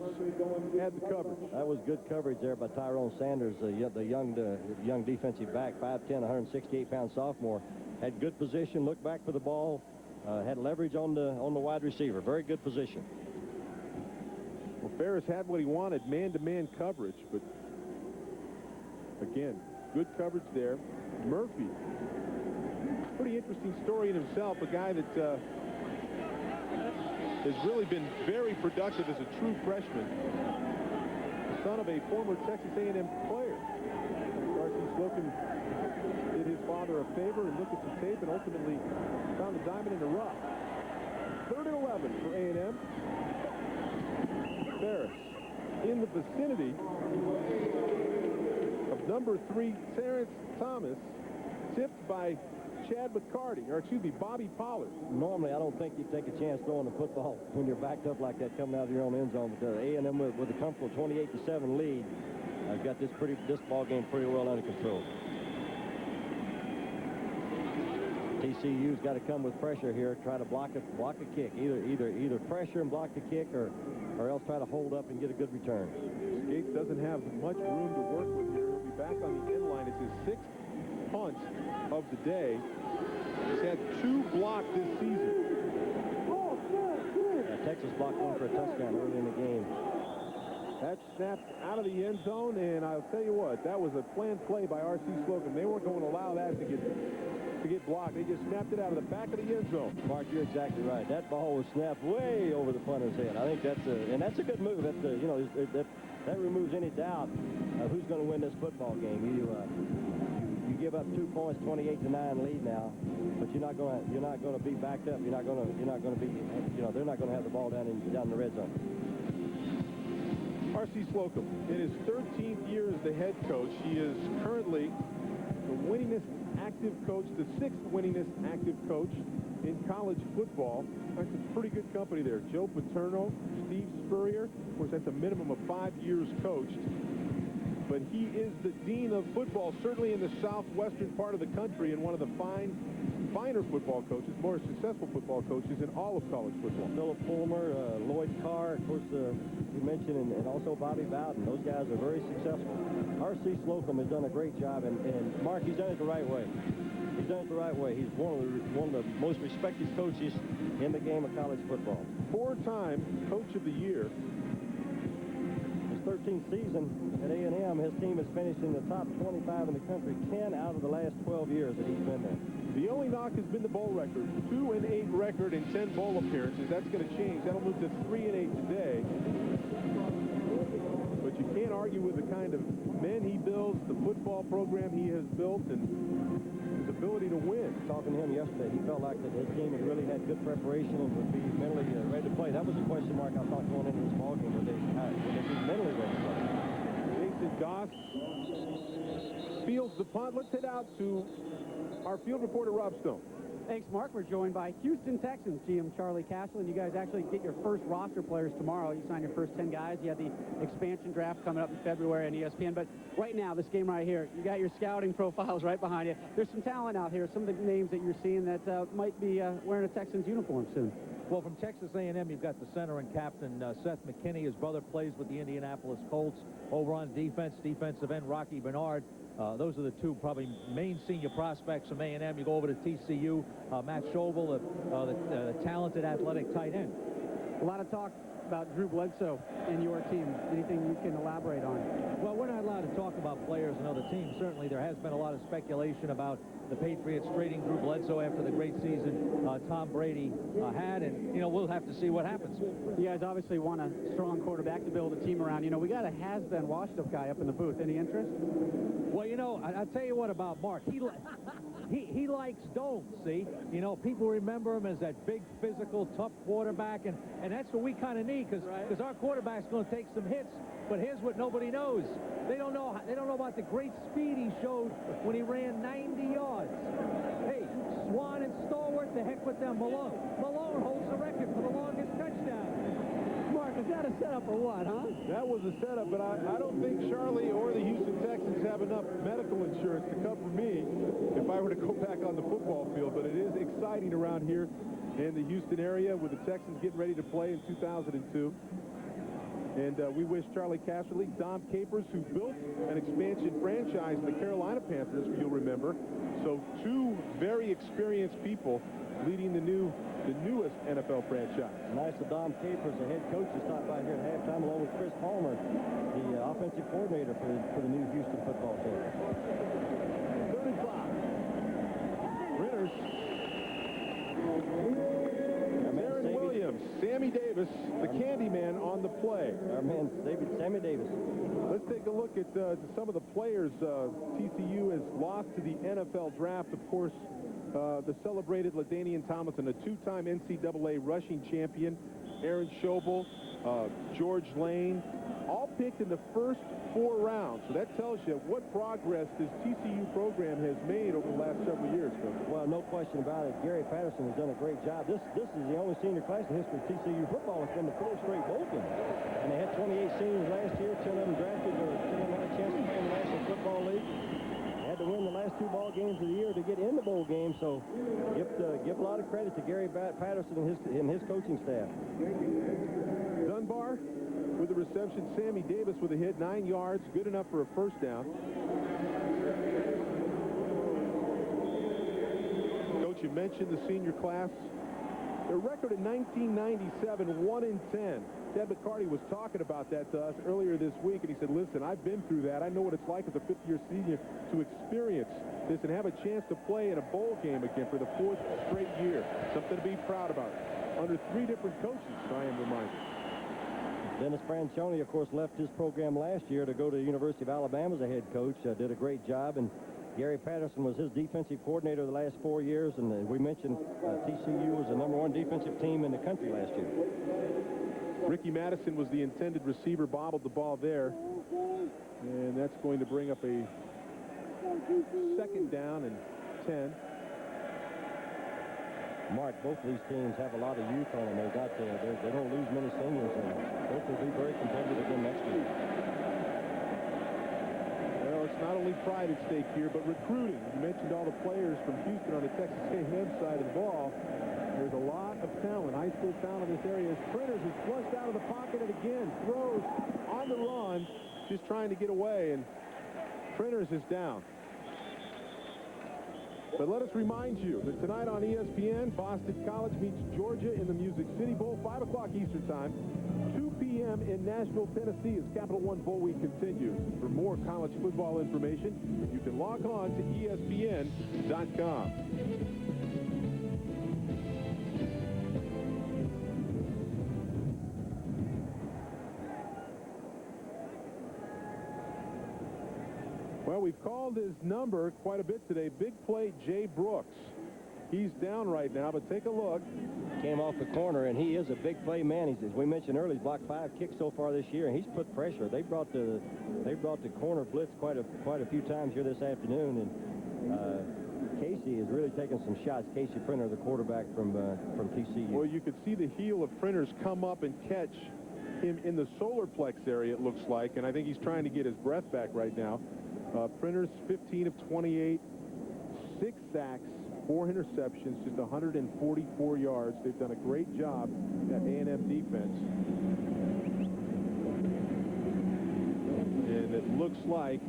had the coverage. That was good coverage there by Tyrone Sanders, the young defensive back, 5'10", 168-pound sophomore. Had good position, looked back for the ball, had leverage on the wide receiver. Very good position. Well, Ferris had what he wanted, man-to-man coverage, but again, good coverage there. Murphy, pretty interesting story in himself, a guy that has really been very productive as a true freshman. The son of a former Texas A&M player. R.C. Slocum did his father a favor and looked at some tape and ultimately found the diamond in the rough. 3rd and 11 for A&M. Ferris in the vicinity of number 3, Terrence Thomas, tipped by Chad McCarty, or excuse me, Bobby Pollard. Normally, I don't think you take a chance throwing the football when you're backed up like that coming out of your own end zone. But A&M with a comfortable 28-7 lead, got this ball game pretty well under control. TCU's got to come with pressure here, try to block a kick, either pressure and block the kick, or else try to hold up and get a good return. Skates doesn't have much room to work with here. He'll be back on the end line. It's his 6th punt of the day. He's had 2 blocked this season. Texas blocked one for a touchdown early in the game. That snapped out of the end zone, and I'll tell you what, that was a planned play by R.C. Slocum. They weren't going to allow that to get blocked. They just snapped it out of the back of the end zone. Mark, you're exactly right. That ball was snapped way over the punter's head. I think that's a good move. That's that removes any doubt of who's going to win this football game. You give up 2 points, 28-9 lead now, but you're not going to be backed up. You're not going to be, they're not going to have the ball down in the red zone. R.C. Slocum, in his 13th year as the head coach, he is currently the winningest active coach, the 6th winningest active coach in college football. That's a pretty good company there. Joe Paterno, Steve Spurrier. Of course, that's a minimum of 5 years coached. But he is the dean of football, certainly in the southwestern part of the country, and one of the finer football coaches, more successful football coaches in all of college football. Philip Fulmer, Lloyd Carr, of course, you mentioned, and also Bobby Bowden. Those guys are very successful. R.C. Slocum has done a great job, and Mark, he's done it the right way. He's done it the right way. He's one of the most respected coaches in the game of college football. 4-time Coach of the Year. 13th season at A&M, his team has finished in the top 25 in the country 10 out of the last 12 years that he's been there. The only knock has been the bowl record. 2-8 record in 10 bowl appearances. That's going to change. That'll move to 3-8 today. But you can't argue with the kind of men he builds, the football program he has built, and his ability to win. Talking to him yesterday, he felt like that his team had really had good preparation and would be mentally ready to play. That was a question mark I thought going into this ballgame. Would they be mentally ready to play? Jason Goss fields the punt. Let's head out to our field reporter, Rob Stone. Thanks, Mark. We're joined by Houston Texans GM Charlie Casserly. You guys actually get your first roster players tomorrow. You sign your first 10 guys. You have the expansion draft coming up in February on ESPN. But right now, this game right here, you got your scouting profiles right behind you. There's some talent out here, some of the names that you're seeing that might be wearing a Texans uniform soon. Well, from Texas A&M, you've got the center and captain, Seth McKinney. His brother plays with the Indianapolis Colts. Over on defense, defensive end Rocky Bernard. Those are the two probably main senior prospects from A&M. You go over to TCU, Matt Schobel, the talented athletic tight end. A lot of talk about Drew Bledsoe and your team. Anything you can elaborate on? Well, we're not allowed to talk about players and other teams. Certainly, there has been a lot of speculation about the Patriots trading Drew Bledsoe after the great season Tom Brady had, and, we'll have to see what happens. You guys obviously want a strong quarterback to build a team around. We got a has-been washed-up guy up in the booth. Any interest? Well, I'll tell you what about Mark. He likes domes, see? People remember him as that big, physical, tough quarterback, and that's what we kind of need, because our quarterback's going to take some hits. But here's what nobody knows. They don't know about the great speed he showed when he ran 90 yards. Hey, Swan and Stallworth, the heck with them. Malone holds the record for the longest touchdown. Mark, is that a setup or what, huh? That was a setup, but I don't think Charlie or the Houston Texans have enough medical insurance to cover me if I were to go back on the football field. But it is exciting around here in the Houston area with the Texans getting ready to play in 2002. And we wish Charlie Casserly, Dom Capers, who built an expansion franchise in the Carolina Panthers, you'll remember. So two very experienced people leading the newest NFL franchise. Nice of Dom Capers, the head coach, to stop by here at halftime, along with Chris Palmer, the offensive coordinator for the new Houston football team. 35. Ritters. Aaron Williams, Sammy Davis, the Candyman on the play. Our man, Sammy Davis. Let's take a look at some of the players TCU has lost to the NFL draft. Of course, the celebrated LaDainian Tomlinson, a two-time NCAA rushing champion, Aaron Schobel, George Lane, all picked in the first 4 rounds. So that tells you what progress this TCU program has made over the last several years, Coach. Well, no question about it. Gary Patterson has done a great job. This is the only senior class in history of TCU football that's been to 4 straight bowl games. And they had 28 seniors last year, 10 of them drafted, or 10 of them had a chance to play in the National Football League. Had to win the last 2 ball games of the year to get in the bowl game, so give a lot of credit to Gary Patterson and his coaching staff. Dunbar with the reception. Sammy Davis with a hit, 9 yards, good enough for a first down. Coach, you mentioned the senior class. Their record in 1997, 1-10. Ted McCarty was talking about that to us earlier this week, and he said, listen, I've been through that. I know what it's like as a fifth-year senior to experience this and have a chance to play in a bowl game again for the 4th straight year. Something to be proud about. Under 3 different coaches, I am reminded. Dennis Franchione, of course, left his program last year to go to the University of Alabama as a head coach. Did a great job, and Gary Patterson was his defensive coordinator the last 4 years, and we mentioned TCU was the #1 defensive team in the country last year. Ricky Madison was the intended receiver, bobbled the ball there, and that's going to bring up a 2nd down and 10. Mark, both of these teams have a lot of youth on them. They don't lose many seniors, and both will be very competitive again next year. Well, it's not only pride at stake here, but recruiting. You mentioned all the players from Houston on the Texas A&M side of the ball. There's a lot of talent, high school talent in this area. As Printers is flushed out of the pocket and again throws on the run, just trying to get away, and Printers is down. But let us remind you that tonight on ESPN, Boston College meets Georgia in the Music City Bowl, 5 o'clock Eastern Time, 2 p.m. in Nashville, Tennessee, as Capital One Bowl Week continues. For more college football information, you can log on to ESPN.com. Well, we've called his number quite a bit today. Big play, Jay Brooks. He's down right now, but take a look. Came off the corner, and he is a big play man. As we mentioned earlier, he's blocked 5 kicks so far this year, and he's put pressure. They brought the corner blitz quite a few times here this afternoon, and Casey is really taking some shots. Casey Printer, the quarterback from TCU. Well, you could see the heel of Printers come up and catch him in the solar plex area, it looks like, and I think he's trying to get his breath back right now. Printers 15 of 28, 6 sacks, 4 interceptions, just 144 yards. They've done a great job at A&M defense. And it looks like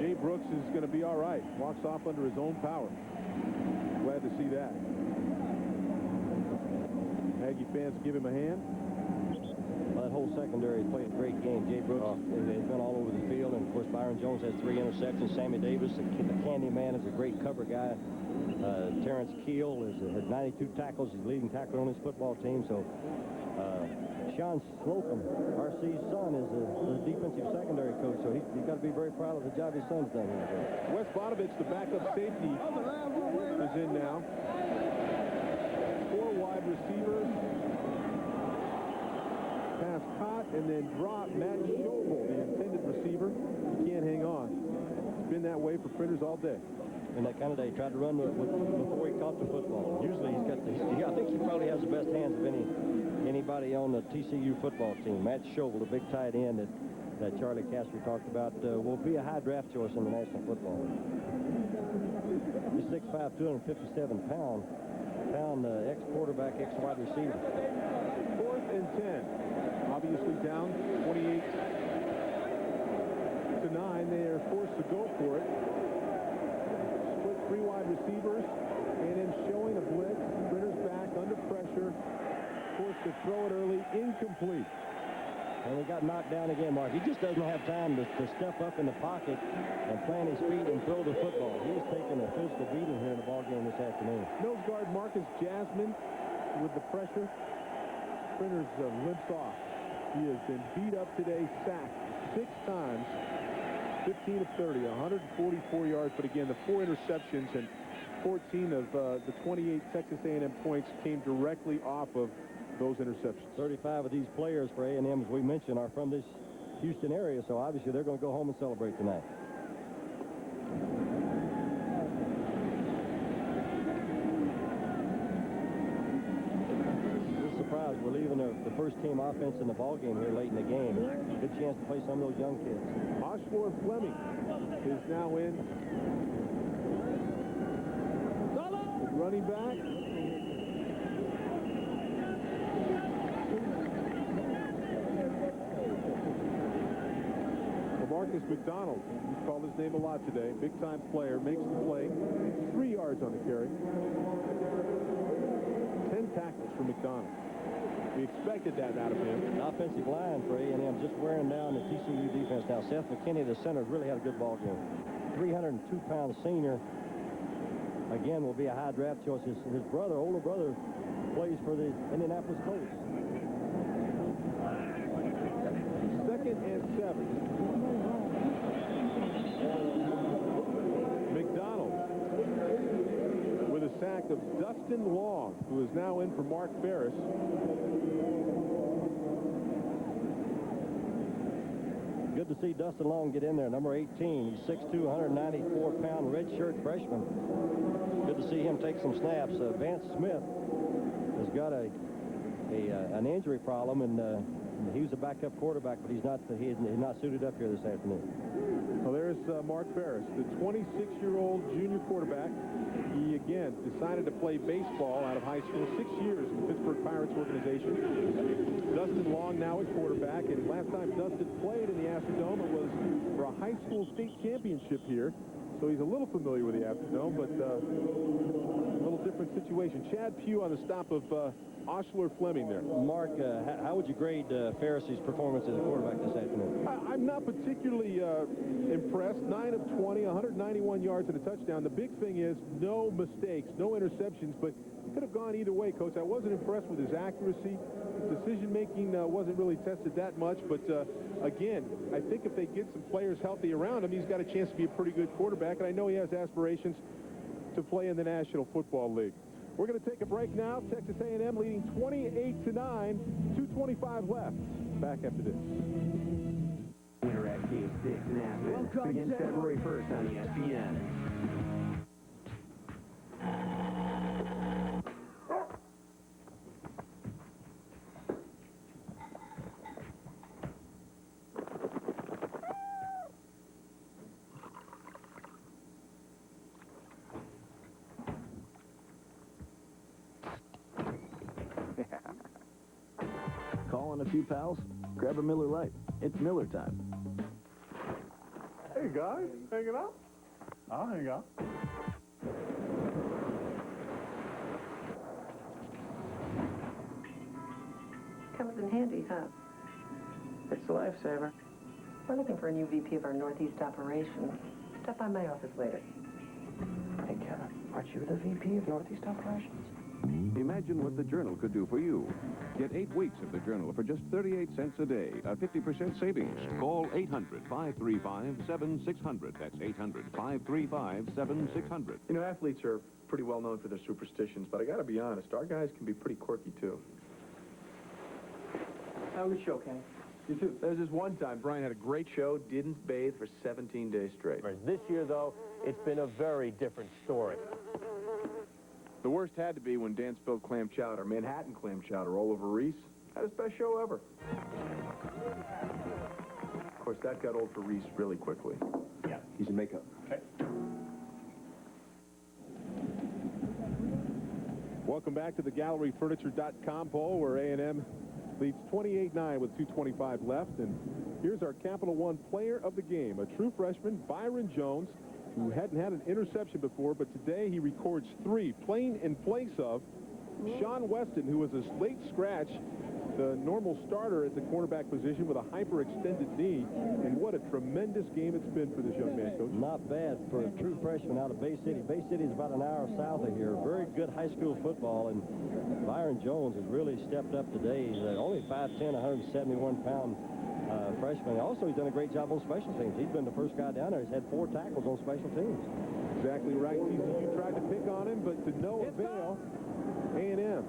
Jay Brooks is going to be all right. Walks off under his own power. Glad to see that. Aggie fans give him a hand. Well, that whole secondary played a great game. Jay Brooks has been all over the field, and of course Byron Jones has 3 interceptions. Sammy Davis, the candy man, is a great cover guy. Terrence Keel has 92 tackles. He's leading tackler on his football team. So Sean Slocum, RC's son, is the defensive secondary coach. So he's got to be very proud of the job his son's done here. Wes Bonovich, the backup safety, is in now. 4 wide receivers. Pass caught and then drop. Matt Schobel, the intended receiver. He can't hang on. It's been that way for Printers all day. And that kind of day, tried to run before he caught the football. Usually he's got I think he probably has the best hands of anybody on the TCU football team. Matt Schobel, the big tight end that Charlie Casper talked about, will be a high draft choice in the National Football League. He's 6'5", 257-pound ex-quarterback, ex-wide receiver. 4th and 10. Obviously down 28 to 9. They are forced to go for it. Split 3 wide receivers. A&M showing a blitz. Printers back under pressure. Forced to throw it early. Incomplete. And he got knocked down again, Mark. He just doesn't have time to step up in the pocket and plant his feet and throw the football. He's taking a physical beating here in the ball game this afternoon. Nose guard Marcus Jasmine with the pressure. Printers limps off. He has been beat up today, sacked 6 times, 15 of 30, 144 yards. But again, the 4 interceptions and 14 of the 28 Texas A&M points came directly off of those interceptions. 35 of these players for A&M, as we mentioned, are from this Houston area, so obviously they're going to go home and celebrate tonight. Surprise, we're leaving the first team offense in the ball game here late in the game. Good chance to play some of those young kids. Oshawa Fleming is now in. Running back. Marcus McDonald, we've called his name a lot today. Big-time player, makes the play. 3 yards on the carry. 10 tackles for McDonald. We expected that out of him. The offensive line for A&M just wearing down the TCU defense now. Seth McKinney, the center, really had a good ball game. 302-pound senior, again, will be a high draft choice. His brother, older brother, plays for the Indianapolis Colts. 2nd and 7. McDonald with a sack of Dustin Long, who is now in for Mark Ferris. Good to see Dustin Long get in there, number 18. He's 6'2", 194-pound redshirt freshman. Good to see him take some snaps. Vance Smith has got an injury problem, and he was a backup quarterback, but he's not suited up here this afternoon. Well, there's Mark Ferris, the 26-year-old junior quarterback. He, again, decided to play baseball out of high school, 6 years in the Pittsburgh Pirates organization. Dustin Long now at quarterback, and last time Dustin played in the Astrodome, it was for a high school state championship here. So he's a little familiar with the Astrodome, but a little different situation. Chad Pugh on the stop of Osler Fleming there. Mark, how would you grade Ferris' performance as a quarterback this afternoon? I'm not particularly impressed. 9 of 20, 191 yards and a touchdown. The big thing is no mistakes, no interceptions, but it could have gone either way, Coach. I wasn't impressed with his accuracy. Decision-making wasn't really tested that much, but again, I think if they get some players healthy around him, he's got a chance to be a pretty good quarterback, and I know he has aspirations to play in the National Football League. We're going to take a break now. Texas A&M leading 28-9, 2:25 left. Back after this. Winter at Game 6 in Athens begins February 1st on ESPN. Calling a few pals? Grab a Miller Lite. It's Miller time. Hey, guys. Hanging out? I'll hang out. Comes in handy, huh? It's a lifesaver. We're looking for a new VP of our Northeast operations. Stop by my office later. Hey, Kevin, aren't you the VP of Northeast operations? Imagine what the Journal could do for you. Get 8 weeks of the Journal for just 38 cents a day, a 50% savings. Call 800-535-7600. That's 800-535-7600. You know, athletes are pretty well known for their superstitions, but I got to be honest, our guys can be pretty quirky, too. Have a good show, Kenny. You too. There's this one time Brian had a great show, didn't bathe for 17 days straight. This year, though, it's been a very different story. The worst had to be when Dan spilled clam chowder, Manhattan clam chowder, all over Reese. Had his best show ever. Of course, that got old for Reese really quickly. Yeah. He's in makeup. Okay. Welcome back to the GalleryFurniture.com poll, where A&M leads 28-9 with 2:25 left. And here's our Capital One player of the game, a true freshman, Byron Jones, who hadn't had an interception before, but today he records 3, playing in place of Sean Weston, who was a late scratch, the normal starter at the cornerback position with a hyperextended knee. And what a tremendous game it's been for this young man, Coach. Not bad for a true freshman out of Bay City. Bay City is about an hour south of here. Very good high school football, and Byron Jones has really stepped up today. He's only 5'10", 171-pound freshman. Also, he's done a great job on special teams. He's been the first guy down there. He's had 4 tackles on special teams. Exactly right. TCU tried to pick on him, but to no avail. A&M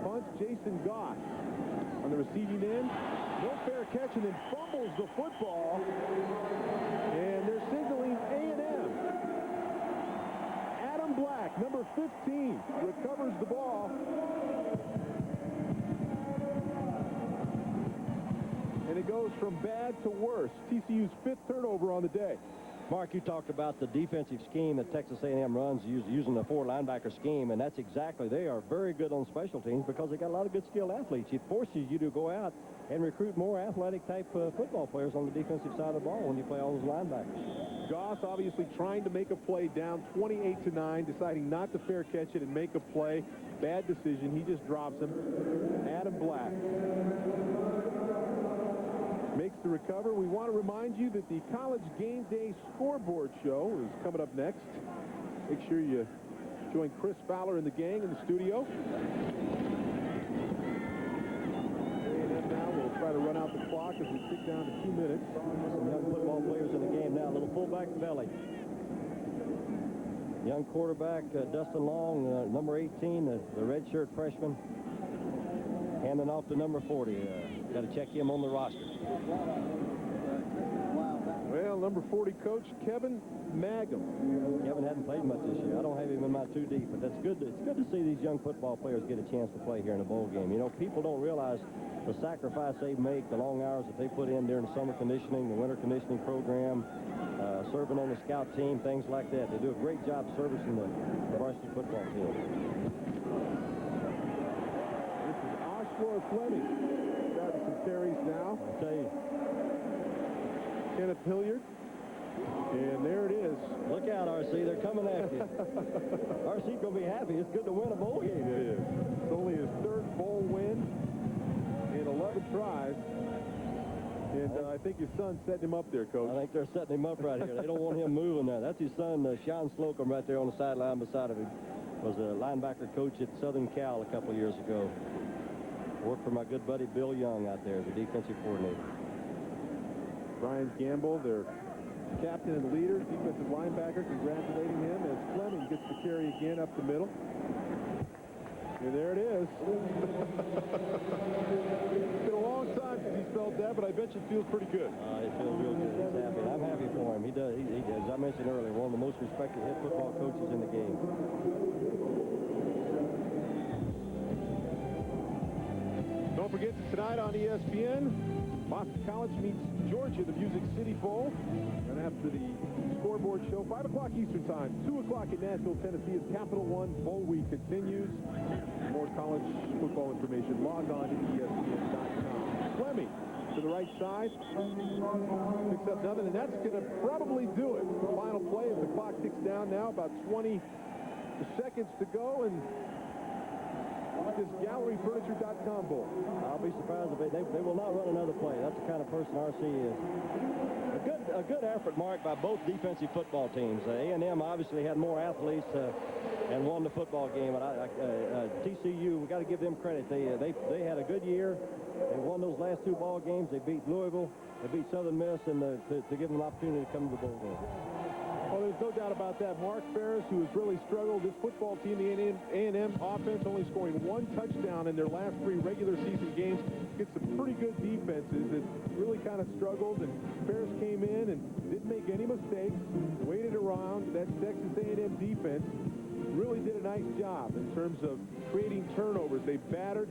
punts Jason Goss on the receiving end. No fair catch, and then fumbles the football. And they're signaling A&M. Adam Black, number 15, recovers the ball. And it goes from bad to worse. TCU's 5th turnover on the day. Mark, you talked about the defensive scheme that Texas A&M runs using the 4-linebacker scheme, and that's exactly, they are very good on special teams because they got a lot of good skilled athletes. It forces you to go out and recruit more athletic-type football players on the defensive side of the ball when you play all those linebackers. Goss obviously trying to make a play down 28-9, deciding not to fair catch it and make a play. Bad decision. He just drops him. Adam Black makes the recover. We want to remind you that the College Game Day Scoreboard Show is coming up next. Make sure you join Chris Fowler and the gang in the studio. try to run out the clock as we tick down to 2 minutes. Some young football players in the game now. A little fullback belly. Young quarterback Dustin Long, number 18, the redshirt freshman, handing off to number 40. Got to check him on the roster. Well, number 40 coach Kevin Mangum. Kevin hadn't played much this year. I don't have him in my 2 deep, but that's good. It's good to see these young football players get a chance to play here in a bowl game. You know, people don't realize the sacrifice they make, the long hours that they put in during summer conditioning, the winter conditioning program, serving on the scout team, things like that. They do a great job servicing the varsity football team. This is Oshawa Fleming. Got some carries now. I'll tell you. Kenneth Hilliard. And there it is. Look out, RC. They're coming after you. RC's going to be happy. It's good to win a bowl game. It is. It's only his 3rd bowl win in 11 tries. And I think his son's setting him up there, Coach. I think they're setting him up right here. They don't want him moving now. That's his son, Sean Slocum, right there on the sideline beside of him. Was a linebacker coach at Southern Cal a couple of years ago. Worked for my good buddy Bill Young out there as a defensive coordinator. Brian Gamble, their captain and leader, defensive linebacker, congratulating him as Fleming gets the carry again up the middle. And there it is. It's been a long time since he spelled that, but I bet you it feels pretty good. It feels real good. He's happy. And I'm happy for him. He does. He, as I mentioned earlier, one of the most respected head football coaches in the game. Don't forget tonight on ESPN, Boston College meets Georgia, the Music City Bowl. And after the scoreboard show, 5 o'clock Eastern Time, 2 o'clock in Nashville, Tennessee, as Capital One Bowl Week continues. More college football information, log on to ESPN.com. Fleming to the right side. Picks up nothing, and that's going to probably do it. Final play as the clock ticks down now, about 20 seconds to go, and this GalleryFurniture.com Bowl. I'll be surprised if they will not run another play. That's the kind of person RC is. A good effort, Mark, by both defensive football teams. A&M obviously had more athletes and won the football game. But TCU, we got to give them credit. They had a good year. They won those last 2 ball games. They beat Louisville. They beat Southern Miss, and to give them an opportunity to come to the bowl game. Well, there's no doubt about that. Mark Ferris, who has really struggled, this football team, the A&M offense, only scoring 1 touchdown in their last 3 regular season games, gets some pretty good defenses that really kind of struggled, and Ferris came in and didn't make any mistakes, waited around. That Texas A&M defense really did a nice job in terms of creating turnovers. They battered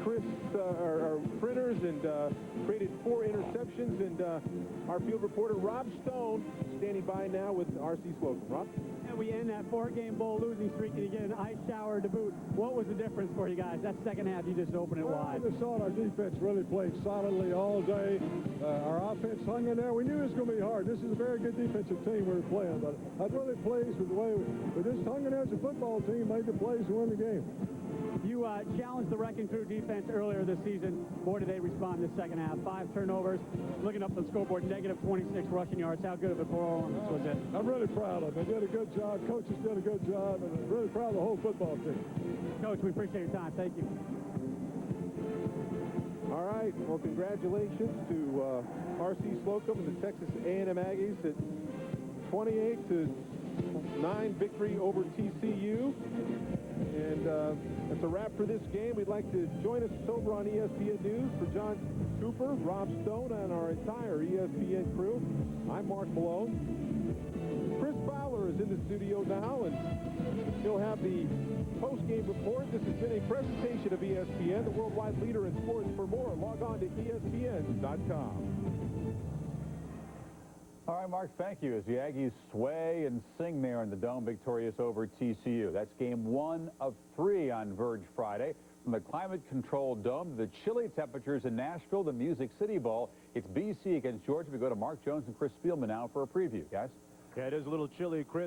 Printers and created 4 interceptions. And our field reporter Rob Stone standing by now with R.C. Slocum. Rob? And we end that 4-game bowl losing streak and you get an ice shower to boot. What was the difference for you guys? That second half, you just opened it wide. I just saw our defense really played solidly all day. Our offense hung in there. We knew it was going to be hard. This is a very good defensive team we were playing, but I'm really pleased with the way we just hung in there as a football team, made the plays to win the game. You challenged the Wrecking Crew defense earlier this season. Boy, did they respond in the second half. 5 turnovers. Looking up the scoreboard, negative 26 rushing yards. How good of a performance was it? I'm really proud of them. They did a good job. Coaches did a good job, and I'm really proud of the whole football team. Coach, we appreciate your time. Thank you. All right. Well, congratulations to R.C. Slocum and the Texas A&M Aggies at 28-9 victory over TCU. And that's a wrap for this game. We'd like to join us over on ESPN News for John Cooper, Rob Stone, and our entire ESPN crew. I'm Mark Malone. Chris Fowler is in the studio now, and he'll have the post-game report. This has been a presentation of ESPN, the worldwide leader in sports. For more, log on to ESPN.com. All right, Mark, thank you. As the Aggies sway and sing there in the Dome, victorious over TCU. That's game 1 of 3 on Verge Friday. From the climate-controlled Dome to the chilly temperatures in Nashville, the Music City Bowl. It's BC against Georgia. We go to Mark Jones and Chris Spielman now for a preview, guys. Yeah, it is a little chilly, Chris.